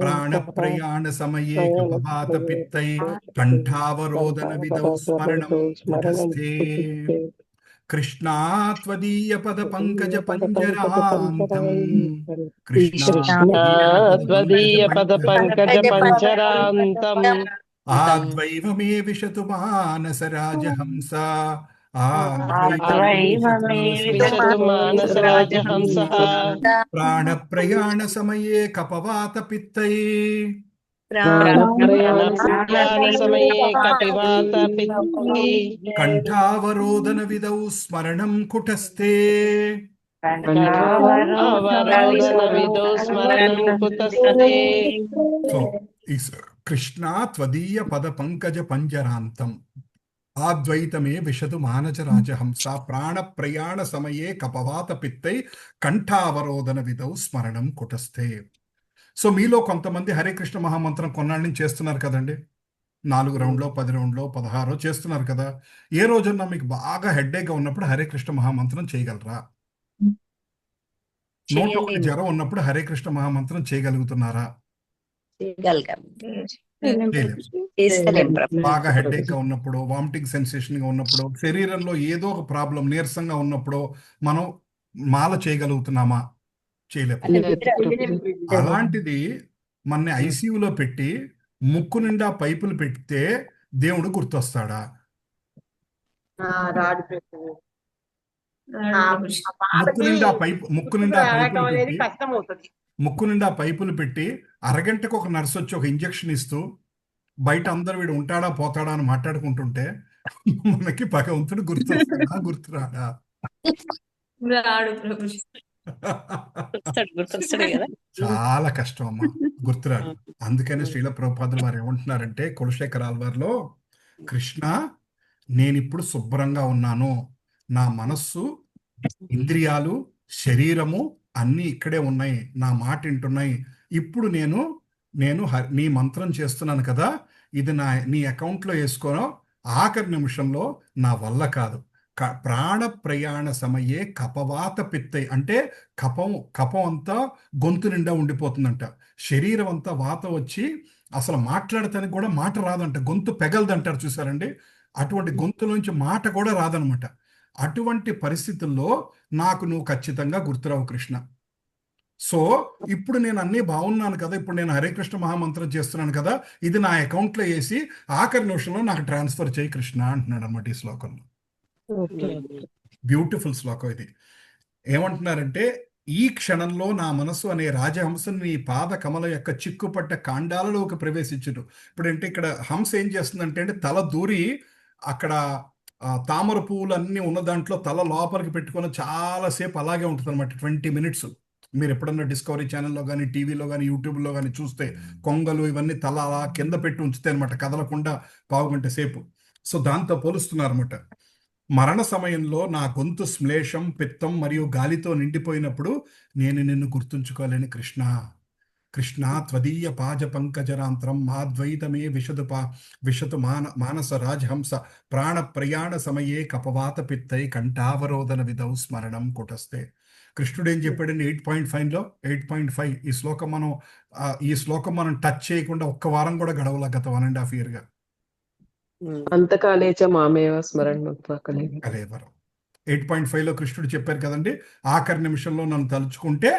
ప్రాణ ప్రయాణ సమయే కపవాత పిత్తై కంఠావరోదన విదౌ స్మరణం కుటస్థే. కృష్ణాత్వదీయ పద పంకజ పంజరాంతం కృష్ణాత్వదీయ పద పంకజ పంజరాంతం ఆద్వైవ మే విశతు మానస రాజహంస ప్రాణ ప్రయాణ సమయే కపవాత పిత్తై కంఠావరోదన విదౌ స్మరణం కుటస్థే. కృష్ణ త్వదీయ పద పంకజ పంజరాంతం ఆద్వైతమే విశతు మానస రాజహంస ప్రాణ ప్రయాణ సమయే కపవాత పిత్తై కంఠావరోదన విదౌ స్మరణం కుటస్థే. సో మీలో కొంతమంది హరే కృష్ణ మహామంత్రం కొన్నాళ్ళ నుంచి చేస్తున్నారు కదండి, 4 రౌండ్లో 10 రౌండ్లో 16 చేస్తున్నారు కదా. ఏ రోజున్నా మీకు బాగా హెడ్ఏక్గా ఉన్నప్పుడు హరే కృష్ణ మహామంత్రం చేయగలరా? 101 చేయలేము. జ్వరం ఉన్నప్పుడు హరే కృష్ణ మహామంత్రం చేయగలుగుతున్నారా? చేయగలిగాం. చేయలేం చేయలేము. ప్రభుజీ. చేస్తలేం ప్రభు. బాగా హెడేక్ గా ఉన్నప్పుడు, వామిటింగ్ సెన్సేషన్ గా ఉన్నప్పుడు, శరీరంలో ఏదో ఒక ప్రాబ్లం నీరసంగా ఉన్నప్పుడు మనం మాల చేయగలుగుతున్నామా? చేయలేము. అంటే నిద్ర అలాంటిది మన ఐసీయూలో పెట్టి ముక్కు నిండా పైపులు పెడితే దేవుడు గుర్తొస్తాడా? రాడు ప్రభు. రాడు ఆ ప్రభుజీ. ముక్కు నిండా రావడం పైపులు అనేది పెట్టి కష్టం అవుతుంది. ముక్కు నిండా పైపులు పెట్టి అరగంటకు ఒక నర్సు వచ్చి ఒక ఇంజెక్షన్ ఇస్తూ బయట అందరు వీడు ఉంటాడా పోతాడా అని మాట్లాడుకుంటుంటే మనకి భగవంతుడు గుర్తొస్తాడా గుర్తురాడా? రాడు ప్రభుజీ. గుర్తొస్తాడు కదా. చాలా కష్టం అమ్మా, గుర్తురాడు. అందుకని శ్రీల ప్రభుపాదులు వారు ఏమంటున్నారంటే కులశేఖర ఆళ్వార్లో, కృష్ణ నేనిప్పుడు శుభ్రంగా ఉన్నాను, నా మనస్సు, ఇంద్రియాలు, శరీరము అన్నీ ఇక్కడే ఉన్నాయి, నా మాట వింటున్నాయి. ఇప్పుడు నేను నీ మంత్రం చేస్తున్నాను కదా, ఇది నీ అకౌంట్లో వేసుకోను, ఆఖరి నిమిషంలో నా వల్ల కాదు. ప్రాణ ప్రయాణ సమయే కపవాత పిత్తై, అంటే కపం అంతా గొంతు నిండా ఉండిపోతుందంట. శరీరం అంతా వాత వచ్చి అసలు మాట్లాడటానికి కూడా మాట రాదంట, గొంతు పెగలదంటారు చూసారండి. అటువంటి గొంతులోంచి మాట కూడా రాదనమాట. అటువంటి పరిస్థితుల్లో నాకు నువ్వు ఖచ్చితంగా గుర్తురావు కృష్ణ. సో ఇప్పుడు నేను అన్నీ బాగున్నాను కదా, ఇప్పుడు నేను హరే కృష్ణ మహామంత్రం చేస్తున్నాను కదా, ఇది నా అకౌంట్లో వేసి ఆఖరి నిమిషంలో నాకు ట్రాన్స్ఫర్ చేయి కృష్ణ అంటున్నాడు అన్నమాట ఈ శ్లోకంలో. బ్యూటిఫుల్ శ్లోకం ఇది. ఏమంటున్నారంటే, ఈ క్షణంలో నా మనసు అనే రాజహంసను నీ పాద కమల యొక్క చిక్కుపట్ట కాండాలలోకి ప్రవేశించును. ఇప్పుడంటే ఇక్కడ హంస ఏం చేస్తుందంటే తల దూరి అక్కడ తామర పువ్వులు అన్నీ ఉన్న దాంట్లో తల లోపలికి పెట్టుకొని చాలాసేపు అలాగే ఉంటుంది అనమాట, 20 minutes. మీరు ఎప్పుడన్నా డిస్కవరీ ఛానల్లో కానీ టీవీలో కానీ యూట్యూబ్లో కానీ చూస్తే కొంగలు ఇవన్నీ తల అలా కింద పెట్టి ఉంచుతాయి అనమాట, కదలకుండా పావుగంట సేపు. సో దాంతో పోలుస్తున్నారన్నమాట. మరణ సమయంలో నా గొంతు శ్లేషం, పిత్తం మరియు గాలితో నిండిపోయినప్పుడు నేను నిన్ను గుర్తుంచుకోలేని కృష్ణ. కృష్ణ త్వదీయ పాజ పంకజరాంతరం మాద్వైతమే విశతు మానస రాజహంస ప్రాణ ప్రయాణ సమయే కపవాత పిత్తై కంఠావరోధన విధౌ స్మరణం కుటస్తే. కృష్ణుడు ఏం చెప్పాడండి 8.5లో 8.5 ఈ శ్లోకం మనం టచ్ చేయకుండా ఒక్క వారం కూడా గడవల గత 1.5 yearగా. అంతకాలేచ మామేవ స్మరణత్వ కలేవరం 8.5లో కృష్ణుడు చెప్పారు కదండి, ఆఖరి నిమిషంలో నన్ను తలుచుకుంటే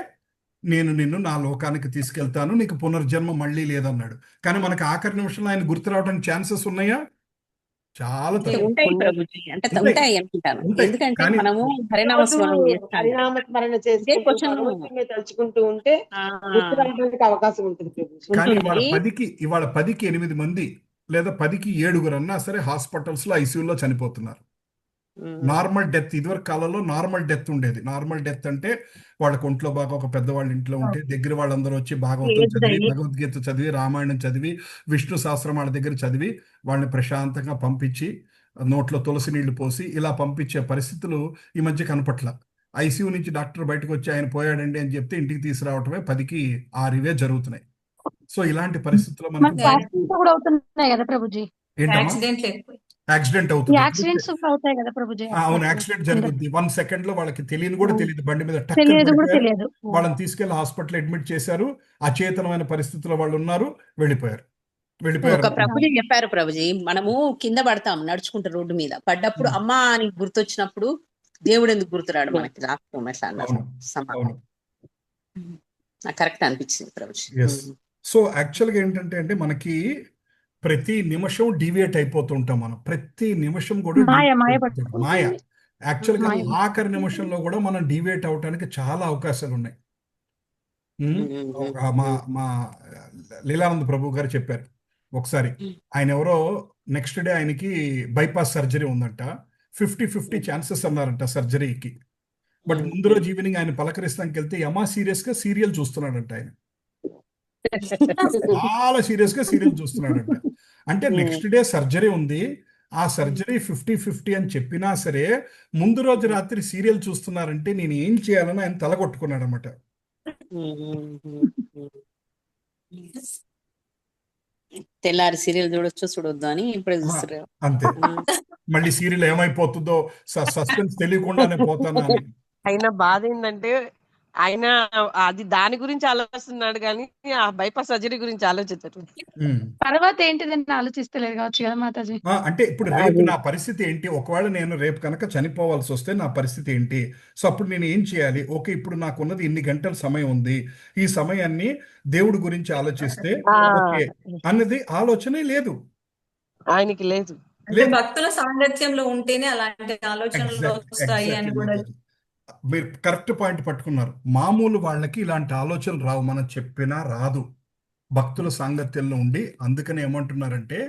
నేను నిన్ను నా లోకానికి తీసుకెళ్తాను, నీకు పునర్జన్మ మళ్ళీ లేదన్నాడు. కానీ మనకు ఆఖరి నిమిషంలో ఆయన గుర్తు రావడానికి ఛాన్సెస్ ఉన్నాయా? చాలా తక్కువ. ఉంటాయి ప్రభుజీ, అంటే ఉంటాయి అనుకుంటాను. ఉంటాయి. ఎందుకంటే కానీ మనము హరినామస్మరణ చేస్తాం. హరినామస్మరణ చేసుకుంటూ question. భగవంతుడిని తలుచుకుంటూ ఉంటే గుర్తు రావడానికి అవకాశం ఉంటుంది ప్రభు. కానీ ఉంటుంది. ఇవాళ 10కి 8 మంది లేదా 10కి 7 అన్నా సరే హాస్పిటల్స్లో ఐసీయూలో చనిపోతున్నారు. నార్మల్ డెత్, ఇదివరకు కాలంలో నార్మల్ డెత్ ఉండేది. నార్మల్ డెత్ అంటే వాళ్ళ ఒంట్లో బాగా ఒక పెద్దవాళ్ళ ఇంట్లో ఉంటే దగ్గర వాళ్ళందరూ వచ్చి భాగవతం చదివి, భగవద్గీత చదివి, రామాయణం చదివి, విష్ణు సహస్రం వాళ్ళ దగ్గర చదివి వాళ్ళని ప్రశాంతంగా పంపించి నోట్లో తులసి నీళ్లు పోసి ఇలా పంపించే పరిస్థితులు ఈ మధ్య కనపట్ల. ఐసీయూ నుంచి డాక్టర్ బయటకు వచ్చి ఆయన పోయాడండి అని చెప్తే ఇంటికి తీసుకురావటమే 10కి 6 జరుగుతున్నాయి. సో ఇలాంటి పరిస్థితుల్లో మనకి యాక్సిడెంట్స్ కూడా అవుతున్నాయి కదా ప్రభుజీ. ఏంటమ్మా యాక్సిడెంట్లు ఎక్కువ. యాక్సిడెంట్ అవుతుంది. యాక్సిడెంట్స్ అవుతాయి కదా ప్రభుజీ. అవును, యాక్సిడెంట్ జరుగుద్ది. 1 second లో వాళ్ళకి తెలియని కూడా తెలియదు, బండి మీద తెలియదు కూడా టక్కన తెలియదు. వాళ్ళని తీసుకెళ్లి హాస్పిటల్ అడ్మిట్ చేశారు. అచేతనమైన పరిస్థితుల్లో వాళ్ళు ఉన్నారు, వెళ్ళిపోయారు. ఒక ప్రభుజీ చెప్పారు ప్రభుజీ, మనము కింద పడతాం నడుచుకుంటూ రోడ్డు మీద, పడ్డప్పుడు అమ్మా అని గుర్తొచ్చినప్పుడు దేవుడు ఎందుకు గుర్తురాడు మనకి? రాకపోం ఎట్లా అన్నారు సమాధానం. నాకు కరెక్ట్ అనిపించింది ప్రభుజీ. సో యాక్చువల్గా ఏంటంటే అంటే మనకి ప్రతి నిమిషం డివియేట్ అయిపోతూ ఉంటాం మనం. ప్రతి నిమిషం కూడా మాయ. యాక్చువల్గా ఆఖరి నిమిషంలో కూడా మనం డివియేట్ అవడానికి చాలా అవకాశాలు ఉన్నాయి. మా లీలానంద ప్రభు గారు చెప్పారు ఒకసారి, ఆయన ఎవరో నెక్స్ట్ డే ఆయనకి బైపాస్ సర్జరీ ఉందంట, 50-50 ఛాన్సెస్ అన్నారంట సర్జరీకి. బట్ ముందు రోజు ఈవినింగ్ ఆయన పలకరిస్తానికి వెళ్తే యమా సీరియస్గా సీరియల్ చూస్తున్నాడంట. ఆయన చాలా సీరియస్గా సీరియల్ చూస్తున్నాడంట. అంటే నెక్స్ట్ డే సర్జరీ ఉంది, ఆ సర్జరీ 50-50 అని చెప్పినా సరే ముందు రోజు రాత్రి సీరియల్ చూస్తున్నారంటే నేను ఏం చేయాలని ఆయన తలగొట్టుకున్నాడు అనమాట. తెల్లారి సీరియల్ చూడొచ్చు చూడొద్దు అని ఇప్పుడే చూస్తారు. అంతే, మళ్ళీ సీరియల్ ఏమైపోతుందో సస్పెన్స్ తెలియకుండానే పోతాను అని. అయినా బాధ ఏంటంటే ఆయన అది దాని గురించి ఆలోచిస్తున్నాడు కానీ ఆ బైపాస్ సర్జరీ గురించి ఆలోచించట్లేదు. ఉమ్. తర్వాత ఏంటిదని ఆలోచిస్తలేదు కావచ్చు కదా మాతాజీ. అంటే ఇప్పుడు రేపు అది నా పరిస్థితి ఏంటి, ఒకవేళ నేను రేపు కనుక చనిపోవాల్సి వస్తే నా పరిస్థితి ఏంటి, సో అప్పుడు నేను ఏం చేయాలి, ఓకే ఇప్పుడు నాకున్నది ఇన్ని గంటల సమయం ఉంది, ఈ సమయాన్ని దేవుడి గురించి ఆలోచిస్తే ఆ, ఓకే అన్నది ఆలోచనే లేదు. ఆయనకి లేదు. అంటే లేదు భక్తుల సాంగత్యంలో ఉంటేనే అలాంటి ఆలోచనలు వస్తాయి అని ఎగ్జాక్ట్లీ కూడా. మాతాజీ, మీరు కరెక్ట్ పాయింట్ పట్టుకున్నారు. మామూలు వాళ్ళకి ఇలాంటి ఆలోచనలు రావు, మనం చెప్పినా రాదు, భక్తుల సాంగత్యంలో ఉండి. అందుకని ఏమంటున్నారంటే,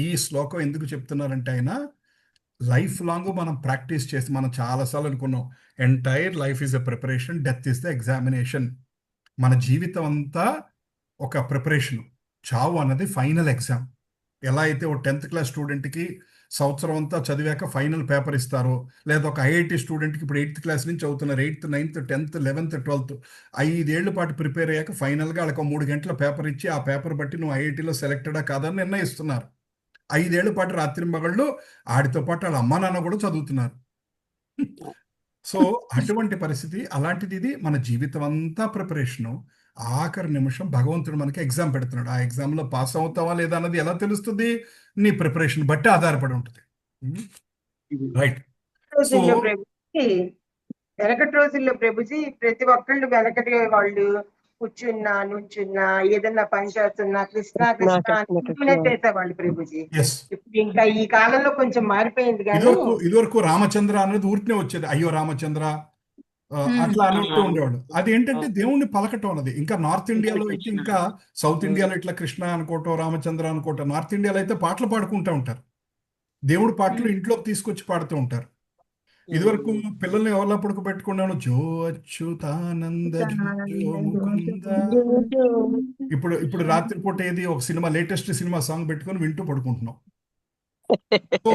ఈ శ్లోకం ఎందుకు చెప్తున్నారంటే ఆయన లైఫ్ లాంగ్ మనం ప్రాక్టీస్ చేసి, మనం చాలాసార్లు అనుకున్నాం entire life is a preparation, death is the examination. మన జీవితం అంతా ఒక ప్రిపరేషన్, చావు అన్నది ఫైనల్ ఎగ్జామ్. ఎలా అయితే ఓ 10th క్లాస్ స్టూడెంట్కి సంవత్సరం అంతా చదివాక ఫైనల్ పేపర్ ఇస్తారో, లేదా ఒక ఐఐటి స్టూడెంట్కి ఇప్పుడు 8th క్లాస్ నుంచి చదువుతున్నారు, 8th 9th 10th 11th 12th 5 ఏళ్ల పాటు ప్రిపేర్ అయ్యాక ఫైనల్గా వాళ్ళకి 3 గంటల పేపర్ ఇచ్చి ఆ పేపర్ బట్టి నువ్వు ఐఐటిలో సెలెక్టెడా కాదని నిర్ణయిస్తున్నారు. 5 ఏళ్ల పాటు రాత్రి మగళ్ళు ఆడితో పాటు వాళ్ళ అమ్మా నాన్న కూడా చదువుతున్నారు. సో అటువంటి పరిస్థితి అలాంటిది. ఇది మన జీవితం అంతా ప్రిపరేషను. ఆఖరి నిమిషం భగవంతుడు మనకి ఎగ్జామ్ పెడుతున్నాడు. ఆ ఎగ్జామ్లో పాస్ అవుతావా లేదా అన్నది ఎలా తెలుస్తుంది, నీ ప్రిపరేషన్ బట్టి ఆధారపడి ఉంటుంది. రైట్. సో రోజుల్లో ప్రభుజీ, వెనకటి రోజుల్లో ప్రభుజీ ప్రతి ఒక్కళ్ళు వెనకటి వాళ్ళు కూర్చున్నా నుంచున్నా ఏదన్నా పని చేస్తున్నా కృష్ణ కృష్ణ అనుకుంటూనే చేసేవాళ్ళు ప్రభుజీ. ఎస్, ఇప్పుడు ఇంకా ఈ కాలంలో కొంచెం మారిపోయింది కానీ ఇదివరకు రామచంద్ర అనేది ఊరికనే వచ్చేది, అయ్యో రామచంద్ర అట్లా అనుకుంటూ ఉండేవాడు. అది ఏంటంటే దేవుణ్ణి పలకటం అన్నది. ఇంకా నార్త్ ఇండియాలో అయితే, ఇంకా సౌత్ ఇండియాలో ఇట్లా కృష్ణ అనుకోవటం రామచంద్ర అనుకోవటం. నార్త్ ఇండియాలో అయితే పాటలు పాడుకుంటూ ఉంటారు, దేవుడి పాటలు ఇంట్లోకి తీసుకొచ్చి పాడుతూ ఉంటారు. ఇదివరకు పిల్లల్ని ఎవరిలో పడుకోబెట్టుకున్నాను, జో అచ్యుతానంద జో ముకుంద. ఇప్పుడు రాత్రిపూట ఏది ఒక సినిమా, లేటెస్ట్ సినిమా సాంగ్ పెట్టుకొని వింటూ పడుకుంటున్నాం. సో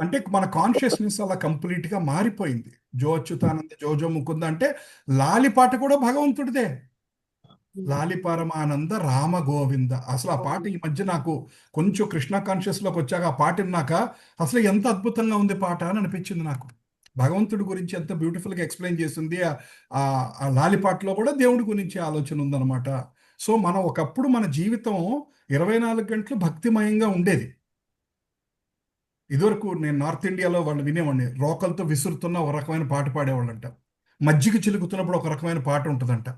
అంటే మన కాన్షియస్నెస్ అలా కంప్లీట్ గా మారిపోయింది. జో అచ్యుతానంద జో జో ముకుంద అంటే లాలి పాట కూడా భగవంతుడిదే, లాలి పరమానంద రామ గోవింద. అసలు ఆ పాట ఈ మధ్య నాకు కొంచెం కృష్ణ కాన్షియస్ లోకి వచ్చాక ఆ పాట విన్నాక అసలు ఎంత అద్భుతంగా ఉంది పాట అని అనిపించింది నాకు. భగవంతుడి గురించి ఎంత బ్యూటిఫుల్ గా ఎక్స్ప్లెయిన్ చేస్తుంది. ఆ లాలి పాటలో కూడా దేవుడి గురించి ఆలోచన ఉందన్నమాట. సో మనం ఒకప్పుడు మన జీవితం 24 గంటలు భక్తిమయంగా ఉండేది. ఇదివరకు నేను నార్త్ ఇండియాలో వాళ్ళు వినేవాడిని, రోకలతో విసురుతున్న ఒక రకమైన పాట పాడేవాళ్ళంట, మజ్జిగ చిలుకుతున్నప్పుడు ఒక రకమైన పాట ఉంటుందంట.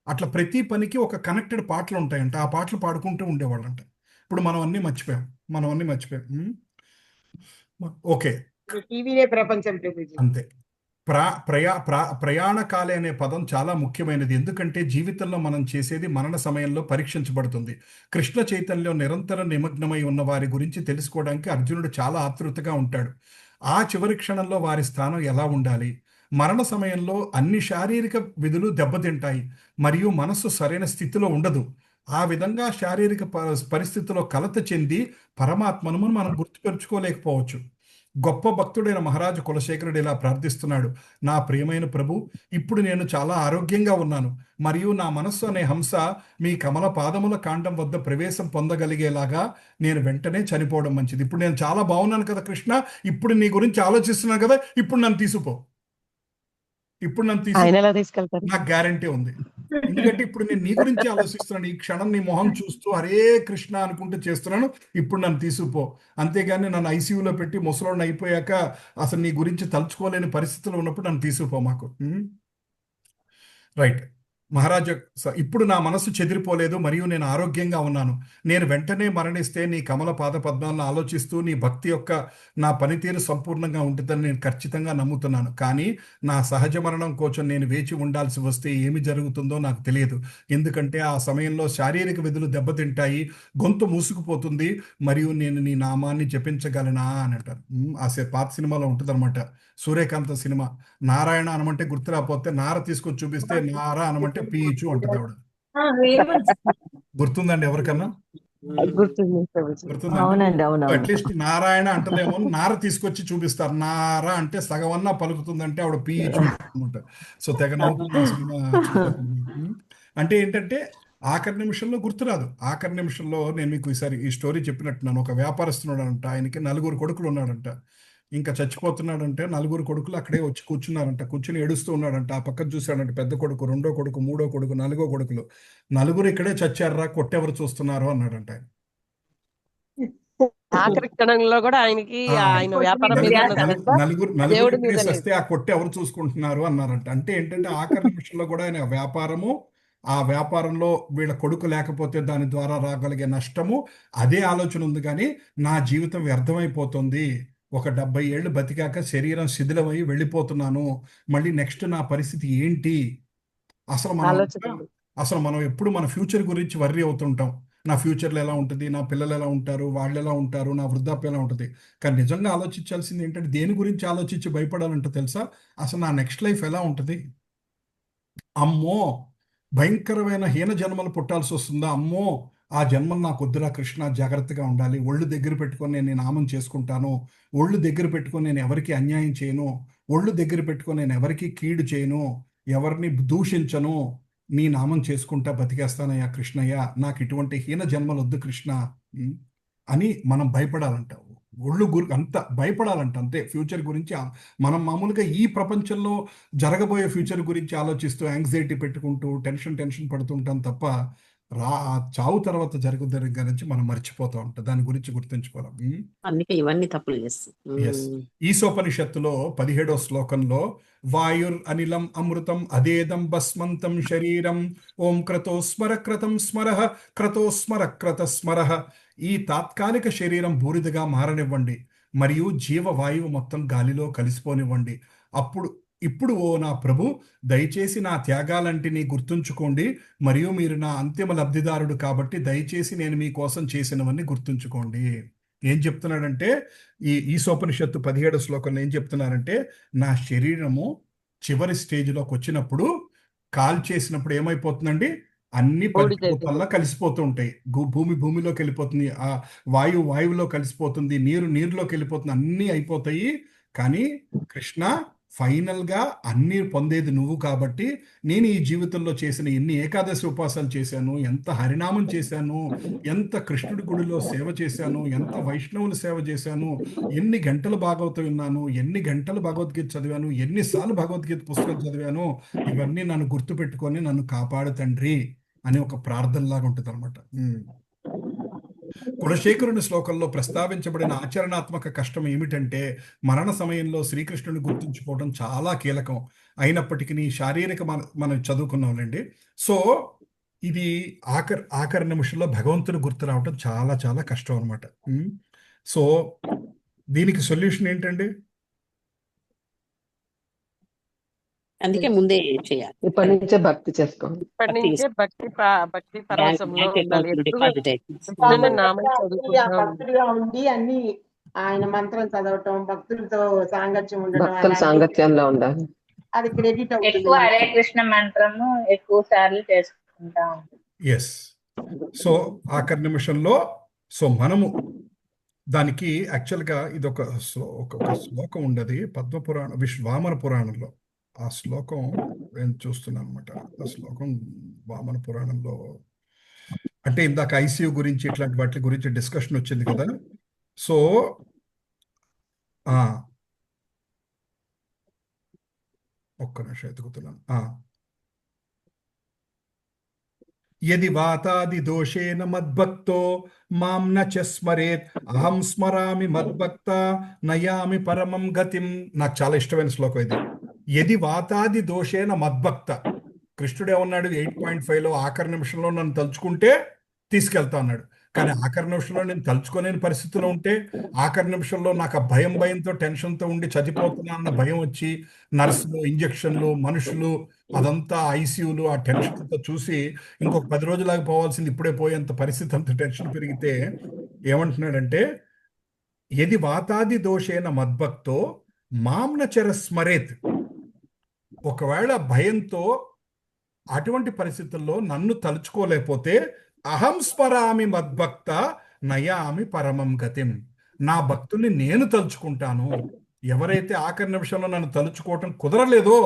అట్లా ప్రతి పనికి ఒక కనెక్టెడ్ పాటలు ఉంటాయంట, ఆ పాటలు పాడుకుంటూ ఉండేవాళ్ళంట. ఇప్పుడు మనం అన్నీ మర్చిపోయాం. ఓకే, టీవీనే ప్రపంచం ప్రభుజీ. అంతే. ప్రయాణకాలే అనే పదం చాలా ముఖ్యమైనది. ఎందుకంటే జీవితంలో మనం చేసేది మరణ సమయంలో పరీక్షించబడుతుంది. కృష్ణ చైతన్యంలో నిరంతరం నిమగ్నమై ఉన్న వారి గురించి తెలుసుకోవడానికి అర్జునుడు చాలా ఆతృతగా ఉంటాడు. ఆ చివరి క్షణంలో వారి స్థానం ఎలా ఉండాలి, మరణ సమయంలో అన్ని శారీరక విధులు దెబ్బతింటాయి మరియు మనస్సు సరైన స్థితిలో ఉండదు. ఆ విధంగా శారీరక పరిస్థితిలో కలత చెంది పరమాత్మను మనం గుర్తుపెరుచుకోలేకపోవచ్చు. గొప్ప భక్తుడైన మహారాజు కులశేఖరుడు ఇలా ప్రార్థిస్తున్నాడు, నా ప్రియమైన ప్రభు, ఇప్పుడు నేను చాలా ఆరోగ్యంగా ఉన్నాను మరియు నా మనస్సు అనే హంస మీ కమల పాదముల కాండం వద్ద ప్రవేశం పొందగలిగేలాగా నేను వెంటనే చనిపోవడం మంచిది. ఇప్పుడు నేను చాలా బాగున్నాను కదా కృష్ణ, ఇప్పుడు నీ గురించి ఆలోచిస్తున్నాను కదా, ఇప్పుడు నన్ను తీసుకుపో, ఆయన ఎలా తీసుకెళ్తారు? నాకు గ్యారంటీ ఉంది. ఎందుకంటే ఇప్పుడు నేను నీ గురించి ఆలోచిస్తున్నాను, ఈ క్షణం నీ మొహం చూస్తూ హరే కృష్ణ అనుకుంటూ చేస్తున్నాను, ఇప్పుడు నన్ను తీసుకుపో. అంతేగాని నన్ను ఐసీయూలో పెట్టి ముసలోడిని అయిపోయాక అసలు నీ గురించి తలుచుకోలేని పరిస్థితుల్లో ఉన్నప్పుడు నన్ను తీసుకుపో మాకు. రైట్. మహారాజా, ఇప్పుడు నా మనసు చెదిరిపోలేదు మరియు నేను ఆరోగ్యంగా ఉన్నాను. నేను వెంటనే మరణిస్తే నీ కమల పాద పద్మాలను ఆలోచిస్తూ నీ భక్తి యొక్క నా పనితీరు సంపూర్ణంగా ఉంటుందని నేను ఖచ్చితంగా నమ్ముతున్నాను. కానీ నా సహజ మరణం కోసం నేను వేచి ఉండాల్సి వస్తే ఏమి జరుగుతుందో నాకు తెలియదు. ఎందుకంటే ఆ సమయంలో శారీరక విధులు దెబ్బతింటాయి, గొంతు మూసుకుపోతుంది మరియు నేను నీ నామాన్ని జపించగలనా అని అంటారు. ఆ పాత సినిమాలో ఉంటుంది అనమాట, సూర్యకాంత సినిమా. నారాయణ అనమంటే గుర్తు రాకపోతే నార తీసుకొచ్చి చూపిస్తే నారా అనమంటే పీచు అంటది ఆవిడ. గుర్తుందండి ఎవరికన్నా? గుర్తుందండి. అట్లీస్ట్ నారాయణ అంటదేమో, నార తీసుకొచ్చి చూపిస్తారు. నార అంటే సగమన్నా పలుకుతుందంటే ఆవిడ పీచు అనమాట. సో తెగ నవ్వుతుంది ఆ సినిమా. అంటే ఏంటంటే ఆఖరి నిమిషంలో గుర్తురాదు. ఆఖరి నిమిషంలో నేను మీకు ఈసారి ఈ స్టోరీ చెప్పినట్టున్నాను. ఒక వ్యాపారస్తున్నాడంట, ఆయనకి 4 కొడుకులు ఉన్నాడంట. ఇంకా చచ్చిపోతున్నాడంటే నలుగురు కొడుకులు అక్కడే వచ్చి కూర్చున్నారంట, కూర్చుని ఏడుస్తూ ఉన్నాడంట. ఆ పక్కన చూశాడంటే పెద్ద కొడుకు, రెండో కొడుకు, మూడో కొడుకు, నాలుగో కొడుకులు, నలుగురు ఇక్కడే చచ్చారా, కొట్టెవరు చూస్తున్నారు అన్నాడంట ఆయన. ఆఖరి క్షణంలో కూడా ఆయనకి ఆ, ఆయన వ్యాపారం మీద ఉన్న శ్రద్ధ నలుగురు దేవుడి ఇక్కడే మీద లేదు. వస్తే ఆ కొట్టె ఎవరు చూసుకుంటున్నారు అన్నారంట. అంటే ఏంటంటే ఆఖరి నిమిషంలో కూడా ఆయన వ్యాపారము, ఆ వ్యాపారంలో వీళ్ళ కొడుకు లేకపోతే దాని ద్వారా రాగలిగే నష్టము, అదే ఆలోచన ఉంది. కానీ నా జీవితం వ్యర్థమైపోతుంది, ఒక 70 ఏళ్ళు బతికాక శరీరం శిథిలమై వెళ్ళిపోతున్నాను, మళ్ళీ నెక్స్ట్ నా పరిస్థితి ఏంటి, అసలు ఆలోచన ఉంది. మనం ఎప్పుడు మన ఫ్యూచర్ గురించి వర్రీ అవుతుంటాం. నా ఫ్యూచర్లో ఎలా ఉంటుంది, నా పిల్లలు ఎలా ఉంటారు, వాళ్ళు ఎలా ఉంటారు, నా వృద్ధాప్యం ఎలా ఉంటుంది. కానీ నిజంగా ఆలోచించాల్సింది ఏంటంటే దేని గురించి ఆలోచించి భయపడాలంటే తెలుసా, అసలు నా నెక్స్ట్ లైఫ్ ఎలా ఉంటుంది. అమ్మో, భయంకరమైన హీన జన్మలు పుట్టాల్సి వస్తుందా, అమ్మో ఆ జన్మలు నాకు వద్దురా కృష్ణ, జాగ్రత్తగా ఉండాలి, ఒళ్ళు దగ్గర పెట్టుకొని నేను నీ నామం చేసుకుంటాను, ఒళ్ళు దగ్గర పెట్టుకొని నేను ఎవరికి అన్యాయం చేయను, ఒళ్ళు దగ్గర పెట్టుకొని నేను ఎవరికి కీడు చేయను, ఎవరిని దూషించను, నీ నామం చేసుకుంటా బతికేస్తానయ్యా కృష్ణయ్య, నాకు ఇటువంటి హీన జన్మలు వద్దు కృష్ణ అని మనం భయపడాలంట. అంత భయపడాలంట అంతే. ఫ్యూచర్ గురించి మనం మామూలుగా ఈ ప్రపంచంలో జరగబోయే ఫ్యూచర్ గురించి ఆలోచిస్తూ యాంగ్జైటీ పెట్టుకుంటూ టెన్షన్ పడుతుంటాం తప్ప చావు తర్వాత జరుగు గురించి మనం మర్చిపోతూ ఉంటాం. దాని గురించి గుర్తుంచుకోవాలి. అందుకే ఇవన్నీ తప్పులు చేస్తాం. ఈశోపనిషత్తులో 17వ శ్లోకంలో వాయుర్ అనిలం అమృతం అదేదం భస్మంతం శరీరం ఓం క్రతో స్మర క్రతం స్మరః క్రతో స్మర క్రత స్మరః. ఈ తాత్కాలిక శరీరం బూడిదగా మారనివ్వండి, మరియు జీవవాయువు మొత్తం గాలిలో కలిసిపోనివ్వండి. ఇప్పుడు ఓ నా ప్రభు, దయచేసి నా త్యాగాలంటిని గుర్తుంచుకోండి, మరియు మీరు నా అంతిమ లబ్ధిదారుడు కాబట్టి దయచేసి నేను మీకోసం చేసినవన్నీ గుర్తుంచుకోండి. ఏం చెప్తున్నాడంటే ఈ ఈశోపనిషత్తు 17వ శ్లోకంలో ఏం చెప్తున్నారంటే, నా శరీరము చివరి స్టేజ్లోకి వచ్చినప్పుడు, కాల్ చేసినప్పుడు ఏమైపోతుందండి, అన్ని పంచభూతాల్లో కలిసిపోతూ ఉంటాయి. భూమిలోకి వెళ్ళిపోతుంది, ఆ వాయువులో కలిసిపోతుంది, నీరులోకి వెళ్ళిపోతుంది, అన్నీ అయిపోతాయి. కానీ కృష్ణ, ఫైనల్గా అన్నీ పొందేది నువ్వు కాబట్టి నేను ఈ జీవితంలో చేసిన ఎన్ని ఏకాదశి ఉపవాసాలు చేశాను, ఎంత హరినామం చేశాను, ఎంత కృష్ణుడి గుడిలో సేవ చేశాను, ఎంత వైష్ణవుల సేవ చేశాను, ఎన్ని గంటలు భాగవతం విన్నాను, ఎన్ని గంటలు భగవద్గీత చదివాను, ఎన్నిసార్లు భగవద్గీత పుస్తకం చదివాను, ఇవన్నీ నన్ను గుర్తుపెట్టుకొని నన్ను కాపాడు తండ్రి అని ఒక ప్రార్థనలాగా ఉంటుంది అనమాట. కులశేఖరుని శ్లోకంలో ప్రస్తావించబడిన ఆచరణాత్మక కష్టం ఏమిటంటే, మరణ సమయంలో శ్రీకృష్ణుని గుర్తుంచుకోవడం చాలా కీలకం. అయినప్పటికీ శారీరక మనం చదువుకున్నాంలేండి. సో ఇది ఆఖరి నిమిషంలో భగవంతుని గుర్తు రావడం చాలా చాలా కష్టం అనమాట. సో దీనికి సొల్యూషన్ ఏంటండి? అందుకే ముందే చేయాలి. ఇప్పటి నుంచే భక్తి చేసుకోండి. ఇప్పటి నుంచే భక్తి పరవశంలో ఉండాలి. కృష్ణుని నామం చదువుకుంటా భక్తులుగా ఉండి అన్ని ఆయన మంత్రం చదవటం, భక్తులతో సాంగత్యం ఉండడం, భక్తుల సాంగత్యంలో ఉండాలి. అది క్రెడిట్ అవుతుంది. ఎక్కువ హరే కృష్ణ మంత్రము ఎక్కువ సార్లు చేసుకుంటాం. ఎస్. సో ఆఖరి నిమిషంలో మనము దానికి యాక్చువల్గా ఇది ఒక శ్లోకం ఉండదు పద్మపురాణ వామన పురాణంలో. ఆ శ్లోకం నేను చూస్తున్నాను అనమాట. ఆ శ్లోకం వామన పురాణంలో, అంటే ఇందాక ఐసీయూ గురించి ఇట్లాంటి వాటి గురించి డిస్కషన్ వచ్చింది కదా. సో ఒక్క నిమిషం ఎదుగుతున్నాను. యది వాతాది దోషేన మద్భక్తో మాం న స్మరేత్ అహం స్మరామి మద్భక్త నయామి పరమం గతిం. నాకు చాలా ఇష్టమైన శ్లోకం ఇది. యది వాతాది దోషేన మద్భక్త. కృష్ణుడు ఏమన్నాడు 8.5లో, ఆఖరి నిమిషంలో నన్ను తలుచుకుంటే తీసుకెళ్తా అన్నాడు. కానీ ఆఖరి నిమిషంలో నేను తలుచుకోలేని పరిస్థితిలో ఉంటే, ఆఖరి నిమిషంలో నాకు ఆ భయంతో టెన్షన్తో ఉండి చచ్చిపోతున్నా అన్న భయం వచ్చి, నర్సులు, ఇంజక్షన్లు, మనుషులు, అదంతా ఐసీయూలు, ఆ టెన్షన్తో చూసి ఇంకొక 10 రోజులాగా పోవాల్సింది ఇప్పుడే పోయేంత పరిస్థితి, అంత టెన్షన్ పెరిగితే ఏమంటున్నాడంటే, యది వాతాది దోషేన మద్భక్తో మాంన స్మరేత్. ఒకవేళ భయంతో అటువంటి పరిస్థితుల్లో నన్ను తలుచుకోలేకపోతే, అహం స్మరామి మద్భక్త నయామి పరమం గతిం. నా భక్తుల్ని నేను తలుచుకుంటాను. ఎవరైతే ఆఖరి నిమిషంలో నన్ను తలుచుకోవటం కుదరలేదో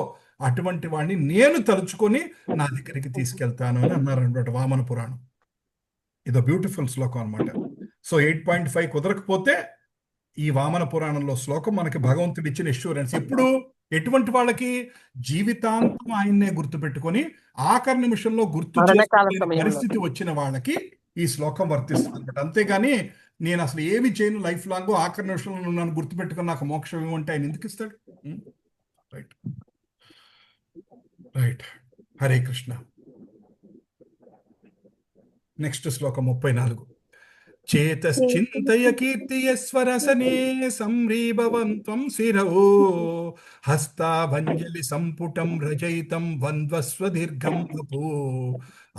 అటువంటి వాడిని నేను తలుచుకొని నా దగ్గరికి తీసుకెళ్తాను అని అన్నారు అన్నమాట వామన పురాణం. ఇదో బ్యూటిఫుల్ శ్లోకం అనమాట. సో 8.5 కుదరకపోతే ఈ వామన పురాణంలో శ్లోకం మనకి భగవంతుడు ఇచ్చిన ఎష్యూరెన్స్. ఎప్పుడు ఎటువంటి వాళ్ళకి జీవితాంతం ఆయన్నే గుర్తుపెట్టుకొని ఆఖరి నిమిషంలో గుర్తు మరణకాల చేసుకునే సమయంలో పరిస్థితి వచ్చిన వాళ్ళకి ఈ శ్లోకం వర్తిస్తుంది అనమాట. అంతేగాని నేను అసలు ఏమి చేయను లైఫ్ లాంగ్ ఆఖరి నిమిషంలో నన్ను గుర్తుపెట్టుకొని నాకు మోక్షం ఏమంటే ఆయన ఎందుకు ఇస్తాడు? Right right. Hare Krishna. Next శ్లోకం 34. చేతశ్చింతయ కీర్తియస్వరసనే సంరీభవంత్వం శిరో హస్తాభంజలి సంపుటం రచయితం వంద్వస్వదీర్ఘం వపో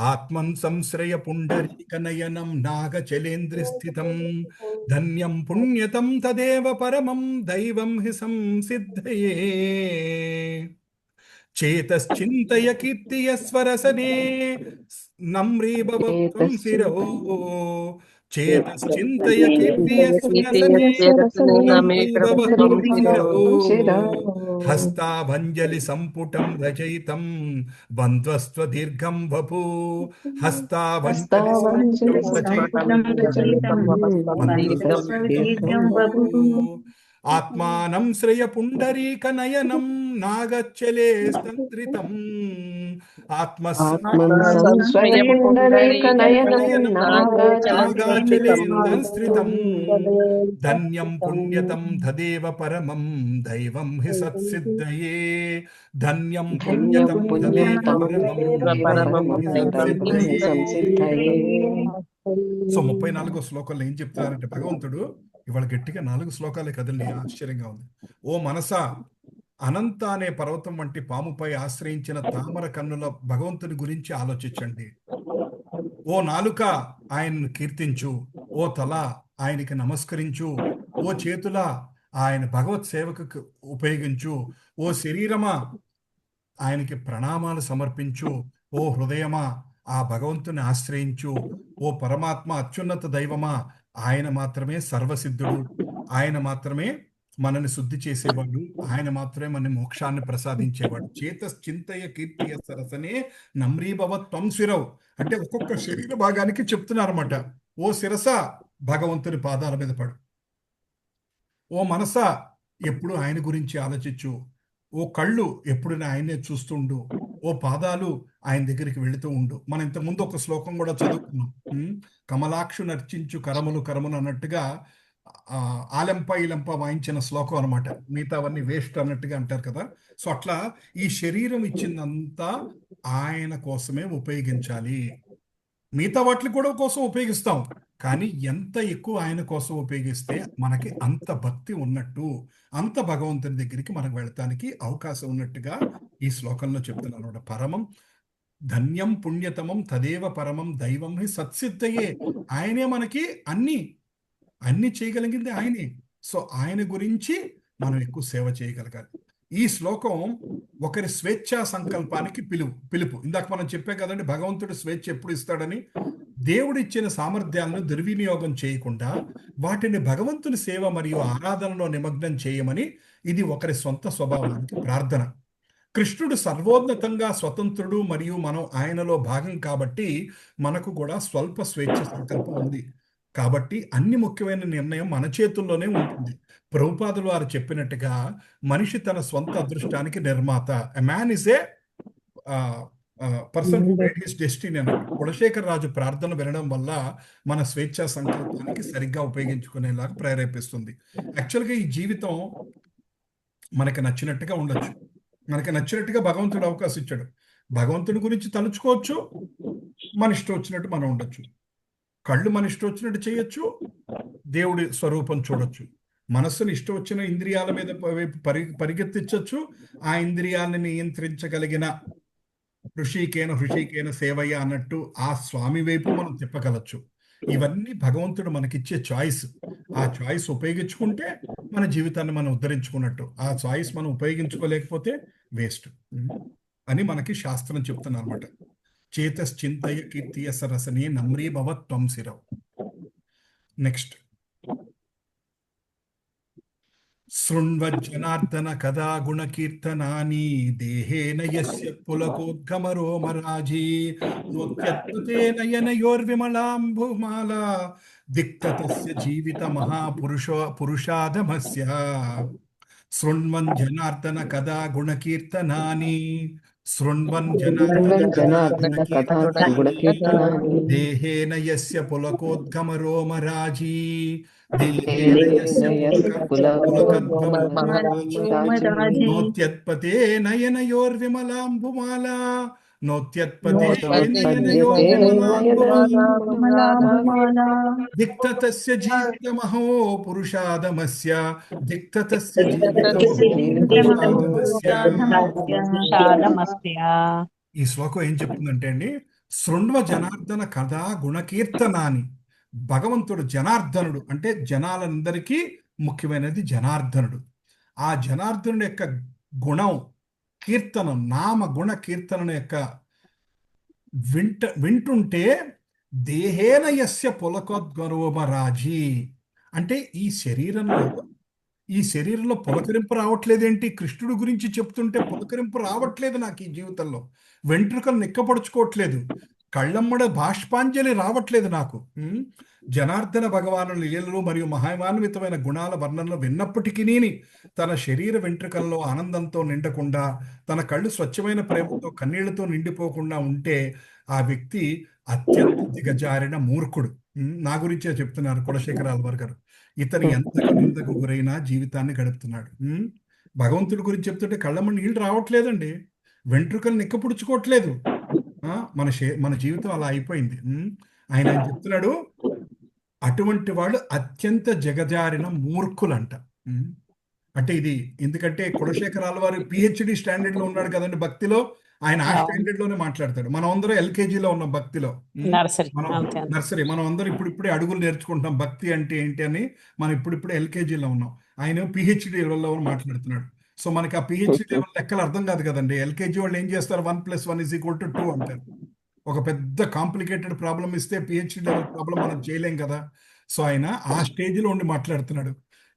ఆత్మన్ సంశ్రయ పుండరీకనయనం నాగచలేంద్రి స్థితం ధన్యం పుణ్యతం తదేవ పరమం దైవం హి సంసిద్ధయే. చేతశ్చింతయ కీర్తియస్వరసనే నమ్రీభవత్వం శిరో చేతశ్చింతయ కీర్తియస్వరసనే నమ్రీభవత్వం శిరో హస్తాభంజలి సంపుటం రచయితం బంధ్వస్త్వదీర్ఘం వపు హస్తాభంజలి సంపుటం రచయితం బంధ్వస్త్వదీర్ఘం వపు ఆత్మానం శ్రేయ పుండరీక నయనం నాగచ్చలే సంత్రితం నాగాచలేంద్రితం ధన్యం పుణ్యతం తదేవ పరమం దైవం హి సత్సిద్ధయే. ధన్యం పుణ్యతం తదేవ పరమం దైవం హి సత్సిద్ధయే. సో 34వ శ్లోకంలో ఏం చెప్తున్నారంటే భగవంతుడు ఇవాళ గట్టిగా 4 శ్లోకాలే కదండి, ఆశ్చర్యంగా ఉంది. ఓ మనసా, అనంత అనే పర్వతం వంటి పాముపై ఆశ్రయించిన తామర కన్నుల భగవంతుని గురించి ఆలోచించండి. ఓ నాలుక, ఆయనను కీర్తించు. ఓ తల, ఆయనకి నమస్కరించు. ఓ చేతుల, ఆయన భగవత్ సేవకు ఉపయోగించు. ఓ శరీరమా, ఆయనకి ప్రణామాలు సమర్పించు. ఓ హృదయమా, ఆ భగవంతుని ఆశ్రయించు. ఓ పరమాత్మ, అత్యున్నత దైవమా, ఆయన మాత్రమే సర్వసిద్ధుడు. ఆయన మాత్రమే మనని శుద్ధి చేసేవాడు. ఆయన మాత్రమే మన మోక్షాన్ని ప్రసాదించేవాడు. చేతశ్చింతయ కీర్తియ సరసనే నమ్రీభవత్వం శిరౌ అంటే ఒక్కొక్క శరీర భాగానికి చెప్తున్నారన్నమాట. ఓ శిరస, భగవంతుని పాదాల మీద పడు. ఓ మనస, ఎప్పుడు ఆయన గురించి ఆలోచించు. ఓ కళ్ళు, ఎప్పుడు ఆయనే చూస్తుండు. ఓ పాదాలు, ఆయన దగ్గరికి వెళుతూ ఉండు. మనం ఇంతకుముందు ఒక శ్లోకం కూడా చదువుకున్నాం. కమలాక్షు నర్చించు కరములు కరములు అన్నట్టుగా ఆలెంప ఈలెంప వాయించిన శ్లోకం అనమాట. మిగతావన్నీ వేస్ట్ అన్నట్టుగా అంటారు కదా. సో అట్లా ఈ శరీరం ఇచ్చిందంతా ఆయన కోసమే ఉపయోగించాలి. మిగతా వాటిని కూడా కోసం ఉపయోగిస్తాం, కానీ ఎంత ఎక్కువ ఆయన కోసం ఉపయోగిస్తే మనకి అంత భక్తి ఉన్నట్టు, అంత భగవంతుని దగ్గరికి మనకు వెళతానికి అవకాశం ఉన్నట్టుగా ఈ శ్లోకంలో చెప్తున్నాను. పరమం ధన్యం పుణ్యతమం తదేవ పరమం దైవం హి సత్సిద్ధయే. ఆయనే మనకి అన్ని చేయగలిగింది ఆయనే. సో ఆయన గురించి మనం ఎక్కువ సేవ చేయగలగాలి. ఈ శ్లోకం ఒకరి స్వేచ్ఛా సంకల్పానికి పిలుపు. ఇందాక మనం చెప్పే కదండి, భగవంతుడు స్వేచ్ఛ ఎప్పుడు ఇస్తాడని. దేవుడు ఇచ్చిన సామర్థ్యాలను దుర్వినియోగం చేయకుండా వాటిని భగవంతుని సేవ మరియు ఆరాధనలో నిమగ్నం చేయమని ఇది ఒకరి సొంత స్వభావానికి ప్రార్థన. కృష్ణుడు సర్వోన్నతంగా స్వతంత్రుడు మరియు మనం ఆయనలో భాగం కాబట్టి మనకు కూడా స్వల్ప స్వేచ్ఛ సంకల్పం ఉంది. కాబట్టి అన్ని ముఖ్యమైన నిర్ణయం మన చేతుల్లోనే ఉంటుంది. ప్రభుపాదులు వారు చెప్పినట్టుగా మనిషి తన స్వంత అదృష్టానికి నిర్మాత. A man is a person who made his destiny అన్నట్టు. కులశేఖర రాజు ప్రార్థన వినడం వల్ల మన స్వేచ్ఛా సంకల్పానికి సరిగ్గా ఉపయోగించుకునేలాగా ప్రేరేపిస్తుంది. యాక్చువల్గా ఈ జీవితం మనకి నచ్చినట్టుగా ఉండొచ్చు. మనకి నచ్చినట్టుగా భగవంతుడు అవకాశం ఇచ్చాడు. భగవంతుని గురించి తలుచుకోవచ్చు, మన ఇష్టం వచ్చినట్టు మనం ఉండొచ్చు. కళ్ళు మన ఇష్టం వచ్చినట్టు చేయొచ్చు, దేవుడి స్వరూపం చూడొచ్చు. మనస్సుని ఇష్టం వచ్చిన ఇంద్రియాల మీద పరిగెత్తించవచ్చు. ఆ ఇంద్రియాలను నియంత్రించగలిగిన హృషికేన సేవయ్య అన్నట్టు ఆ స్వామి వైపు మనం తిప్పగలచ్చు. ఇవన్నీ భగవంతుడు మనకిచ్చే చాయిస్. ఆ చాయిస్ ఉపయోగించుకుంటే మన జీవితాన్ని మనం ఉద్ధరించుకున్నట్టు. ఆ చాయిస్ మనం ఉపయోగించుకోలేకపోతే వేస్ట్ అని మనకి శాస్త్రం చెప్తున్నారు అనమాట. చేతశ్చింతయ కీర్తియ సరసనే నమ్రీభవత్వం శిరౌ. నెక్స్ట్, శృణ్వజ్జనార్దన కదా గుణకీర్తనాని దేహేన యస్య పులకోద్గమరోమరాజీ నోత్యత్పతే నయనయోర్విమలాంబుమాల దిక్తతస్య జీవిత పురుషాధమస్య శృణ్వన్ జనార్దన కదా గుణకీర్తనాని శృణ్వన్ జనార్దన కదా గుణకీర్తనాని దేహేన యస్య పులకోద్గమరోమరాజీ దేహేన యస్య పులకద్గమరోమరాజీ నోత్యత్పతే నయనయోర్విమలాంబుమాల నోత్యత్పతే నయనయోర్విమలాంబుమాల దిక్తతస్య జీవితమహో పురుషాదమస్య దిక్తతస్య పురుషాదమస్య. ఈ శ్లోకం ఏం చెప్తుందంటే అండి, శృణ్వ జనార్దన కథా గుణకీర్తనాని. భగవంతుడు జనార్దనుడు అంటే జనాలందరికీ ముఖ్యమైనది జనార్దనుడు. ఆ జనార్దనుడు యొక్క గుణం కీర్తనం, నామ గుణ కీర్తన యొక్క వింటుంటే దేహేన యస్య పులకోద్గరోమరాజీ అంటే ఈ శరీరంలో పులకరింపు రావట్లేదేంటి? కృష్ణుడి గురించి చెప్తుంటే పులకరింపు రావట్లేదు నాకు ఈ జీవితంలో. వెంట్రుకలు నిక్కపడుచుకోవట్లేదు, కళ్ళమ్మడ బాష్పాంజలి రావట్లేదు నాకు. జనార్దన భగవాను లీలలు మరియు మహిమాన్వితమైన గుణాల వర్ణనలు విన్నప్పటికీ తన శరీర వెంట్రుకల్లో ఆనందంతో నిండకుండా, తన కళ్ళు స్వచ్ఛమైన ప్రేమతో కన్నీళ్లతో నిండిపోకుండా ఉంటే ఆ వ్యక్తి అత్యంత దిగజారిన మూర్ఖుడు. నా గురించే చెప్తున్నారు కులశేఖర ఆళ్వార్ గారు. ఇతను ఎంతకు నిందకు గురైనా జీవితాన్ని గడుపుతున్నాడు. భగవంతుడి గురించి చెప్తుంటే కళ్ళమ్మ నీళ్ళు రావట్లేదండి, వెంట్రుకలు నిక్కపుడుచుకోవట్లేదు. మన జీవితం అలా అయిపోయింది. ఆయన చెప్తున్నాడు, అటువంటి వాళ్ళు అత్యంత జగజారిన మూర్ఖులంట. అంటే ఇది ఎందుకంటే కులశేఖర ఆళ్వారు పిహెచ్డి స్టాండర్డ్ లో ఉన్నాడు కదండి భక్తిలో. ఆయన ఆ స్టాండర్డ్ లోనే మాట్లాడతాడు. మనం అందరం ఎల్కేజీలో ఉన్నాం భక్తిలో, నర్సరీ. మనం అందరం ఇప్పుడిప్పుడే అడుగులు నేర్చుకుంటాం భక్తి అంటే ఏంటి అని. మనం ఇప్పుడిప్పుడే ఎల్కేజీలో ఉన్నాం. ఆయన పిహెచ్డి లెవెల్లో మాట్లాడుతున్నాడు. సో మనకి ఆ పిహెచ్డి లెవెల్ లెక్కలు అర్థం కాదు కదండి. ఎల్కేజీ వాళ్ళు ఏం చేస్తారు, 1+1=2 అంటారు. ఒక పెద్ద కాంప్లికేటెడ్ ప్రాబ్లం ఇస్తే పిహెచ్డి లెవెల్ ప్రాబ్లం మనం చేయలేం కదా. సో ఆయన ఆ స్టేజ్లో ఉండి మాట్లాడుతున్నాడు.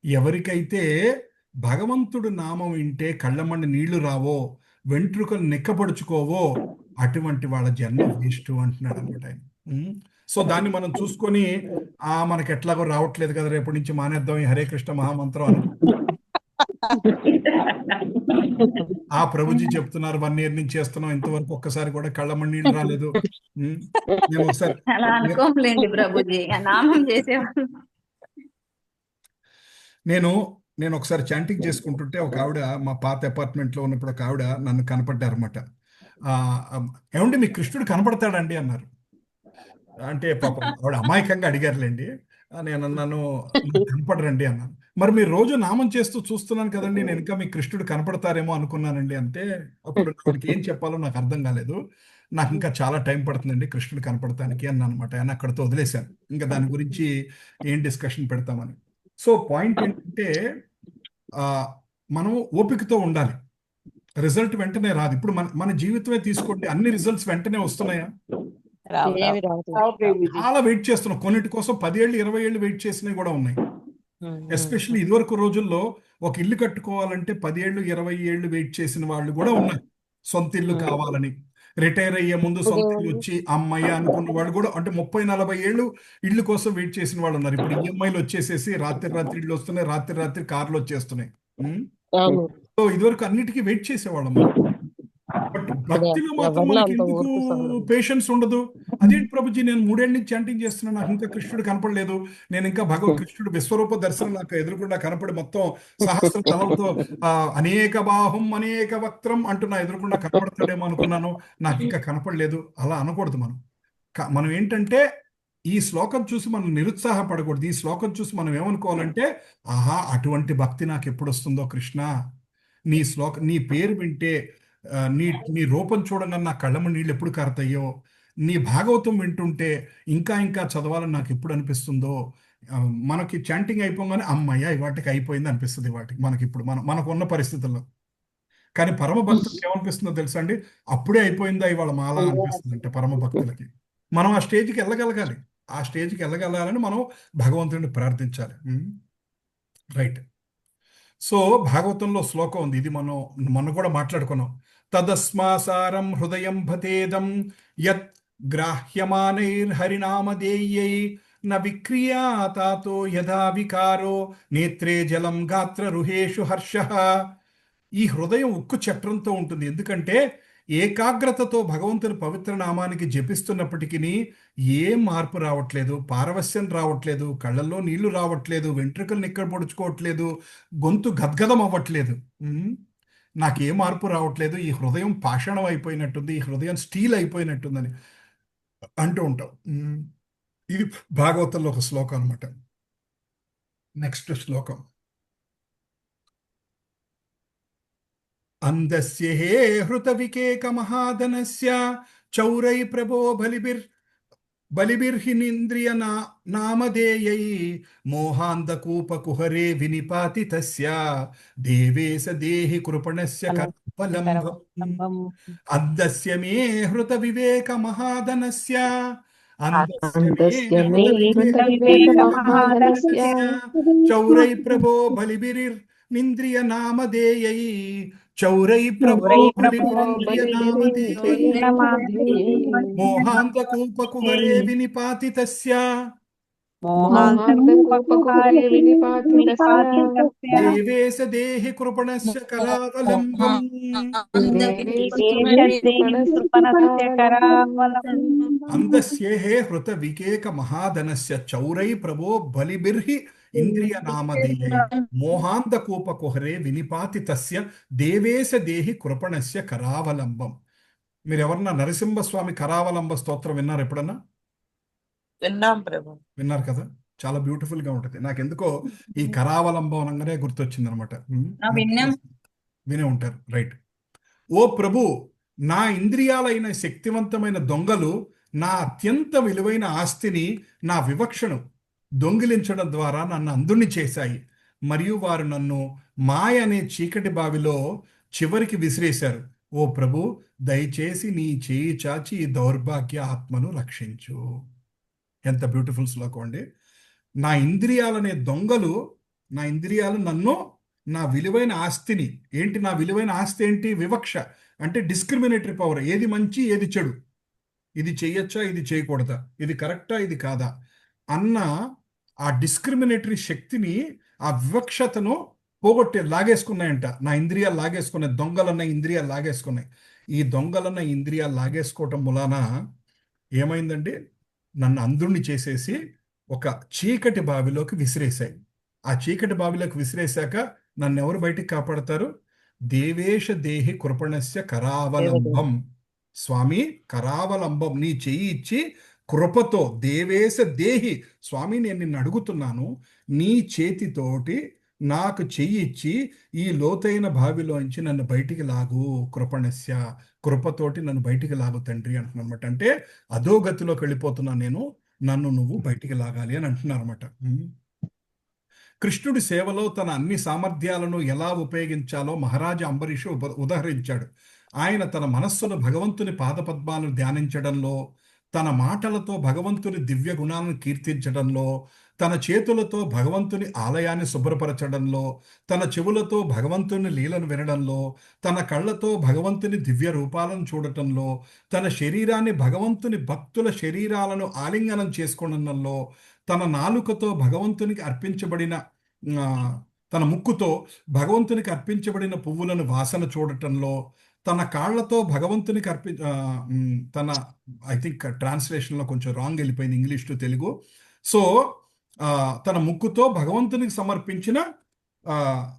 ఎవరికైతే భగవంతుడు నామం వింటే కళ్ళమండి నీళ్లు రావో, వెంట్రుకలు నిక్కపడుచుకోవో, అటువంటి వాళ్ళ జన్మ వేస్ట్ అంటున్నాడు అనమాట ఆయన. సో దాన్ని మనం చూసుకొని మనకి ఎట్లాగో రావట్లేదు కదా, రేపటి నుంచి మానేద్దాం ఈ హరే కృష్ణ మహామంత్రం అని ఆ ప్రభుజీ చెప్తున్నారు 1 year నుంచి చేస్తున్నాం, ఇంతవరకు ఒక్కసారి కూడా కళ్ళమని నీళ్ళు రాలేదు. నేను ఒకసారి అలా అనుకోలేండి ప్రభుజీ, నామం చేసేవాళ్ళు. నేను ఒకసారి చాంటింగ్ చేసుకుంటుంటే ఒక ఆవిడ, మా పాత అపార్ట్మెంట్ లో ఉన్నప్పుడు ఒక ఆవిడ నన్ను కనపడ్డారు అనమాట. ఏమండి మీ కృష్ణుడు కనపడతాడండి అన్నారు. అంటే పాపం ఆవిడ అమాయకంగా అడిగారులేండి. నేను అన్నాను కనపడరండి అన్నాను. మరి మీరు రోజు నామం చేస్తూ చూస్తున్నాను కదండి, నేను ఇంకా మీ కృష్ణుడు కనపడతారేమో అనుకున్నానండి అంటే, అప్పుడు నాకు ఏం చెప్పాలో నాకు అర్థం కాలేదు. నాకు ఇంకా చాలా టైం పడుతుందండి కృష్ణుడు కనపడటానికి అన్నాను అనమాట. ఆయన అక్కడితో వదిలేశాను, ఇంకా దాని గురించి ఏం డిస్కషన్ పెడతామని. సో పాయింట్ ఏంటంటే మనం ఓపికతో ఉండాలి. రిజల్ట్ వెంటనే రాదు. ఇప్పుడు మన జీవితమే తీసుకోండి, అన్ని రిజల్ట్స్ వెంటనే వస్తున్నాయా? చాలా వెయిట్ చేస్తున్నాం. కొన్నిటి కోసం 10 ఏళ్ళు 20 ఏళ్ళు వెయిట్ చేసినవి కూడా ఉన్నాయి. ఎస్పెషల్లీ ఇదివరకు రోజుల్లో ఒక ఇల్లు కట్టుకోవాలంటే 10 ఏళ్ళు 20 ఏళ్ళు వెయిట్ చేసిన వాళ్ళు కూడా ఉన్నారు. సొంత ఇల్లు కావాలని రిటైర్ అయ్యే ముందు సొంత ఇల్లు వచ్చి అమ్మయ్య అనుకున్న వాళ్ళు కూడా, అంటే 30-40 ఏళ్ళు ఇల్లు కోసం వెయిట్ చేసిన వాళ్ళు ఉన్నారు. ఇప్పుడు ఈఎంఐలు వచ్చేసేసి రాత్రి ఇళ్ళు వస్తున్నాయి, రాత్రి కార్లు వచ్చేస్తున్నాయి. సో ఇదివరకు అన్నిటికీ వెయిట్ చేసేవాళ్ళం. బట్ భక్తిలో మాత్రం మనకి ఎందుకు పేషెన్స్ ఉండదు? అదేంటి ప్రభుజీ, నేను 3 ఏళ్ళ నుంచి చాంటింగ్ చేస్తున్నాను, నాకు ఇంకా కృష్ణుడు కనపడలేదు, నేను ఇంకా కృష్ణుడు విశ్వరూప దర్శనం నాకు ఎదురుకుండా కనపడి మొత్తం సహస్ర తలలతో అనేక బాహం అనేక వక్త్రం అంటున్నా ఎదురుకుండా కనపడతాడేమో అనుకున్నాను, నాకు ఇంకా కనపడలేదు. అలా అనకూడదు. మనం ఏంటంటే ఈ శ్లోకం చూసి మనం నిరుత్సాహపడకూడదు. ఈ శ్లోకం చూసి మనం ఏమనుకోవాలంటే, ఆహా అటువంటి భక్తి నాకు ఎప్పుడు వస్తుందో కృష్ణ, నీ పేరు వింటే, నీ రూపం చూడంగా నా కళ్ళమ నీళ్ళు ఎప్పుడు కారుతాయో, నీ భాగవతం వింటుంటే ఇంకా ఇంకా చదవాలని నాకు ఎప్పుడు అనిపిస్తుందో. మనకి చాంటింగ్ అయిపోగానే అమ్మయ్య వాటికి అయిపోయింది అనిపిస్తుంది మనకి ఇప్పుడు మనకున్న పరిస్థితుల్లో. కానీ పరమ భక్తులకి ఏమనిపిస్తుందో తెలుసా అండి, అప్పుడే అయిపోయిందా ఇవాళ మాల అనిపిస్తుంది అంటే పరమ భక్తులకి. మనం ఆ స్టేజ్కి వెళ్ళగలగాలి. ఆ స్టేజ్కి వెళ్ళగలగాలని మనం భగవంతుడిని ప్రార్థించాలి. రైట్. సో భాగవతంలో శ్లోకం ఉంది, ఇది మొన్న కూడా మాట్లాడుకున్నాం. తదస్మాసారం హృదయం భతేదం యత్ గ్రాహ్యమానైర్హరినామధేయై న విక్రియాతాతో యథా వికారో నేత్రే జలం గాత్ర రుహేషు హర్షః. ఈ హృదయం ఉక్కు చట్రంతో ఉంటుంది. ఎందుకంటే ఏకాగ్రతతో భగవంతుని పవిత్ర నామానికి జపిస్తున్నప్పటికీ ఏం మార్పు రావట్లేదు, పారవస్యం రావట్లేదు, కళ్ళల్లో నీళ్లు రావట్లేదు, వెంట్రుకలు నిక్కడ పొడుచుకోవట్లేదు, గొంతు గద్గదం అవ్వట్లేదు. నాకే మార్పు రావట్లేదు, ఈ హృదయం పాషాణం అయిపోయినట్టుంది, ఈ హృదయం స్టీల్ అయిపోయినట్టుందని అంటూ ఉంటాం. ఇది భాగవతంలో ఒక శ్లోకం అనమాట. నెక్స్ట్ శ్లోకం. అందస్య హే హృత వికేక మహాధనస్య చౌరై ప్రభో బలిభిర్హినింద్రియ నామధేయై మోహాంధకూపకుహరే వినిపాతి తస్య దేవేశ దేహి కృపణస్య కరపలంబం. అందస్య మే హృత వివేక మహాధనస్య చౌరై ప్రభో బలిభిర్నింద్రియ నామధేయై చౌరై ప్రభో బలిభిర్నింద్రియ నామధేయై మోహాంతకూపకుహరే వినిపాతి తస్య దేవేశ దేహి కృపణస్య కరావలంబం. అందస్యేహే హృత వికేక మహాధనస్య చౌరై ప్రభో బలిభిర్హి ఇంద్రియ నామధేయై మోహాంధకూపకుహరే వినిపాతి తస్య దేవేశ దేహి కృపణస్య కరావలంబం. మీరు ఎవరన్నా నరసింహస్వామి కరావలంబ స్తోత్రం విన్నారు ఎప్పుడన్నా? విన్నాం ప్రభు. విన్నారు కదా, చాలా బ్యూటిఫుల్ గా ఉంటుంది. నాకెందుకో ఈ కరావలంబం అనగానే గుర్తొచ్చింది అనమాట. వినే ఉంటారు, రైట్. ఓ ప్రభు, నా ఇంద్రియాలైన శక్తివంతమైన దొంగలు నా అత్యంత విలువైన ఆస్తిని, నా వివక్షను దొంగిలించడం ద్వారా నన్ను అంధుణ్ణి చేశాయి. మరియు వారు నన్ను మాయ అనే చీకటి బావిలో చివరికి విసిరేశారు. ఓ ప్రభు, దయచేసి నీ చేయి చాచి ఈ దౌర్భాగ్య ఆత్మను రక్షించు. ఎంత బ్యూటిఫుల్ శ్లోకం అండి. నా ఇంద్రియాలనే దొంగలు, నా ఇంద్రియాలు నన్ను, నా విలువైన ఆస్తిని, ఏంటి నా విలువైన ఆస్తి ఏంటి? వివక్ష అంటే డిస్క్రిమినేటరీ పవర్. ఏది మంచి ఏది చెడు, ఇది చెయ్యొచ్చా ఇది చేయకూడదా, ఇది కరెక్టా ఇది కాదా అన్న ఆ డిస్క్రిమినేటరీ శక్తిని, ఆ వివక్షతను లాగేసుకున్నాయంట. నా ఇంద్రియాలు లాగేసుకున్నాయి, దొంగలన్న ఇంద్రియాలు లాగేసుకున్నాయి. ఈ దొంగలన్న ఇంద్రియాలు లాగేసుకోవటం మూలాన ఏమైందండి? నన్ను అంధుణ్ణి చేసేసి ఒక చీకటి బావిలోకి విసిరేశాయి. ఆ చీకటి బావిలోకి విసిరేశాక నన్ను ఎవరు బయటికి కాపాడతారు? దేవేశ దేహి కృపణస్య కరావలంబం. స్వామి కరావలంబం, నీ చెయ్యి ఇచ్చి కృపతో, దేవేశ దేహి, స్వామి నేను నిన్ను అడుగుతున్నాను, నీ చేతితోటి నాకు చెయ్యి ఇచ్చి ఈ లోతైన బావిలోంచి నన్ను బయటికి లాగు, కృపణస్య, కృపతోటి నన్ను బయటికి లాగు తండ్రి అంటున్నాను అనమాట. అంటే అధోగతిలోకి వెళ్ళిపోతున్నాను నేను, నన్ను నువ్వు బయటికి లాగాలి అని అంటున్నారు అనమాట. కృష్ణుడి సేవలో తన అన్ని సామర్థ్యాలను ఎలా ఉపయోగించాలో మహారాజా అంబరీషు ఉదహరించాడు. ఆయన తన మనస్సును భగవంతుని పాదపద్మాలను ధ్యానించడంలో, తన మాటలతో భగవంతుని దివ్య గుణాలను కీర్తించడంలో, తన చేతులతో భగవంతుని ఆలయాన్ని శుభ్రపరచడంలో, తన చెవులతో భగవంతుని లీలను వినడంలో, తన కళ్ళతో భగవంతుని దివ్య రూపాలను చూడటంలో, తన శరీరాన్ని భగవంతుని భక్తుల శరీరాలను ఆలింగనం చేసుకోవడంలో, తన నాలుకతో భగవంతునికి అర్పించబడిన, తన ముక్కుతో భగవంతునికి అర్పించబడిన పువ్వులను వాసన చూడటంలో, తన కాళ్లతో భగవంతునికి తన, ఐ థింక్ ట్రాన్స్లేషన్లో కొంచెం రాంగ్ వెళ్ళిపోయింది ఇంగ్లీష్ టు తెలుగు. సో తన ముక్కుతో భగవంతునికి సమర్పించిన,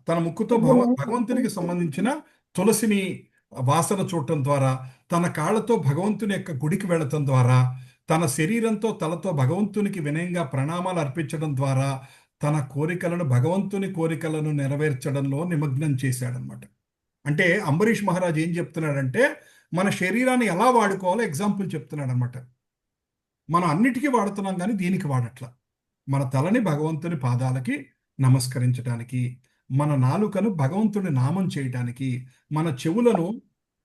తన ముక్కుతో భగవంతునికి సంబంధించిన తులసిని వాసన చూడటం ద్వారా, తన కాళ్లతో భగవంతుని యొక్క గుడికి వెళ్ళటం ద్వారా, తన శరీరంతో తలతో భగవంతునికి వినయంగా ప్రణామాలు అర్పించడం ద్వారా తన కోరికలను, భగవంతుని కోరికలను నెరవేర్చడంలో నిమగ్నం చేశాడనమాట. అంటే అంబరీష్ మహారాజ్ ఏం చెప్తున్నాడంటే, మన శరీరాన్ని ఎలా వాడుకోవాలో ఎగ్జాంపుల్ చెప్తున్నాడు అనమాట. మనం అన్నిటికీ వాడుతున్నాం కానీ దీనికి వాడట్ల. మన తలని భగవంతుని పాదాలకి నమస్కరించడానికి, మన నాలుకను భగవంతుని నామం చేయటానికి, మన చెవులను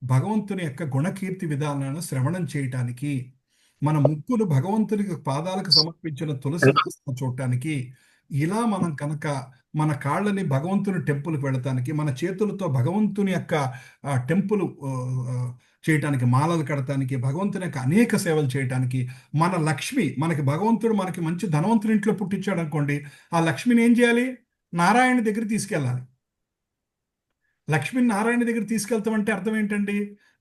భగవంతుని యొక్క గుణకీర్తి విధానాలను శ్రవణం చేయటానికి, మన ముక్కును భగవంతునికి పాదాలకు సమర్పించిన తులసి చూడటానికి, ఇలా మనం కనుక మన కాళ్ళని భగవంతుని టెంపుల్కి వెళ్ళటానికి, మన చేతులతో భగవంతుని యొక్క టెంపుల్ చేయటానికి, మాలలు కడటానికి, భగవంతుని యొక్క అనేక సేవలు చేయటానికి, మన లక్ష్మి, మనకి భగవంతుడు మనకి మంచి ధనవంతుని ఇంట్లో పుట్టించాడు అనుకోండి, ఆ లక్ష్మిని ఏం చేయాలి? నారాయణ దగ్గర తీసుకెళ్ళాలి. లక్ష్మిని నారాయణ దగ్గర తీసుకెళ్తామంటే అర్థం ఏంటండి?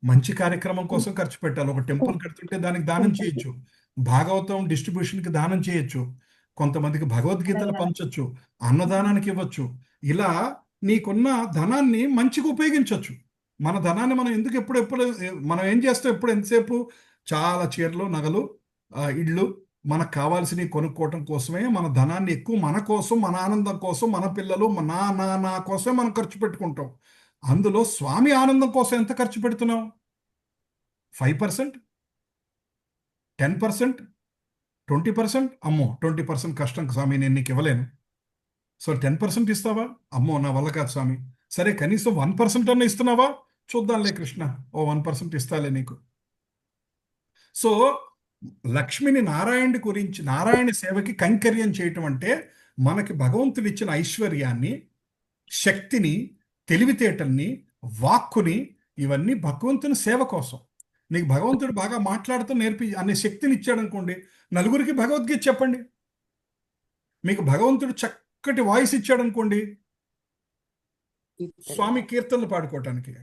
మంచి కార్యక్రమం కోసం ఖర్చు పెట్టాలి. ఒక టెంపుల్ కడుతుంటే దానికి దానం చేయొచ్చు, భాగవతం డిస్ట్రిబ్యూషన్కి దానం చేయొచ్చు, కొంతమందికి భగవద్గీతలు పంచొచ్చు, అన్నదానానికి ఇవ్వచ్చు. ఇలా నీకున్న ధనాన్ని మంచిగా ఉపయోగించవచ్చు. మన ధనాన్ని మనం ఎందుకు ఎప్పుడు మనం ఏం చేస్తాం? ఎంతసేపు చాలా చీరలు, నగలు, ఇళ్ళు, మనకు కావాల్సినవి కొనుక్కోవటం కోసమే మన ధనాన్ని ఎక్కువ మన కోసం, మన ఆనందం కోసం, మన పిల్లలు, నా కోసమే మనం ఖర్చు పెట్టుకుంటాం. అందులో స్వామి ఆనందం కోసం ఎంత ఖర్చు పెడుతున్నాం? 5%, 10%, 20%? అమ్మో 20% కష్టం స్వామి, నేను నీకు ఇవ్వలేను. సో 10% ఇస్తావా? అమ్మో నా వల్ల కాదు స్వామి. సరే కనీసం 1% అన్న ఇస్తున్నావా? చూద్దాంలే కృష్ణ, ఓ 1% ఇస్తాలే నీకు. సో లక్ష్మిని నారాయణుడి గురించి, నారాయణ సేవకి కైంకర్యం చేయటం అంటే మనకి భగవంతుడు ఇచ్చిన ఐశ్వర్యాన్ని, శక్తిని, తెలివితేటల్ని, వాక్కుని, ఇవన్నీ భగవంతుని సేవ కోసం. నీకు భగవంతుడు బాగా మాట్లాడుతూ అనే శక్తిని ఇచ్చాడు అనుకోండి, నలుగురికి భగవద్గీత చెప్పండి. మీకు భగవంతుడు చక్కటి వాయిస్ ఇచ్చాడు అనుకోండి, స్వామి కీర్తనలు పాడుకోవటానికి.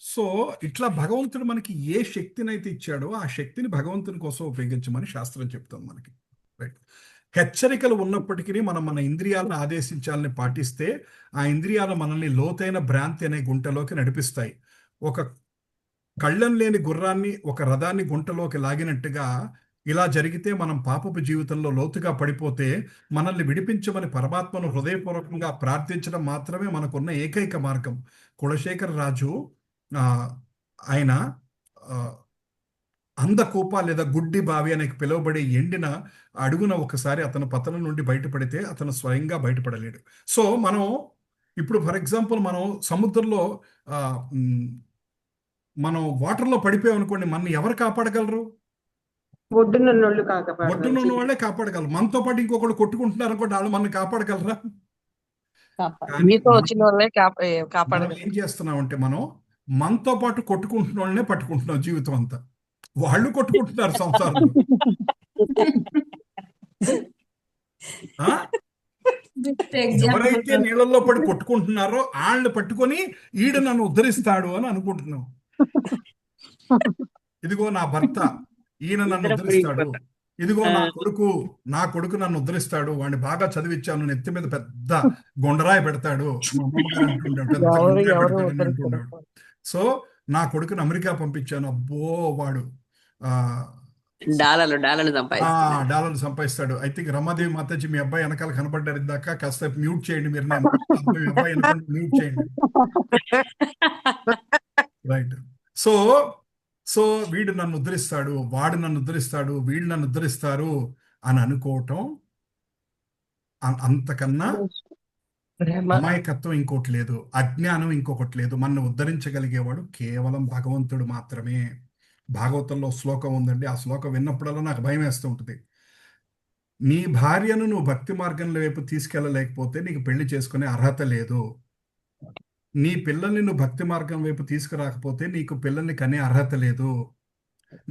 సో ఇట్లా భగవంతుడు మనకి ఏ శక్తిని అయితే ఇచ్చాడో ఆ శక్తిని భగవంతుని కోసం ఉపయోగించమని శాస్త్రం చెప్తుంది మనకి. రైట్. హెచ్చరికలు ఉన్నప్పటికీ మనం మన ఇంద్రియాలను ఆదేశించాలని పాటిస్తే ఆ ఇంద్రియాలు మనల్ని లోతైన భ్రాంతి అనే గుంటలోకి నడిపిస్తాయి. ఒక కళ్ళం లేని గుర్రాన్ని ఒక రథాన్ని గుంటలోకి లాగినట్టుగా ఇలా జరిగితే మనం పాపపు జీవితంలో లోతుగా పడిపోతే మనల్ని విడిపించమని పరమాత్మను హృదయపూర్వకంగా ప్రార్థించడం మాత్రమే మనకున్న ఏకైక మార్గం. కులశేఖర రాజు ఆయన అందకూప లేదా గుడ్డి బావి అనే పిలువబడే ఎండిన అడుగున ఒకసారి అతను పతనం నుండి బయటపడితే అతను స్వయంగా బయటపడలేడు. సో మనం ఇప్పుడు ఫర్ ఎగ్జాంపుల్ మనం సముద్రంలో మనం వాటర్లో పడిపోయాం అనుకోండి, మన ఎవరు కాపాడగలరు? ఒడ్డునున్న వాళ్ళే కాపాడగలరు. మనతో పాటు ఇంకొకళ్ళు కొట్టుకుంటున్నారు అనుకోండి, వాళ్ళు మనల్ని కాపాడగలరా? ఏం చేస్తున్నాం అంటే మనం మనతో పాటు కొట్టుకుంటున్న వాళ్ళనే పట్టుకుంటున్నాం జీవితం అంతా. వాళ్ళు కొట్టుకుంటున్నారు సంసారంలో. ఎవరైతే నీళ్ళల్లో పడి కొట్టుకుంటున్నారో వాళ్ళని పట్టుకొని ఈడు నన్ను ఉద్ధరిస్తాడు అని అనుకుంటున్నాం. ఇదిగో నా భర్త, ఈయన నన్ను ఉద్ధరిస్తాడు. ఇదిగో నా కొడుకు నన్ను ఉద్ధరిస్తాడు, వాడిని బాగా చదివించాను, నెత్తి మీద పెద్ద గొండరాయి పెడతాడు, అంటున్నాడు. సో నా కొడుకుని అమెరికా పంపించాను, అబ్బో వాడు డాలర్లు సంపాదిస్తాడు. ఐ థింక్ రమాదేవి మాతాజీ మీ అబ్బాయి వెనకాల కనపడ్డారు ఇందాక, కాస్త మ్యూట్ చేయండి మీరు. మీ అబ్బాయి మ్యూట్ చేయండి. రైట్. సో వీడు నన్ను ఉద్ధరిస్తాడు, వాడు నన్ను ఉద్ధరిస్తాడు, వీళ్ళు నన్ను ఉద్ధరిస్తారు అని అనుకోవటం అంతకన్నా అమాయకత్వం ఇంకోటి లేదు, అజ్ఞానం ఇంకొకటి లేదు. మనల్ని ఉద్ధరించగలిగేవాడు కేవలం భగవంతుడు మాత్రమే. భాగవతంలో శ్లోకం ఉందండి, ఆ శ్లోకం విన్నప్పుడల్లా నాకు భయం వేస్తూ ఉంటుంది. నీ భార్యను నువ్వు భక్తి మార్గంలో వైపు తీసుకెళ్ళలేకపోతే నీకు పెళ్లి చేసుకునే అర్హత లేదు. నీ పిల్లల్ని నువ్వు భక్తి మార్గం వైపు తీసుకురాకపోతే నీకు పిల్లల్ని కనే అర్హత లేదు.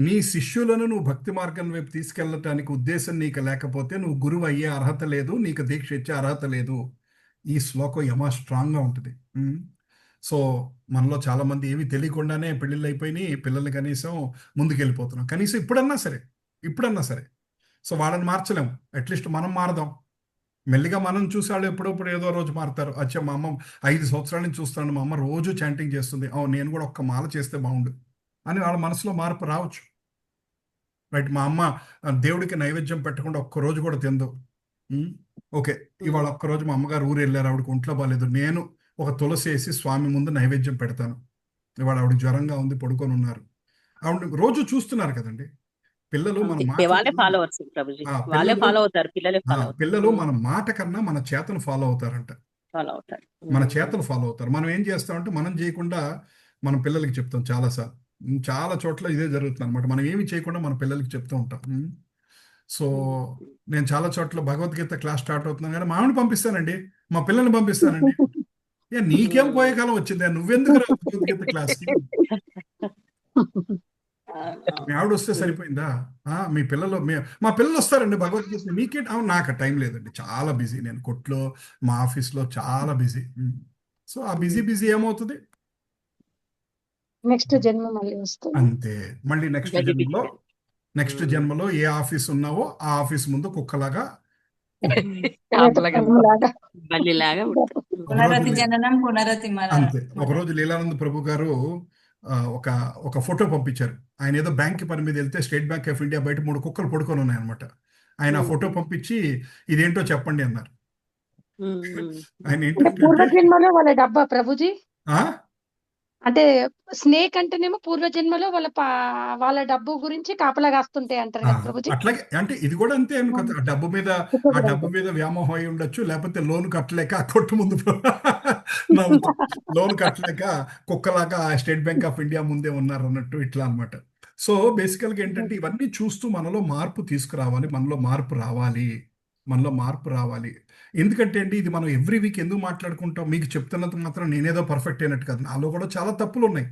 నీ శిష్యులను నువ్వు భక్తి మార్గం వైపు తీసుకెళ్ళటానికి ఉద్దేశం నీకు లేకపోతే నువ్వు గురువు అయ్యే అర్హత లేదు, నీకు దీక్ష ఇచ్చే అర్హత లేదు. ఈ శ్లోకం యమా స్ట్రాంగ్గా ఉంటుంది. సో మనలో చాలా మంది ఏమీ తెలియకుండానే పెళ్ళిళ్ళు అయిపోయినాయి, పిల్లల్ని కనీసం ముందుకెళ్ళిపోతున్నాం. కనీసం ఇప్పుడన్నా సరే సో వాళ్ళని మార్చలేము, అట్లీస్ట్ మనం మారదాం. మెల్లిగా మనం చూసి వాళ్ళు ఎప్పుడప్పుడు ఏదో రోజు మారుతారు. అచ్చా మా అమ్మ 5 సంవత్సరాల నుంచి చూస్తాను, మా అమ్మ రోజు చాంటింగ్ చేస్తుంది, నేను కూడా ఒక్క మాల చేస్తే బాగుండు అని వాళ్ళ మనసులో మార్పు రావచ్చు. రైట్. మా అమ్మ దేవుడికి నైవేద్యం పెట్టకుండా ఒక్క రోజు కూడా తిందు. ఓకే, ఇవాళ ఒక్కరోజు మా అమ్మగారు ఊరు వెళ్ళారు, ఆవిడకి ఒంట్లో బాగాలేదు, నేను ఒక తులసి వేసి స్వామి ముందు నైవేద్యం పెడతాను. ఇవాళ ఆవిడ జ్వరంగా ఉంది, పడుకొని ఉన్నారు. ఆవిడ రోజు చూస్తున్నారు కదండి పిల్లలు. మన మాట వాళ్ళే ఫాలోవర్స్ ప్రభుజీ, వాళ్ళే ఫాలో అవుతారు, పిల్లలే ఫాలో అవుతారు. పిల్లలు మన మాట కన్నా మన చేతను ఫాలో అవుతారంట. ఫాలో అవుతారు, మన చేతలు ఫాలో అవుతారు. మనం ఏం చేస్తామంటే మనం చేయకుండా మనం పిల్లలకి చెప్తాం. చాలా చోట్ల ఇదే జరుగుతుంది అనమాట. మనం ఏమి చేయకుండా మన పిల్లలకి చెప్తూ ఉంటాం. సో నేను చాలా చోట్ల భగవద్గీత క్లాస్ స్టార్ట్ అవుతున్నాను కానీ మామిని పంపిస్తానండి, మా పిల్లల్ని పంపిస్తానండి. నీకేం పోయే కాలం వచ్చిందే, నువ్వెందుకు రా భగవద్గీత క్లాస్కి? మీ ఆవిడ వస్తే సరిపోయిందా? మీ పిల్లలు మా పిల్లలు వస్తారండి భగవద్గీత, మీకే నాకు టైం లేదండి, చాలా బిజీ, నేను కొట్లో మా ఆఫీస్లో చాలా బిజీ. సో ఆ బిజీ ఏమవుతుంది, నెక్స్ట్ జన్మ మళ్ళీ వస్తుంది అంతే. మళ్ళీ నెక్స్ట్ జన్మలో ఏ ఆఫీస్ ఉన్నావో ఆ ఆఫీస్ ముందు కుక్కలాగా బల్లిలాగా పునరతి జననం పునరతి అంతే. ఒకరోజు లీలానంద ప్రభు గారు ఒక ఫోటో పంపించారు. ఆయన ఏదో బ్యాంక్ పని మీద వెళ్తే స్టేట్ బ్యాంక్ ఆఫ్ ఇండియా బయట 3 కుక్కలు పడుకొని ఉన్నాయన్నమాట. ఆయన ఆ ఫోటో పంపించి ఇదేంటో చెప్పండి అన్నారు. ఆయన ఏంటంటే పూర్వజన్మలో వాళ్ళ డబ్బా ప్రభుజీ, అంటే స్నేక్ అంటేనేమో పూర్వజన్మలో వాళ్ళ డబ్బు గురించి కాపలా కాస్తుంటాయి అంటారు కదా ప్రభుజీ. అట్లాగే అంటే ఇది కూడా అంతే. ఆ డబ్బు మీద వ్యామోహం అయి ఉండొచ్చు, లేకపోతే లోన్ కట్టలేక ఆ కొట్టు ముందు లోన్ కట్టలేక కుక్కలాగా స్టేట్ బ్యాంక్ ఆఫ్ ఇండియా ముందే ఉన్నారు అన్నట్టు, ఇట్లా అన్నమాట. సో బేసికల్గా ఏంటంటే ఇవన్నీ చూస్తూ మనలో మార్పు తీసుకురావాలి, మనలో మార్పు రావాలి. ఎందుకంటే అండి ఇది మనం ఎవ్రీ వీక్ ఎందుకు మాట్లాడుకుంటాం, మీకు చెప్తున్నంత మాత్రం నేనేదో పర్ఫెక్ట్ అయినట్టు కాదు, నాలో కూడా చాలా తప్పులు ఉన్నాయి.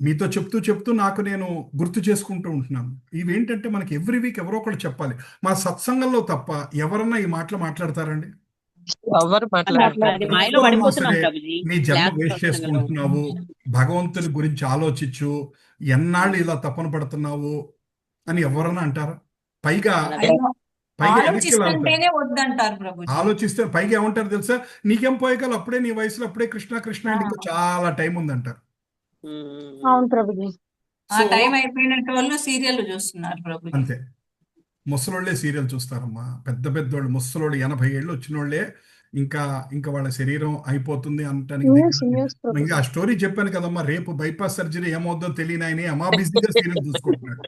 మీతో చెప్తూ నాకు నేను గుర్తు చేసుకుంటూ ఉంటున్నాను. ఇవేంటంటే మనకి ఎవ్రీ వీక్ ఎవరో ఒకళ్ళు చెప్పాలి. మా సత్సంగంలో తప్ప ఎవరన్నా ఈ మాటలు మాట్లాడతారండి? నీ జన్మ వేస్ట్ చేసుకుంటున్నావు, భగవంతుని గురించి ఆలోచించు, ఎన్నాళ్ళు ఇలా తపన పడుతున్నావు అని ఎవరన్నా అంటారా? పైగా ఆలోచిస్తే పైగా ఏమంటారు తెలుసా, నీకేం పోయేకాలు, అప్పుడే నీ వయసులో అప్పుడే కృష్ణ అంటే ఇంకా చాలా టైం ఉందంటారు. అంతే, ముసలోళ్ళే సీరియల్ చూస్తారమ్మా. పెద్దోళ్ళు ముసలోళ్ళు 80 ఏళ్ళు వచ్చినోళ్ళే ఇంకా వాళ్ళ శరీరం అయిపోతుంది అంటానికి. ఇంకా ఆ స్టోరీ చెప్పాను కదమ్మా, రేపు బైపాస్ సర్జరీ ఏమవుద్దో తెలియని ఆయన అమా బిజీగా సీరియల్ చూసుకుంటున్నాడు.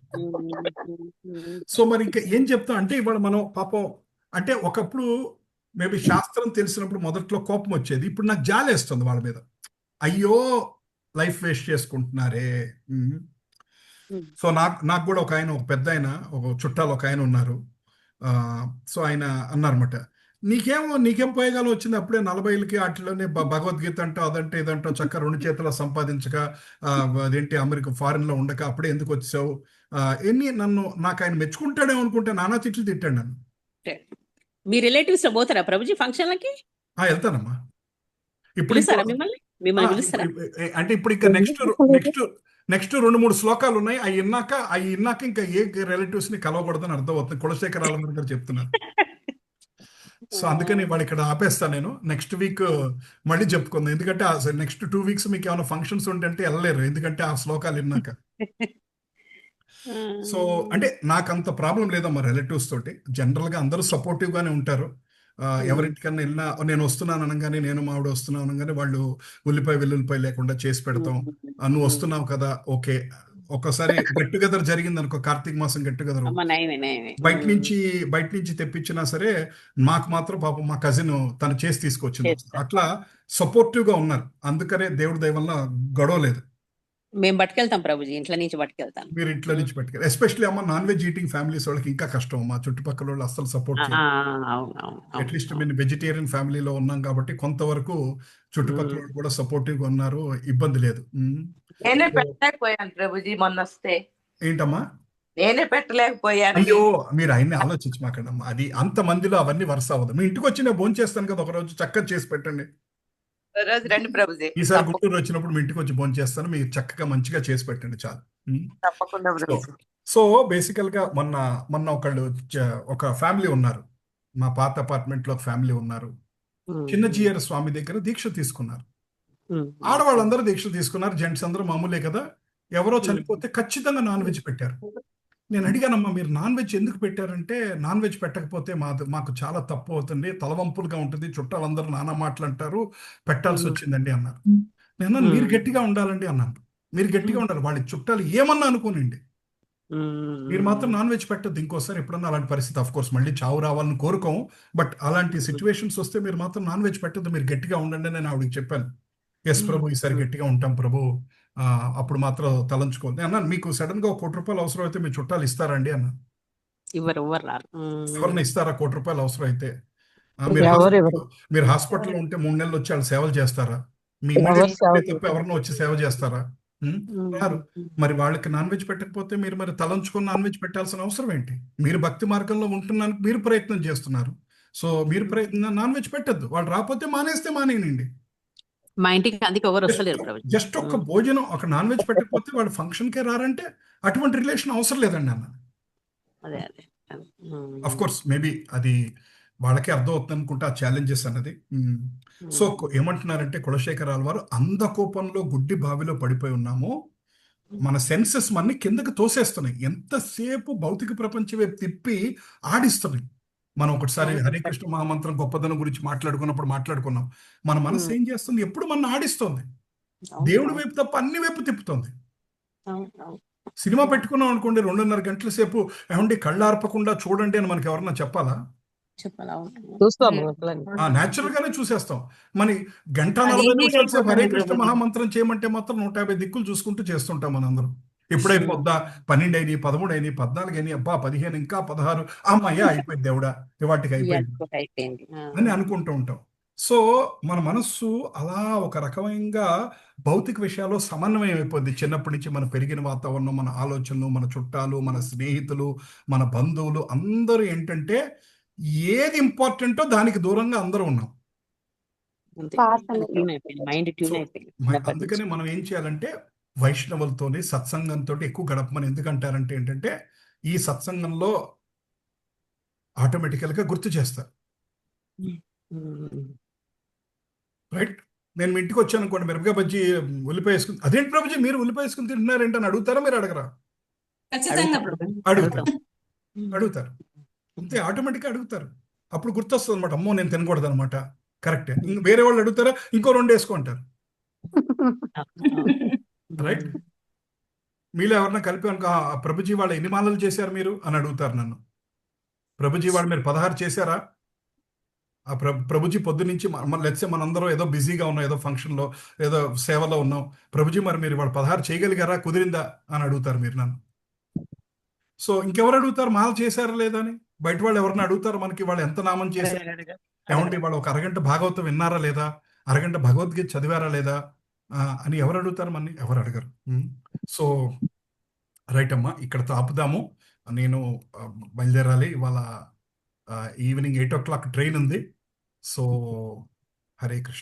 సో మరి ఇంకా ఏం చెప్తాం అంటే ఇవాళ మనం పాపం అంటే ఒకప్పుడు మేబీ శాస్త్రం తెలిసినప్పుడు మొదట్లో కోపం వచ్చేది, ఇప్పుడు నాకు జాలేస్తుంది వాళ్ళ మీద. అయ్యో లైఫ్ వేస్ట్ చేసుకుంటున్నారే. సో నాకు కూడా ఒక పెద్ద ఆయన, ఒక చుట్టాలు ఒక ఆయన ఉన్నారు. సో ఆయన అన్నారన్నమాట, నీకేం పోయేగాలం వచ్చింది, అప్పుడే 40 వాటిలోనే భగవద్గీత అంటో అదంటే ఇదంటో చక్క 2 చేతుల సంపాదించక, అదేంటి అమెరికా ఫారెన్ లో ఉండక అప్పుడే ఎందుకు వచ్చావు, నాకు ఆయన మెచ్చుకుంటాడేమో అనుకుంటే నానా తిట్లు తిట్టాడు నన్ను. మీ రిలేటివ్స్ పోతారా ప్రభుజీ ఫంక్షన్లకి? వెళ్తానమ్మా. ఇప్పుడు అంటే ఇప్పుడు ఇంకా నెక్స్ట్ 2-3 శ్లోకాలు ఉన్నాయి, అవి ఇన్నాక ఇంకా ఏ రిలేటివ్స్ ని కలవకూడదని అర్థం అవుతుంది. కులశేఖరాల గారు చెప్తున్నారు. సో అందుకని వాడు ఇక్కడ ఆపేస్తాను నేను. నెక్స్ట్ వీక్ మళ్ళీ చెప్పుకుందాం, ఎందుకంటే నెక్స్ట్ 2 వీక్స్ మీకు ఏమైనా ఫంక్షన్స్ ఉంటే వెళ్ళలేరు, ఎందుకంటే ఆ శ్లోకాలు విన్నాక. సో అంటే నాకు అంత ప్రాబ్లం లేదమ్మా రిలేటివ్స్ తోటి. జనరల్ గా అందరూ సపోర్టివ్ గానే ఉంటారు. ఎవరింటికన్నా వెళ్ళినా నేను వస్తున్నాను అనగానే, నేను మావిడ వస్తున్నాను అనగానే వాళ్ళు వెల్లుల్లిపాయ లేకుండా చేసి పెడతాం. నువ్వు వస్తున్నావు కదా, ఓకే. ఒక్కసారి గెట్ టుగెదర్ జరిగింది అనుకో, కార్తీక మాసం గెట్ టుగెదర్ బయట నుంచి తెప్పించినా సరే మాకు మాత్రం పాపం మా కజిన్ తను చేసి తీసుకొచ్చింది. అట్లా సపోర్టివ్ గా ఉన్నారు. అందుకనే దేవుడి దయ వల్ల గొడవలేదు. మేము పట్టుకెళ్తాం ప్రభుజీ, ఇంట్లో నుంచి పట్టుకెళ్తాం. మీరు ఇంట్లో నుంచి పట్టుకెళ్ళి, ఎస్పెషల్లీ అమ్మ నాన్ వెజ్ ఈటింగ్ ఫ్యామిలీస్ వాళ్ళకి ఇంకా కష్టం. మా చుట్టుపక్కల వాళ్ళు అస్సలు సపోర్ట్ చేయరు. అట్లీస్ట్ మేము వెజిటేరియన్ ఫ్యామిలీలో ఉన్నాం కాబట్టి కొంతవరకు చుట్టుపక్కల వాళ్ళు కూడా సపోర్టివ్ గా ఉన్నారు, ఇబ్బంది లేదు. నేనే పెట్టలేకపోయాను ప్రభుజీ మొన్న వస్తే. ఏంటమ్మా? నేనే పెట్టలేకపోయాను. అయ్యో మీరు ఆయన్ని ఆలోచించమాకండమ్మా, అది అంత మందిలో అవన్నీ వరుస అవ్వదు. మీ ఇంటికి వచ్చి నేను భోజనం చేస్తాను కదా, ఒకరోజు చక్కగా చేసి పెట్టండి. రండి ప్రభుజీ, ఈసారి గుంటూరు వచ్చినప్పుడు మీ ఇంటికి వచ్చి భోజనం చేస్తాను, మీరు చక్కగా మంచిగా చేసి పెట్టండి చాలు. తప్పకుండా ప్రభుజీ. సో బేసికల్ గా మొన్న ఒక ఫ్యామిలీ ఉన్నారు, మా పాత అపార్ట్మెంట్ లో ఫ్యామిలీ ఉన్నారు. చిన్నజీయర్ స్వామి దగ్గర దీక్ష తీసుకున్నారు. ఆడవాళ్ళందరూ దీక్ష తీసుకున్నారు, జెంట్స్ అందరూ మామూలే కదా. ఎవరో చనిపోతే ఖచ్చితంగా నాన్ వెజ్ పెట్టారు. నేను అడిగానమ్మా, మీరు నాన్ వెజ్ ఎందుకు పెట్టారంటే, నాన్ వెజ్ పెట్టకపోతే మాకు చాలా తప్పు అవుతుంది, తలవంపులుగా ఉంటుంది, చుట్టాలందరూ నానా మాటలు అంటారు, పెట్టాల్సి వచ్చిందండి అన్నారు. నేను అన్నాను, మీరు గట్టిగా ఉండాలండి అన్నాను. మీరు గట్టిగా ఉండాలి, వాళ్ళ చుట్టాలు ఏమన్నా అనుకోనండి, మీరు మాత్రం నాన్ వెజ్ పెట్టద్దు ఇంకోసారి ఎప్పుడన్నా అలాంటి పరిస్థితి. ఆఫ్ కోర్స్ మళ్ళీ చావు రావాలని కోరుకోం, బట్ అలాంటి సిచ్యువేషన్స్ వస్తే మీరు మాత్రం నాన్ వెజ్ పెట్టద్దు, మీరు గట్టిగా ఉండండి అని నేను ఆవిడకి చెప్పాను. ఎస్ ప్రభు, ఈసారి గట్టిగా ఉంటాం ప్రభు, అప్పుడు మాత్రం తలంచుకోండి అన్నాను. మీకు సడన్ గా 1 కోటి రూపాయలు అవసరం అయితే మీ చుట్టాలు ఇస్తారండి అన్నాను. ఎవరు రారు. ఎవరిని ఇస్తారా 1 కోటి రూపాయలు అవసరం అయితే? ఎవరెవరు మీరు హాస్పిటల్లో ఉంటే 3 నెలలు వచ్చి వాళ్ళు సేవలు చేస్తారా? మీ ఎవరు ఇమ్మీడియట్ సేవ తప్ప చేస్తారు? ఎవరినో వచ్చి సేవ చేస్తారా? రారు. మరి వాళ్ళకి నాన్ వెజ్ పెట్టకపోతే మీరు మరి తలంచుకొని నాన్ వెజ్ పెట్టాల్సిన అవసరం ఏంటి? మీరు భక్తి మార్గంలో ఉంటున్నానికి మీరు ప్రయత్నం చేస్తున్నారు, సో మీరు నాన్ వెజ్ పెట్టద్దు. వాళ్ళు రాకపోతే మానేస్తే మానేయండి. మా ఇంటికి అందుకే ఎవరు వస్తలేరు ప్రభుజీ. జస్ట్ ఒక్క భోజనం, ఒక నాన్ వెజ్ పెట్టకపోతే వాళ్ళు ఫంక్షన్కే రారంటే అటువంటి రిలేషన్ అవసరం లేదండి అన్న. అదే అదే. అఫ్ కోర్స్ మేబీ అది వాళ్ళకే అర్థం అవుతుంది అనుకుంటా ఆ ఛాలెంజెస్ అన్నది. సో ఏమంటున్నారంటే కులశేఖరాల వారు, అంధకోపంలో గుడ్డి బావిలో పడిపోయి ఉన్నాము, మన సెన్సెస్ మనని కిందకి తోసేస్తున్నాయి, ఎంతసేపు భౌతిక ప్రపంచం వైపు తిప్పి ఆడిస్తున్నాయి. మనం ఒకటిసారి హరే కృష్ణ మహామంత్రం గొప్పదనం గురించి మాట్లాడుకున్నాం. మన మనసు ఏం చేస్తుంది? ఎప్పుడు మన ఆడిస్తుంది, దేవుడి వైపు తప్ప అన్ని వైపు తిప్పుతుంది. సినిమా పెట్టుకున్నాం అనుకోండి, 2.5 గంటల సేపు ఏమండి కళ్ళు ఆర్పకుండా చూడండి అని మనకి ఎవరన్నా చెప్పాలా? చూస్తాం న్యాచురల్ గానే చూసేస్తాం. మరి 1:40 నిమిషాల సేపు హరే కృష్ణ మహామంత్రం చేయమంటే మాత్రం 150 దిక్కులు చూసుకుంటూ చేస్తుంటాం మనందరం. ఎప్పుడైపోద్దా 12 అయినాయి, 13 అయినాయి, 14 అయినాయి, అబ్బా 15, ఇంకా 16, అమ్మయ్య అయిపోయింది దేవుడా, ఇవాటికి అయిపోయింది అని అనుకుంటూ ఉంటాం. సో మన మనస్సు అలా ఒక రకమైన భౌతిక విషయాల్లో సమన్వయం అయిపోద్ది. చిన్నప్పటి నుంచి మనం పెరిగిన వాతావరణం, మన ఆలోచనలు, మన చుట్టాలు, మన స్నేహితులు, మన బంధువులు అందరూ ఏంటంటే ఏది ఇంపార్టెంటో దానికి దూరంగా అందరూ ఉన్నాం. అందుకని మనం ఏం చేయాలంటే వైష్ణవులతోని సత్సంగంతో ఎక్కువ గడపమని ఎందుకంటారంటే ఏంటంటే, ఈ సత్సంగంలో ఆటోమేటికల్గా గుర్తు చేస్తారు. రైట్? నేను మీ ఇంటికి వచ్చాను అనుకోండి, మిరపకాయ బజ్జీ ఉల్లిపాయ వేసుకుని, అదేంటి ప్రభుజీ మీరు ఉల్లిపాయ వేసుకుని తింటున్నారేంటి అని అడుగుతారా? మీరు అడగరా? అడుగుతారు. అంతే, ఆటోమేటిక్గా అడుగుతారు. అప్పుడు గుర్తొస్తుంది అనమాట, అమ్మో నేను తినకూడదు అనమాట. కరెక్టే. వేరే వాళ్ళు అడుగుతారా, ఇంకో 2 వేసుకుంటారు. రైట్? మీలో ఎవరన్నా కలిపి అనుకో, ప్రభుజీ వాళ్ళు ఎన్ని మాలలు చేశారు మీరు అని అడుగుతారు నన్ను. ప్రభుజీ వాళ్ళు మీరు 16 చేశారా? ఆ ప్రభుజీ పొద్దు నుంచి లెట్సే మనందరం ఏదో బిజీగా ఉన్నాం, ఏదో ఫంక్షన్లో, ఏదో సేవలో ఉన్నాం, ప్రభుజీ మరి మీరు వాళ్ళు 16 చేయగలిగారా, కుదిరిందా అని అడుగుతారు మీరు నన్ను. సో ఇంకెవరు అడుగుతారు మాల చేశారా లేదా అని? బయట వాళ్ళు ఎవరన్నా అడుగుతారు మనకి వాళ్ళు ఎంత నామం చేశారు, ఏమంటే వాళ్ళు ఒక అరగంట భాగవతం విన్నారా లేదా, అరగంట భగవద్గీత చదివారా లేదా అని ఎవరు అడుగుతారు మనని? ఎవరు అడగరు. సో రైట్ అమ్మా, ఇక్కడతో ఆపుదాము. నేను బయలుదేరాలి, ఇవాళ ఈవినింగ్ 8 o'clock ట్రైన్ ఉంది. సో హరే కృష్ణ.